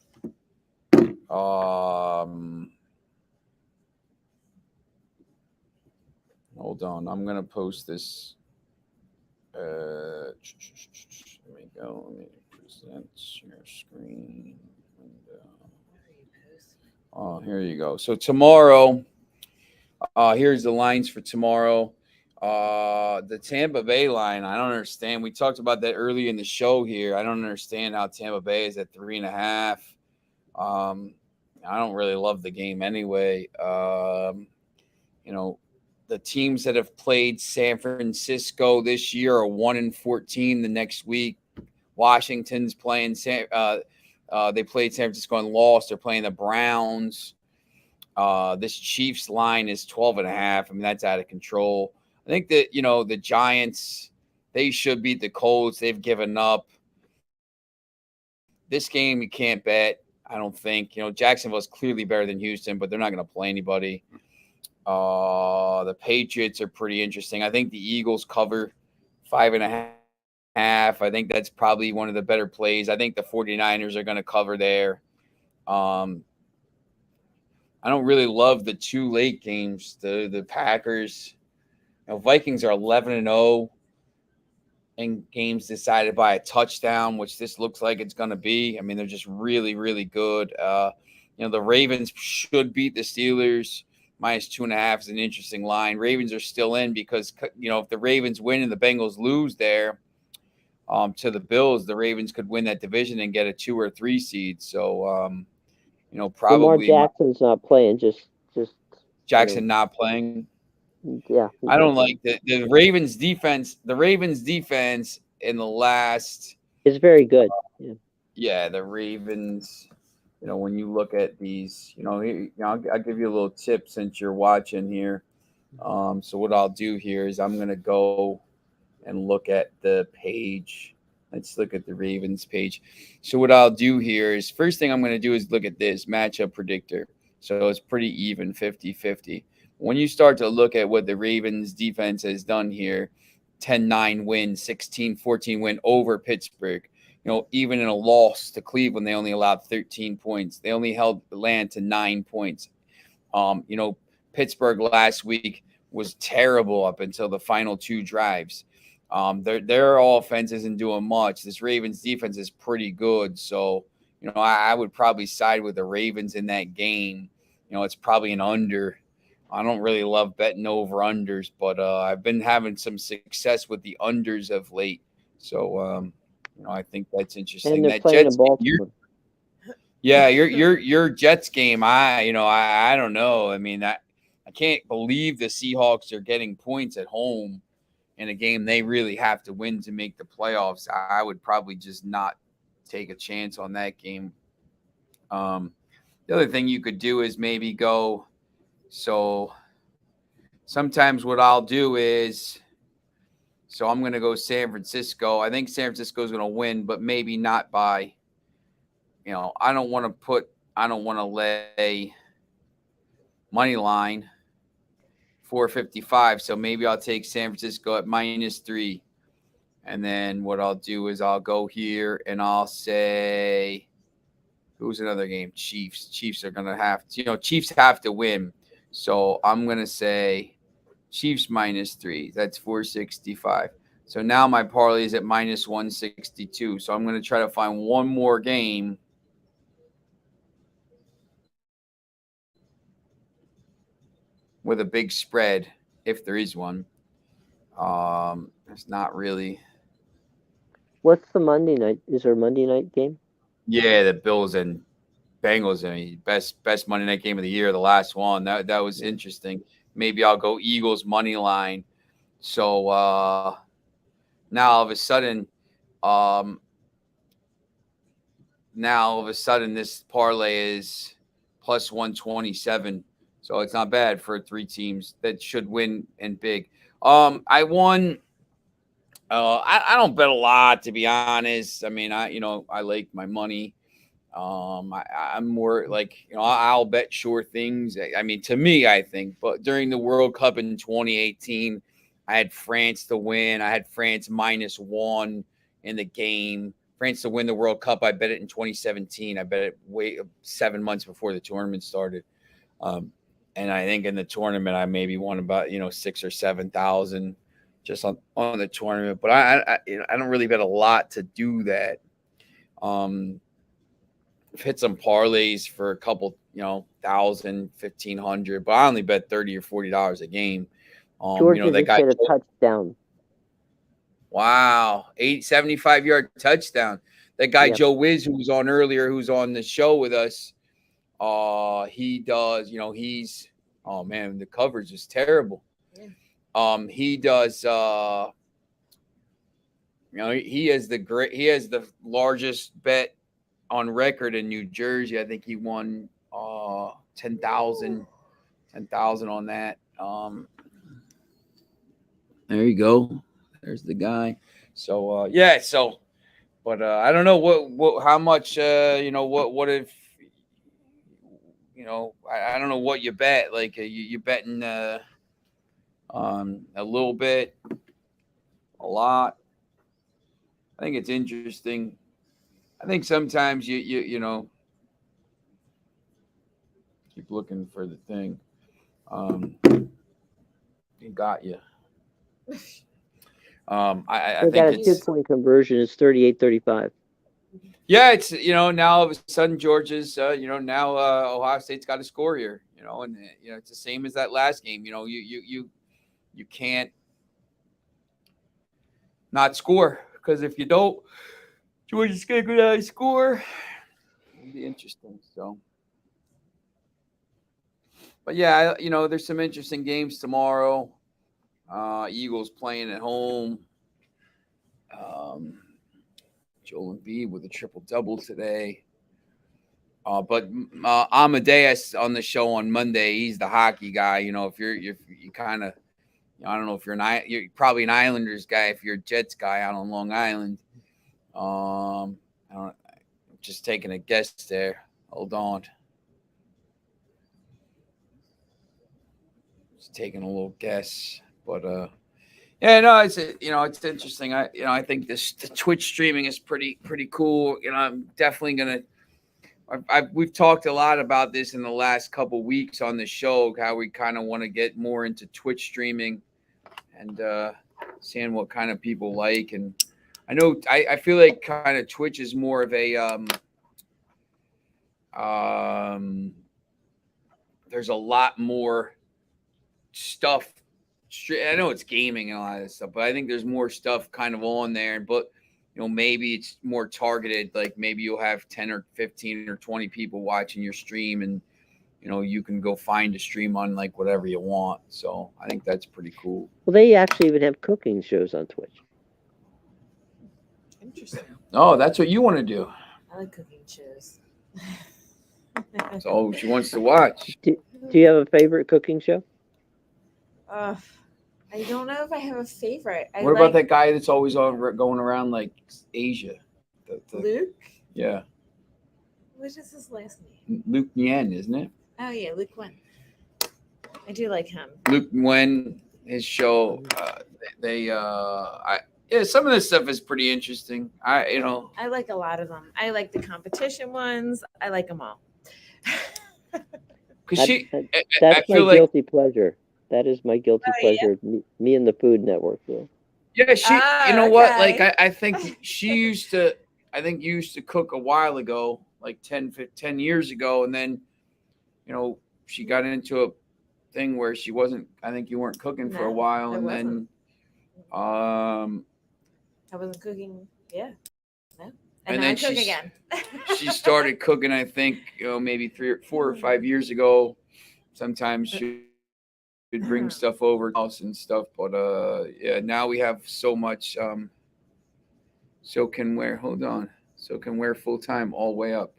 hold on, I'm going to post this. Let me go. Let me present your screen window. Oh, here you go. So tomorrow, here's the lines for tomorrow. The Tampa Bay line, I don't understand. We talked about that early in the show here. I don't understand how Tampa Bay is at 3.5. I don't really love the game anyway. The teams that have played San Francisco this year are 1-14 the next week. Washington's playing they played San Francisco and lost. They're playing the Browns. This Chiefs line is 12.5. I mean, that's out of control. I think that, the Giants, they should beat the Colts. They've given up. This game you can't bet, I don't think. Jacksonville's clearly better than Houston, but they're not going to play anybody. The Patriots are pretty interesting. I think the Eagles cover 5.5. I think that's probably one of the better plays. I think the 49ers are going to cover there. I don't really love the two late games. The Packers, Vikings are 11-0 in games decided by a touchdown, which this looks like it's going to be. I mean, they're just really, really good. The Ravens should beat the Steelers. Minus 2.5 is an interesting line. Ravens are still in because, if the Ravens win and the Bengals lose there to the Bills, the Ravens could win that division and get a 2 or 3 seed. So, probably Lamar Jackson's not playing. Just Jackson not playing. Yeah, I don't like the Ravens defense. The Ravens defense in the last is very good. Yeah, the Ravens. When you look at these, I'll give you a little tip since you're watching here. So what I'll do here is I'm going to go and look at the page. Let's look at the Ravens page. So what I'll do here is first thing I'm going to do is look at this matchup predictor. So it's pretty even 50-50. When you start to look at what the Ravens defense has done here, 10-9 win, 16-14 win over Pittsburgh. Even in a loss to Cleveland, they only allowed 13 points. They only held Atlanta to 9 points. Pittsburgh last week was terrible up until the final 2 drives. Their offense isn't doing much. This Ravens defense is pretty good. So, I would probably side with the Ravens in that game. It's probably an under. I don't really love betting over-unders, but I've been having some success with the unders of late. So, I think that's interesting. And they're that playing Jets in Baltimore. your Jets game. I don't know. I mean, I can't believe the Seahawks are getting points at home in a game they really have to win to make the playoffs. I would probably just not take a chance on that game. The other thing you could do is maybe go. So sometimes what I'll do is. So I'm going to go San Francisco. I think San Francisco is going to win, but maybe not by, I don't want to lay money line 455. So maybe I'll take San Francisco at -3. And then what I'll do is I'll go here and I'll say, who's another game? Chiefs. Chiefs are going to have to, Chiefs have to win. So I'm going to say Chiefs -3. That's 465. So now my parlay is at -162. So I'm going to try to find one more game with a big spread, if there is one. It's not really. What's the Monday night? Is there a Monday night game? Yeah, the Bills and Bengals. I mean, best Monday night game of the year. The last one that was interesting. Maybe I'll go Eagles money line. So now all of a sudden, this parlay is plus 127. So it's not bad for 3 teams that should win and big. I won. I don't bet a lot, to be honest. I mean, I like my money. I'm more like, I'll bet sure things. I mean, to me, I think. But during the World Cup in 2018, I had France to win. I had France -1 in the game. France to win the World Cup. I bet it in 2017. I bet it 7 months before the tournament started. And I think in the tournament, I maybe won about, 6,000 or 7,000 just on the tournament. But I don't really bet a lot to do that. I've hit some parlays for a couple, 1,000, 1,500, but I only bet $30 or $40 a game. Georgia that just guy hit a touchdown. Wow, 75-yard touchdown. That guy Yep. Joe Wiz, who was on earlier, who's on the show with us, he does. He's man, the coverage is terrible. He does. He has the largest bet on record in New Jersey. I think he won 10,000 on that. There you go. There's the guy. So yeah. So, but I don't know what how much what if I don't know what you bet. Like you betting a little bit, a lot. I think it's interesting. I think sometimes you keep looking for the thing. He got you. I They think got a it's 2-point conversion. It's 38-35. yeah. It's now all of a sudden Georgia's now Ohio State's got to score here. And it's the same as that last game. You can't not score, because if you don't, Georgia's gonna go down and score. It'll be interesting. So, but yeah, there's some interesting games tomorrow. Eagles playing at home. Joel Embiid with a triple-double today. But Amadeus on the show on Monday, he's the hockey guy. If you kind of, I don't know if you're probably an Islanders guy if you're a Jets guy out on Long Island. I'm just taking a guess there. Hold on. Just taking a little guess. But yeah, no, it's interesting. I think the Twitch streaming is pretty cool. I'm definitely gonna. We've talked a lot about this in the last couple weeks on the show, how we kind of want to get more into Twitch streaming and seeing what kind of people like. And I know I feel like kind of Twitch is more of a there's a lot more stuff. I know it's gaming and all that stuff, but I think there's more stuff kind of on there. But maybe it's more targeted. Like maybe you'll have 10 or 15 or 20 people watching your stream, and you can go find a stream on like whatever you want. So I think that's pretty cool. Well, they actually even have cooking shows on Twitch. Interesting. Oh, that's what you want to do. I like cooking shows. So she wants to watch. Do you have a favorite cooking show? I don't know if I have a favorite. What about that guy that's always going around like Asia? Luke? Yeah. What is his last name? Luke Nguyen, isn't it? Oh yeah, Luke Nguyen. I do like him. Luke Nguyen, his show, some of this stuff is pretty interesting. I like a lot of them. I like the competition ones. I like them all. That's I my feel like guilty pleasure. That is my guilty pleasure. Me and the Food Network. Yeah, she. You know what? Like I think she used to. I think used to cook a while ago, like 10 years ago, and then, she got into thing where she wasn't. I think you weren't cooking for a No, while, I and then I wasn't cooking. Yeah. No. And And, then then I cook she's- again. she started cooking. I think maybe 4 or 5 years ago. Sometimes she would bring stuff over to us and stuff, but yeah, now we have so much. So can wear. Hold on. So can wear full time all the way up.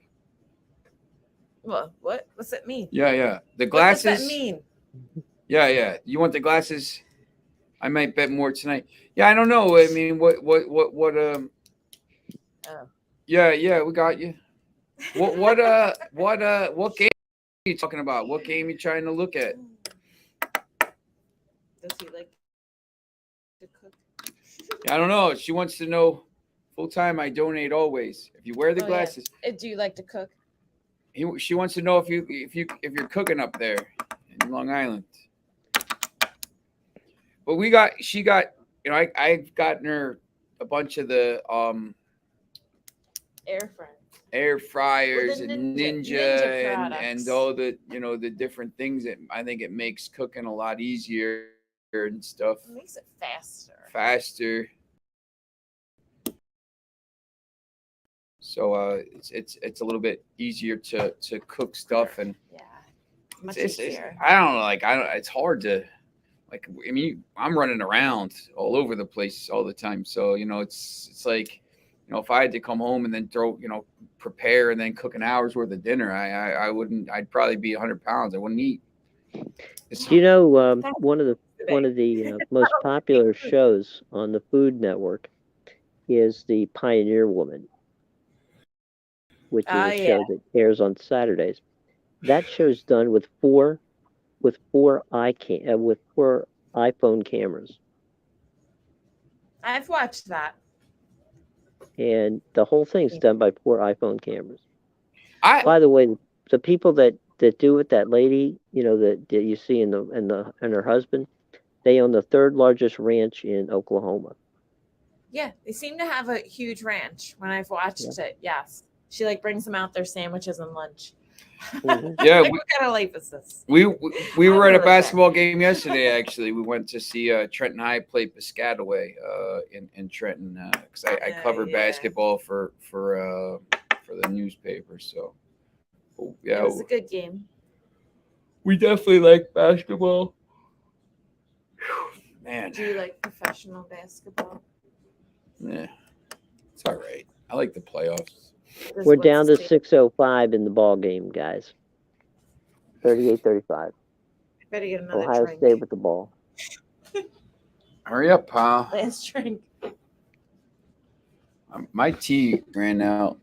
Well, what? What's that mean? Yeah. The What does glasses. that mean? Yeah. You want the glasses? I might bet more tonight. Yeah, I don't know. I mean, what Oh. Yeah, we got you. What game are you talking about? What game are you trying to look at? Does he like to cook? I don't know. She wants to know full time. I donate always. If you wear the Oh, yeah. glasses, Do you like to cook? she wants to know if you're cooking up there in Long Island. But she got I've gotten her a bunch of the Air fryers the and Ninja Ninja and products. all the the different things that I think it makes cooking a lot easier and stuff. It makes it Faster. So it's a little bit easier to cook stuff, and Yeah. Much it's easier. I don't know, it's hard to I'm running around all over the place all the time, so it's like if I had to come home and then prepare and then cook an hour's worth of dinner, I'd probably be 100 pounds. I wouldn't eat. One of the most popular shows on the Food Network is the Pioneer Woman, which is a show that airs on Saturdays. That show's done with four iPhone cameras, I've watched that. and the whole thing's done by 4 iPhone cameras. By the way, the people that do it, that lady, that you see and her husband, they own the 3rd largest ranch in Oklahoma. Yeah, they seem to have a huge ranch when I've watched it. Yes. She brings them out their sandwiches and lunch. Mhm. Yeah, what kind of life is this? We were at a basketball game yesterday. Actually, we went to see Trenton High play Piscataway in Trenton because I cover basketball for the newspaper. So yeah, It was a good game. we definitely like basketball. Man, Do you like professional basketball? yeah, it's all right. I like the playoffs. We're down to 6:05 in the ball game, guys. 38-35. Better get another Ohio drink. State with the ball. Hurry up, pal. Last drink. My tea ran out.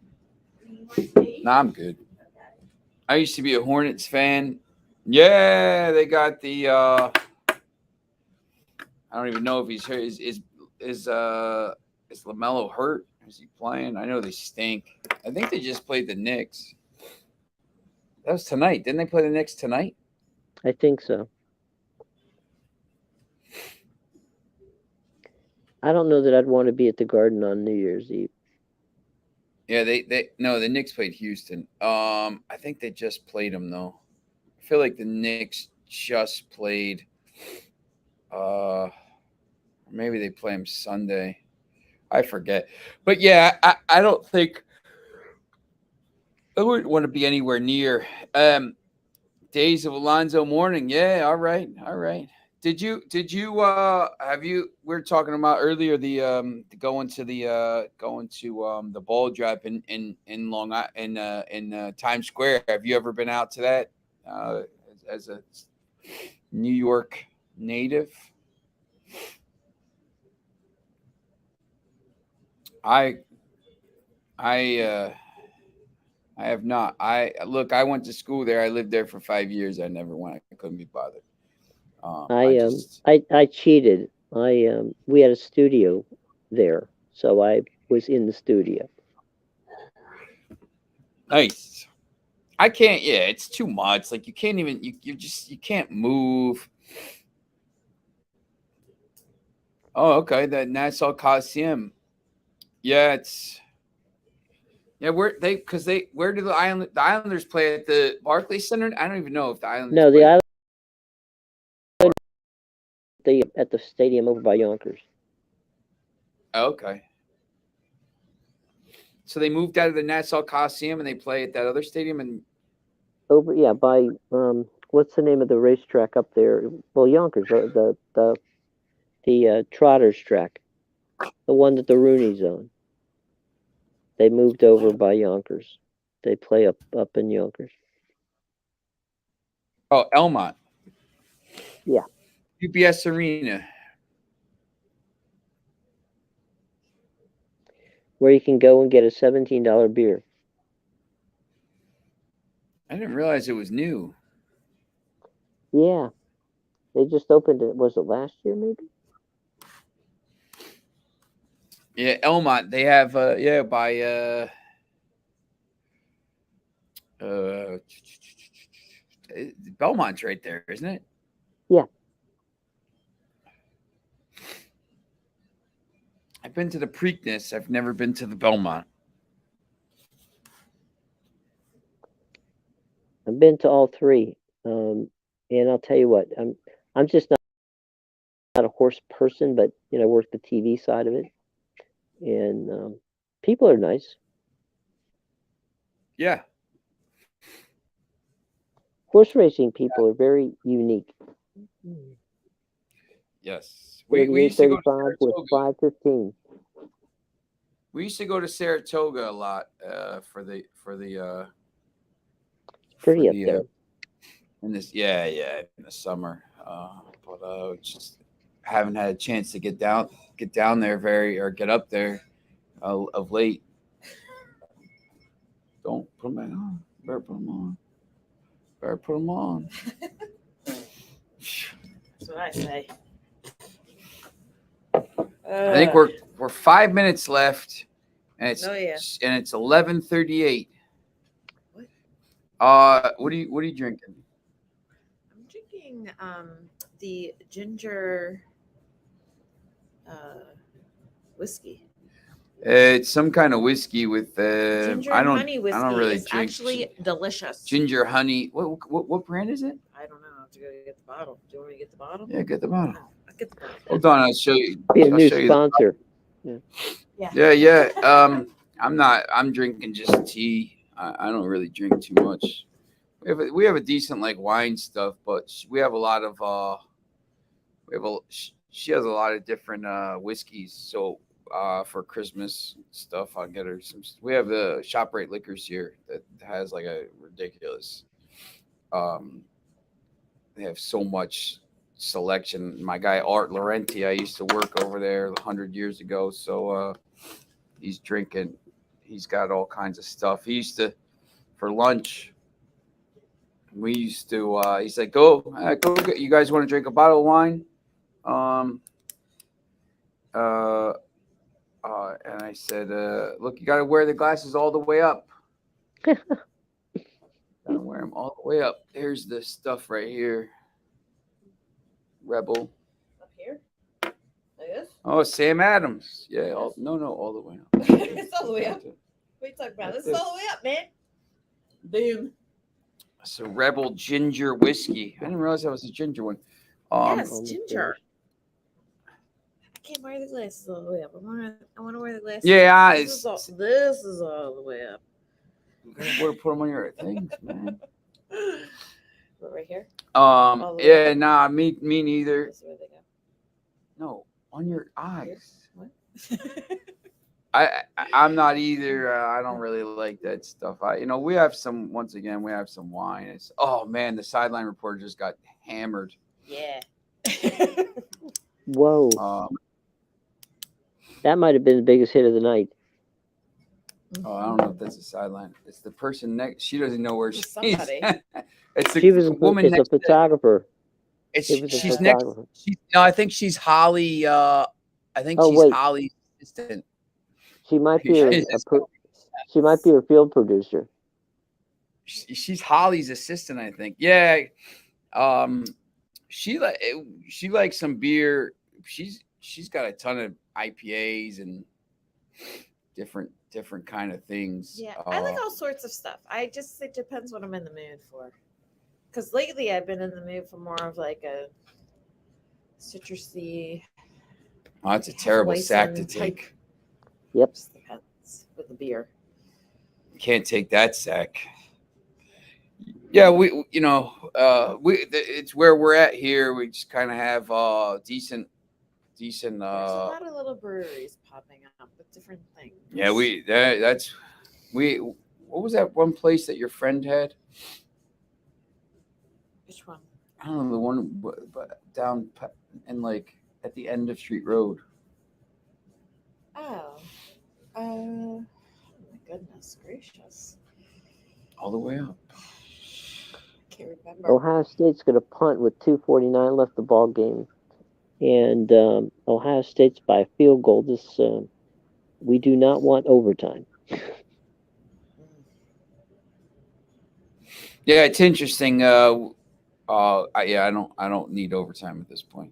Nah, I'm good. I used to be a Hornets fan. Yeah, they got the. I don't even know if he's hurt. Is LaMelo hurt? Is he playing? I know they stink. I think they just played the Knicks. That was tonight. Didn't they play the Knicks tonight? I think so. I don't know that I'd want to be at the Garden on New Year's Eve. Yeah, the Knicks played Houston. I think they just played them though. I feel like the Knicks just played. Maybe they play them Sunday. I forget. But yeah, I don't think I wouldn't want to be anywhere near Days of Alonzo Mourning. Yeah, all right. Did you have you we were talking about earlier the going to the ball drop in Long Island in Times Square. Have you ever been out to that as a New York native? I have not. I went to school there. I lived there for 5 years. I never went. I couldn't be bothered. I cheated. We had a studio there, so I was in the studio. Nice. I can't. Yeah, it's too much. Like you can't even. You can't move. Oh, okay. The Nassau Coliseum. Yeah, it's. Yeah, where do the Islanders play at the Barclays Center? I don't even know if the Islanders. No, the at the stadium over by Yonkers. Okay. So they moved out of the Nassau Coliseum and they play at that other stadium and Over, yeah, by what's the name of the racetrack up there? Well, Yonkers, the Trotters track, the one that the Rooney's own. They moved over by Yonkers. They play up in Yonkers. oh, Elmont. Yeah. UBS Arena. Where you can go and get a $17 beer. I didn't realize it was new. Yeah. They just opened it. Was it last year, maybe? Yeah, Elmont. They have by Belmont's right there, isn't it? Yeah. I've been to the Preakness. I've never been to the Belmont. I've been to all three. And I'll tell you what, I'm just not a horse person, but I work the TV side of it. And people are nice. Yeah. Horse racing people are very unique. Yes. We used to go to 3835 with Saratoga. 515. We used to go to Saratoga a lot for the Pretty up there. in this in the summer. But just haven't had a chance to get down there get up there of late. Don't put them on. Better put them on. Better put them on. That's what I say. I think we're 5 minutes left, and it's Oh, yeah. and it's 11:38. What? What are you drinking? I'm drinking the ginger whiskey. It's some kind of whiskey with Ginger I and don't honey whiskey I don't really is drink actually delicious. ginger honey. What brand is it? I don't know. I have to go get the bottle. Do you want me to get the bottle? Yeah, get the bottle. I'll get the bottle. Hold on, I'll show you. Be a I'll new show you sponsor. Yeah. I'm drinking just tea. I don't really drink too much. We have a decent like wine stuff, but we have a lot of she has a lot of different whiskeys. So for Christmas stuff, I'll get her some. We have the ShopRite Liquors here that has like a ridiculous. They have so much selection. My guy Art Laurenti, I used to work over there 100 years ago. So he's drinking. He's got all kinds of stuff. He used to, for lunch. We used to. He's like, go get. You guys want to drink a bottle of wine? And I said, look, you got to wear the glasses all the way up. Got to wear them all the way up. Here's the stuff right here. Rebel. Up here? Like this? Oh, Sam Adams. Yeah. All the way up. It's all the way up. What are you talking about? This is all the way up, man. Boom. So Rebel Ginger Whiskey. I didn't realize that was a ginger one. Yes, ginger. I can't wear the glasses all the way up. I want to wear the glasses. Yeah, this is all the way up. Where to put them on your things, man. What, right here? Yeah, nah, me neither. This is where they go. No, on your eyes. What? I'm not either. I don't really like that stuff. We have some. Once again, we have some wine. It's man, the sideline reporter just got hammered. Yeah. Whoa. That might have been the biggest hit of the night. Oh, I don't know if that's a sideline. It's the person next. She doesn't know where she's. Somebody. It's the She was woman it's next. a photographer. She's next. No, I think she's Holly. I think she's wait. Holly's assistant. She might be she might be her field producer. She's Holly's assistant, I think. Yeah. She likes some beer. She's got a ton of IPAs and different kind of things. Yeah, I like all sorts of stuff. It depends what I'm in the mood for. Because lately I've been in the mood for more of like a citrusy. Oh, that's a terrible sack to Weissen take. type. Yep. Just depends with the beer. Can't take that sack. Yeah, it's where we're at here. We just kind of have decent. There's a lot of little breweries popping up with different things. Yeah, what was that one place that your friend had? Which one? I don't know, the one but down and like at the end of Street Road. Oh. My goodness gracious. All the way up. Can't remember. Ohio State's going to punt with 2:49 left the ball game, and Ohio State's by a field goal. We do not want overtime. Yeah, it's interesting. I don't need overtime at this point.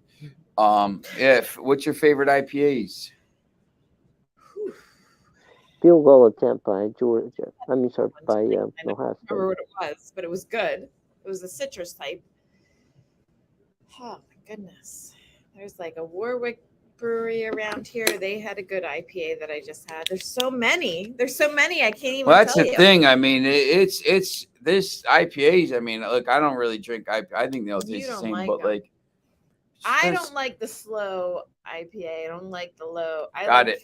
What's your favorite IPAs? Field goal attempt by Georgia. By I Ohio don't State. remember what it was, but it was good. It was a citrus type. Oh my goodness. There's like a Warwick brewery around here. They had a good IPA that I just had. There's so many. I can't even Well, that's tell the you. thing. I mean, it's this IPAs. I mean, look, I don't really drink IPA. I think they all You taste the don't same, like but them. like, I don't like the slow IPA. I don't like the low. I Got like it.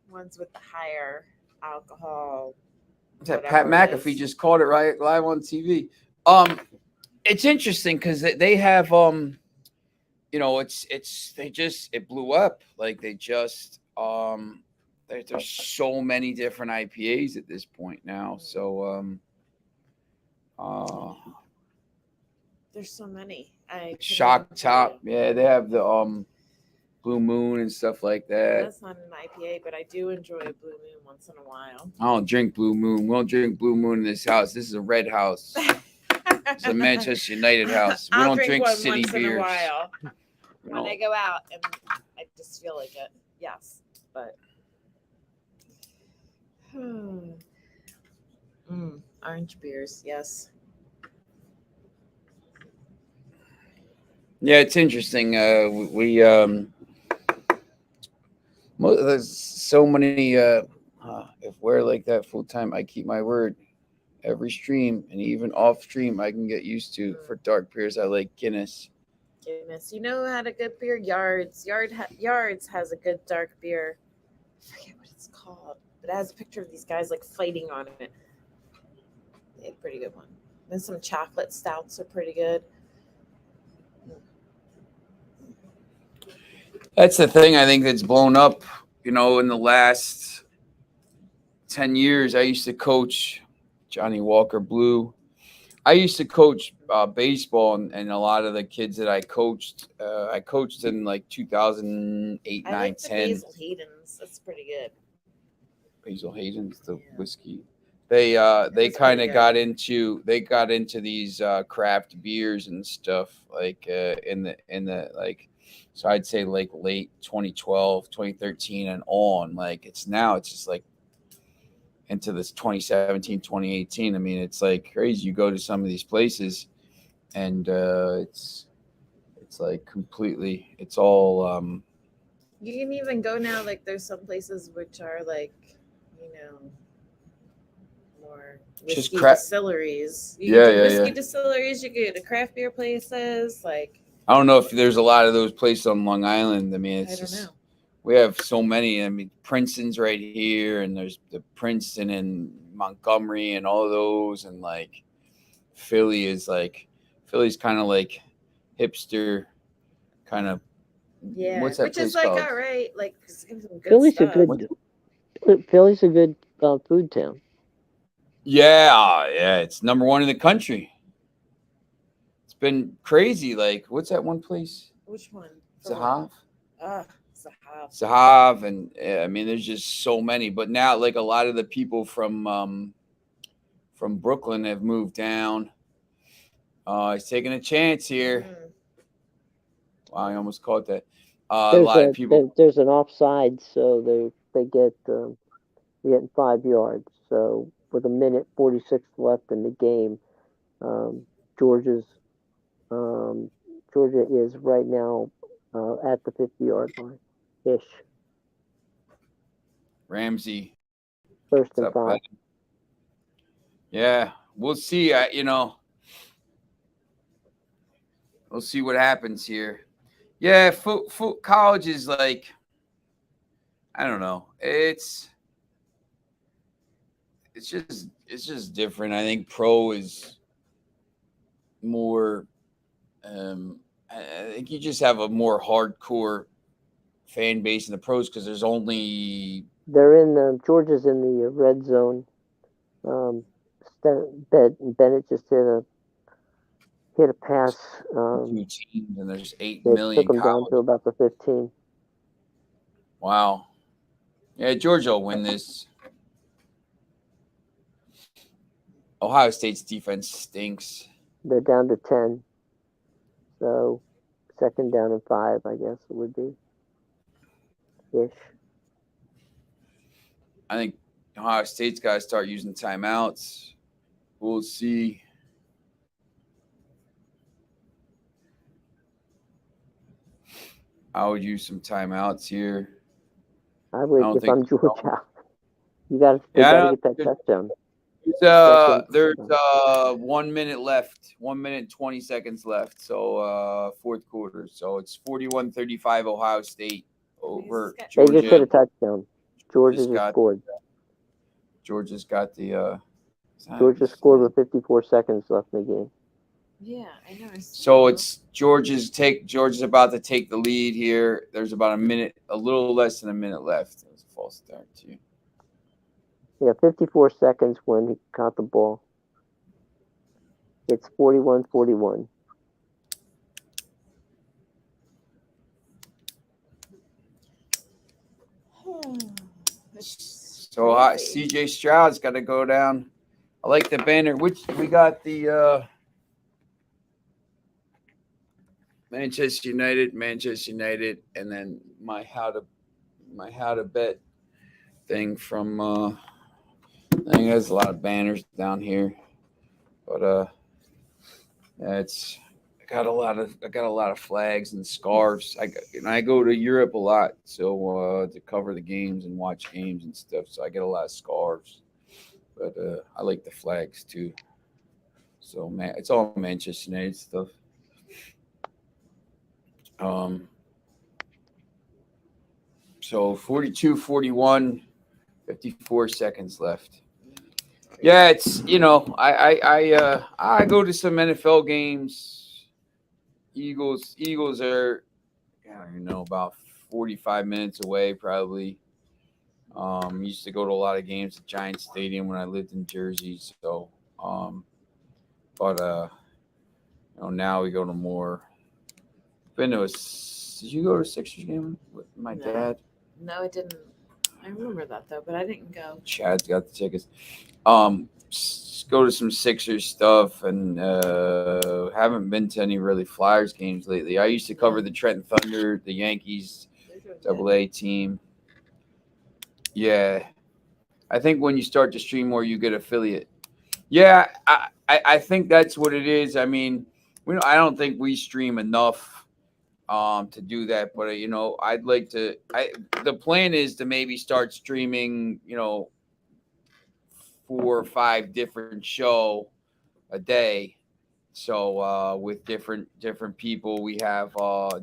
ones with the higher alcohol. that Pat whatever it McAfee is. just called it right live on TV. It's interesting because they have it blew up. Like they just there's so many different IPAs at this point now. So There's so many. I couldn't Shock even tell Top, you. yeah, they have the Blue Moon and stuff like that. That's not an IPA, but I do enjoy a Blue Moon once in a while. I don't drink Blue Moon. We don't drink Blue Moon in this house. This is a red house. It's a Manchester United house. We I'll don't drink one city once in a beers. while We when I don't- go out and I just feel like it. Yes, but orange beers. Yes. Yeah, it's interesting. There's so many. If we're like that full time, I keep my word. Every stream and even off stream, I can get used to. For dark beers, I like Guinness. Guinness. You know who had a good beer? Yards. Yards has a good dark beer. I forget what it's called, but it has a picture of these guys like fighting on it. They had a pretty good one. Then some chocolate stouts are pretty good. That's the thing I think that's blown up. In the last 10 years, I used to coach Johnny Walker Blue. I used to coach baseball, and a lot of the kids that I coached in like 2008, I 9, like the 10. Basil Hayden's. That's pretty good. Basil Hayden's the Yeah. whiskey. They That's kind pretty of good. got into these craft beers and stuff like in the like, so I'd say like late 2012, 2013 and on. Like it's just like into this 2017, 2018. I mean, it's like crazy. You go to some of these places and it's like completely, it's all You can even go now. Like there's some places which are like, more Just whiskey craft- distilleries. Yeah, You can do yeah, whiskey yeah. distilleries. You go to craft beer places. Like I don't know if there's a lot of those places on Long Island. I mean, it's I don't just know. we have so many. I mean, Princeton's right here, and there's the Princeton and Montgomery and all of those, and like Philly's kind of like hipster, kind of. Yeah, What's that which is place like called? all right. Like it's some good Philly's stuff. Philly's a good food town. Yeah, it's number one in the country. It's been crazy. Like, what's that one place? Which one? Zahav. Zahav. Zahav, and I mean, there's just so many. But now, like a lot of the people from Brooklyn have moved down. He's taking a chance here. Wow, I almost caught that. A lot of people. There's an offside, so they get getting 5 yards. So with 1:46 left in the game, Georgia is right now at the 50-yard line ish. Ramsey. First What's and up, 5. bud? Yeah, we'll see. We'll see what happens here. Yeah, college is like, I don't know. It's just different. I think pro is more. I think you just have a more hardcore fan base in the pros because there's only. They're in Georgia's in the red zone. Bennett just hit a pass. 2 teams and there's 8 They million took them down to about the 15. Wow. Yeah, Georgia will win this. Ohio State's defense stinks. They're down to 10. So 2nd down and 5, I guess it would be. Ish. I think Ohio State's got to start using timeouts. We'll see. I would use some timeouts here. I would if I'm Georgia. You got to get that touchdown. There's 1 minute left. 1 minute and 20 seconds left. So 4th quarter. So it's 41-35 Ohio State over Georgia. They just hit a touchdown. Georgia just scored. Georgia's got the. Georgia scored with 54 seconds left in the game. Yeah, I know. So it's Georgia's about to take the lead here. There's about a little less than a minute left. It was a false start too. Yeah, 54 seconds when he caught the ball. It's 41-41. So CJ Stroud's got to go down. I like the banner. Which we got the Manchester United, and then my how to bet thing from. I think there's a lot of banners down here, but yeah, I got a lot of flags and scarves. I go to Europe a lot, so to cover the games and watch games and stuff. So I get a lot of scarves, but I like the flags too. So man, it's all Manchester United stuff. So 42-41, 54 seconds left. Yeah, it's I go to some NFL games. Eagles are, I don't even know, about 45 minutes away probably. Used to go to a lot of games at Giants Stadium when I lived in Jersey. So, now we go to more. Did you go to a Sixers game with my dad? No, I didn't. I remember that though, but I didn't go. Chad's got the tickets. Go to some Sixers stuff, and haven't been to any really Flyers games lately. I used to cover the Trenton Thunder, the Yankees AA team. Yeah, I think when you start to stream more, you get affiliate. Yeah, I think that's what it is. I mean, I don't think we stream enough to do that, but I'd like to. The plan is to maybe start streaming, 4 or 5 different show a day. So with different people, we have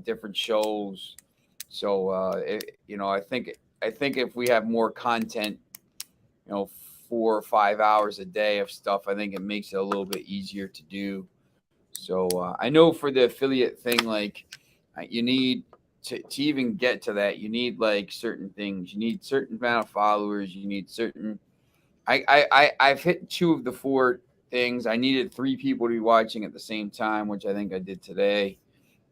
different shows. So I think if we have more content, 4 or 5 hours a day of stuff, I think it makes it a little bit easier to do. So I know for the affiliate thing, like you need to even get to that, you need like certain things. You need certain amount of followers. You need certain. I've hit 2 of the 4 things. I needed 3 people to be watching at the same time, which I think I did today.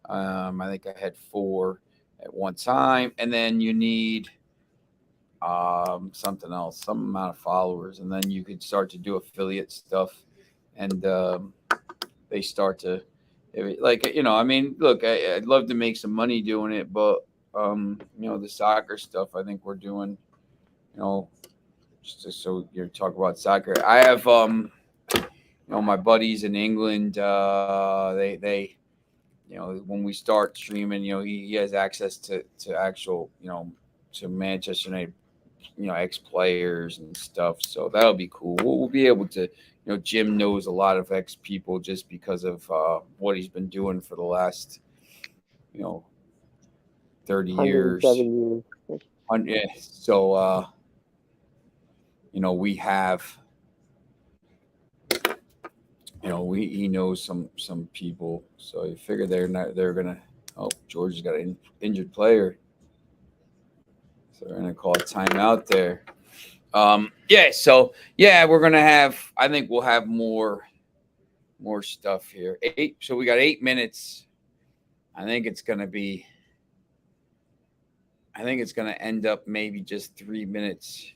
I think I had 4 at one time, and then you need something else, some amount of followers, and then you could start to do affiliate stuff, and they start to look, I'd love to make some money doing it, but the soccer stuff I think we're doing, just so you're talking about soccer. I have my buddies in England, they when we start streaming, he has access to actual, to Manchester United, ex players and stuff. So that'll be cool. We'll be able to, Jim knows a lot of ex people just because of what he's been doing for the last, 30 years. 107 years. Yeah. So, we have, he knows some people. So you figure they're gonna. Oh, Georgia's got an injured player, so they're gonna call a timeout there. So we're gonna have. I think we'll have more stuff here. So we got 8 minutes. I think it's gonna end up maybe just 3 minutes.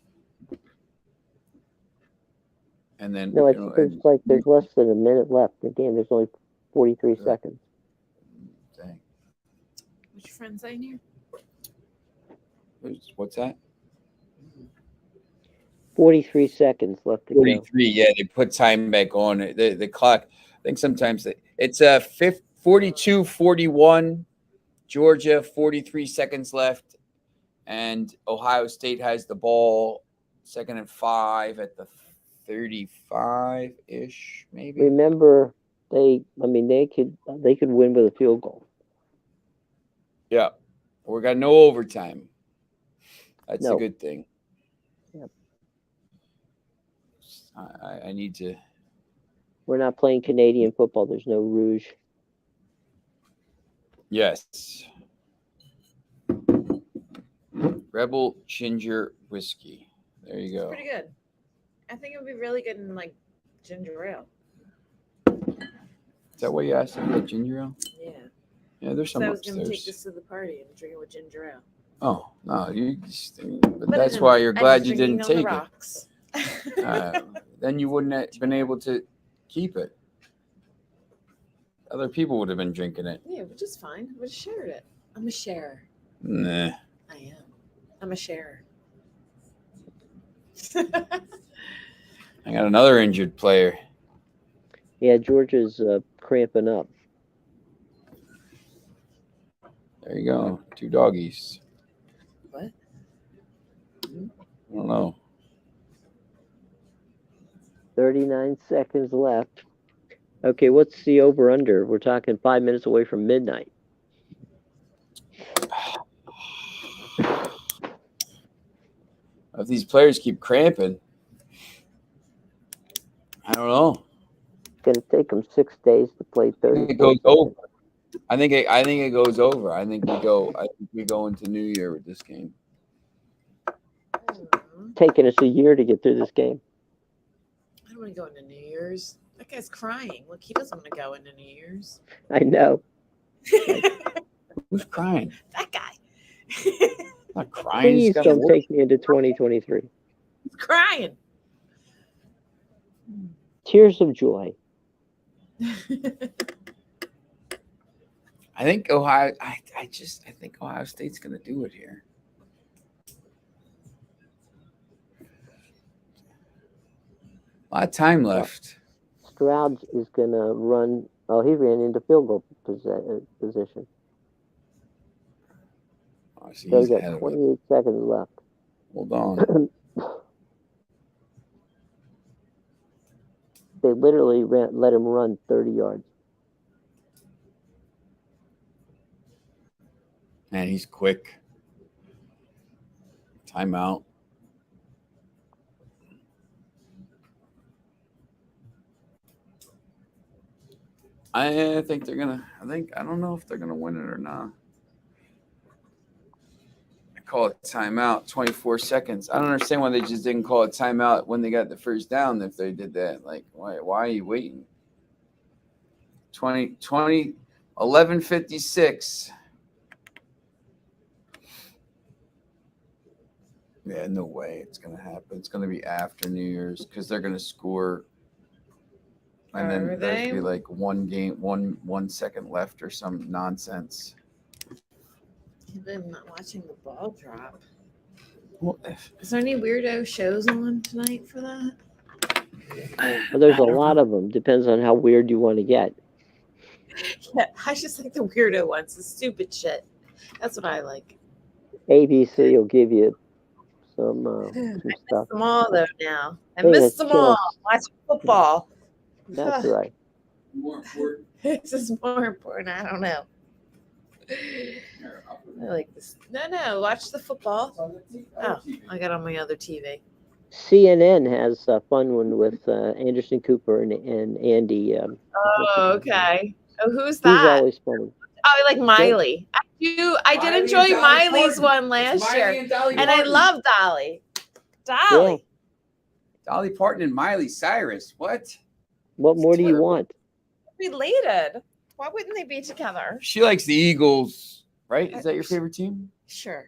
And then No, it's like there's less than a minute left in the game. There's only 43 seconds. Dang. What's your friend saying here? What's that? 43 seconds left to 43. Yeah, they put time back on the clock. I think sometimes it's 42-41. Georgia, 43 seconds left, and Ohio State has the ball, 2nd and 5 at the 35-ish, maybe. Remember, they could win with a field goal. Yeah, we got no overtime. That's a good thing. Yep. I need to. We're not playing Canadian football. There's no rouge. Yes. Rebel Ginger Whiskey. There you go. Pretty good. I think it would be really good in like ginger ale. Is that what you asked me? Ginger ale? Yeah. Yeah, there's some I was going to upstairs. take this to the party and drink it with ginger ale. Oh no, but that's why you're glad you didn't take it. Then you wouldn't have been able to keep it. Other people would have been drinking it. Yeah, which is fine. I would have shared it. I'm a sharer. Nah. I am. I'm a sharer. I got another injured player. Yeah, Georgia's cramping up. There you go. 2 doggies. What? I don't know. 39 seconds left. Okay, what's the over-under? We're talking 5 minutes away from midnight. If these players keep cramping, I don't know. It's going to take them 6 days to play 30. I think it goes over. I think it goes over. I think we go into New Year with this game. Taking us a year to get through this game. I don't want to go into New Year's. That guy's crying. Look, he doesn't want to go into New Year's. I know. Who's crying? That guy. I'm not crying. Please don't take me into 2023. He's crying. Tears of joy. I think Ohio. I think Ohio State's going to do it here. A lot of time left. Stroud is going to run. Oh, he ran into field goal position. Oh, So he's got 28 seconds left. Hold on. They literally let him run 30 yards. Man, he's quick. Timeout. I think they're gonna. I don't know if they're gonna win it or not. I call it timeout. 24 seconds. I don't understand why they just didn't call it timeout when they got the first down. If they did that, like, why are you waiting? 11:56. Yeah, no way it's gonna happen. It's gonna be after New Year's because they're gonna score. And then there's gonna be like 1 second left or some nonsense. I'm not watching the ball drop. Well, Is there any weirdo shows on tonight for that? Well, there's a lot of them. Depends on how weird you want to get. Yeah, I just like the weirdo ones, the stupid shit. That's what I like. ABC will give you some stuff. Them all though now. I Hey, miss let's them chill. all. Watch football. That's right. More important. This is more important. I don't know. I like this. No. Watch the football. Oh, I got on my other TV. CNN has a fun one with Anderson Cooper and Andy. Oh, okay. Oh, who's He's that? always funny. Oh, I like Miley. I did Miley enjoy and Dolly Miley's Parton. one last year, And Dolly and I Parton. love Dolly. Dolly. Dolly Parton and Miley Cyrus. What? What more do you want? Related. Why wouldn't they be together? She likes the Eagles, right? Is that your favorite team? Sure.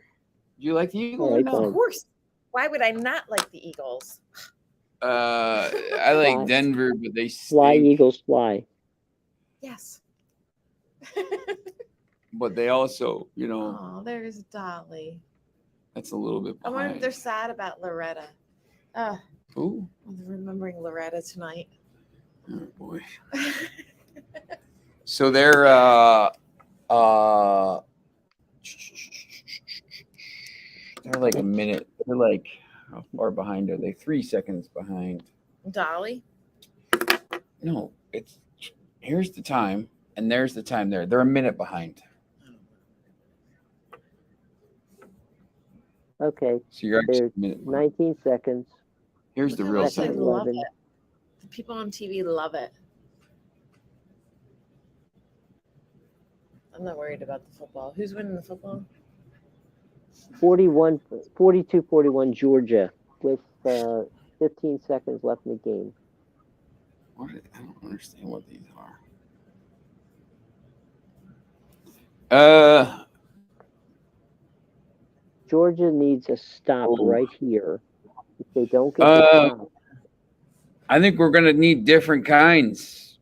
Do you like the Eagles? I or like no? Of course. Why would I not like the Eagles? I like Fly. Denver, but they Fly, stink. Eagles, fly. Yes. But they also, you know, Oh, there's Dolly. that's a little bit I wonder if behind. they're sad about Loretta. Ooh, I'm remembering Loretta tonight. oh boy. So they're like a minute. They're like, how far behind are they? 3 seconds behind. Dolly? No, it's here's the time, and there's the time there. They're a minute behind. Okay, So you're actually there's a minute behind. 19 seconds. Here's the Look how real much they Second time. love 11. it. The people on TV love it. I'm not worried about the football. Who's winning the football? 42-41 Georgia with 15 seconds left in the game. What? I don't understand what these are. Georgia needs a stop Oh. right here. If they don't get the stop, I think we're gonna need different kinds.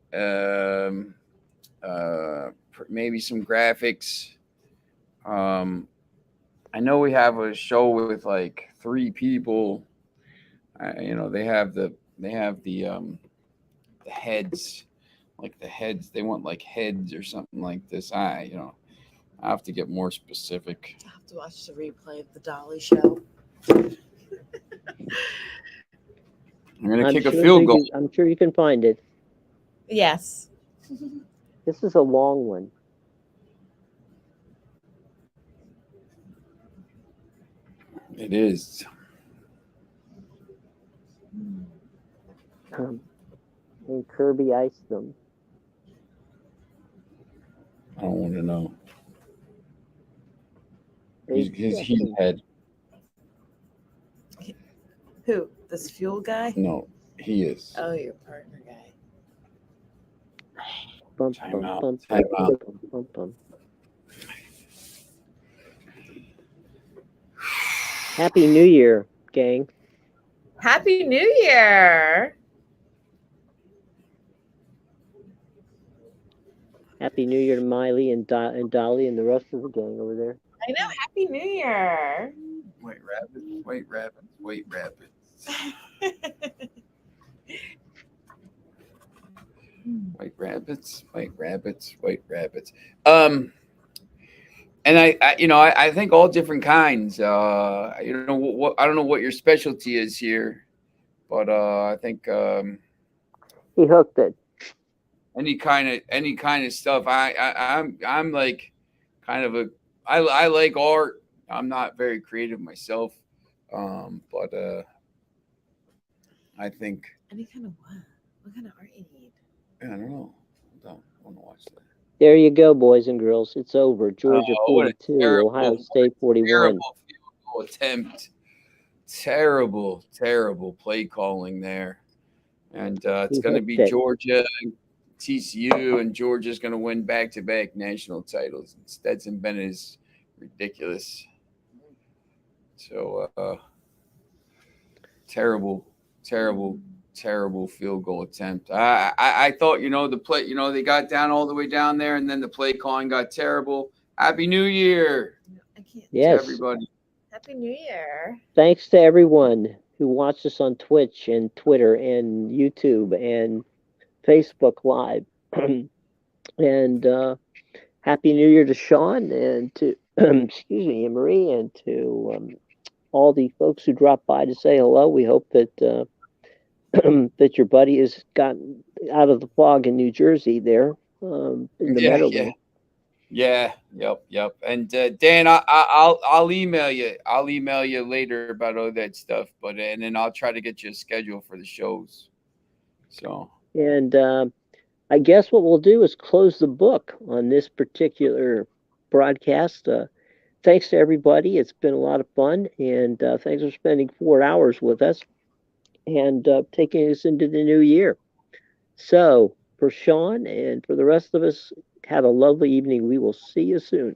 Maybe some graphics. I know we have a show with like 3 people. You know, they have the heads, like the heads. They want like heads or something like this. I have to get more specific. I have to watch the replay of the Dolly show. I'm gonna I'm kick a sure field you goal. can- I'm sure you can find it. Yes. This is a long one. It is. And Kirby iced them. I don't want to know. Eight He's seconds. head. Who? This fuel guy? No, he is. Oh, your partner guy. Bum, Time bum, out, bum, time bum, out. bum, bum, bum. Happy New Year, gang. Happy New Year. Happy New Year to Miley and Dolly and the rest of the gang over there. I know. Happy New Year. White rabbits, white rabbits, white rabbits. White rabbits, white rabbits, white rabbits. And I think all different kinds. What I don't know what your specialty is here, but I think He hooked it. any kind of stuff. I'm like kind of I like art. I'm not very creative myself, but I think Any kind of what? What kind of art you need? I don't know. I don't want to watch that. There you go, boys and girls. It's over. Georgia Oh, what a 42, terrible- Ohio State 41. Terrible field goal attempt. Terrible play calling there. And it's He going to hooked be it. Georgia and TCU, and Georgia's going to win back-to-back national titles. Stetson Bennett is ridiculous. So terrible field goal attempt. I thought, the play, they got down all the way down there, and then the play calling got terrible. Happy New Year I can't. to Yes. everybody. Happy New Year. Thanks to everyone who watched us on Twitch and Twitter and YouTube and Facebook Live. And Happy New Year to Sean and to, excuse me, Anne Marie, and to all the folks who dropped by to say hello. We hope that that your buddy has gotten out of the fog in New Jersey there in the Yeah, Meadowlands. yeah, yep. And Dan, I'll email you. I'll email you later about all that stuff. But and then I'll try to get you a schedule for the shows. So And I guess what we'll do is close the book on this particular broadcast. Thanks to everybody. It's been a lot of fun, and thanks for spending 4 hours with us and taking us into the new year. So, for Sean and for the rest of us, have a lovely evening. We will see you soon.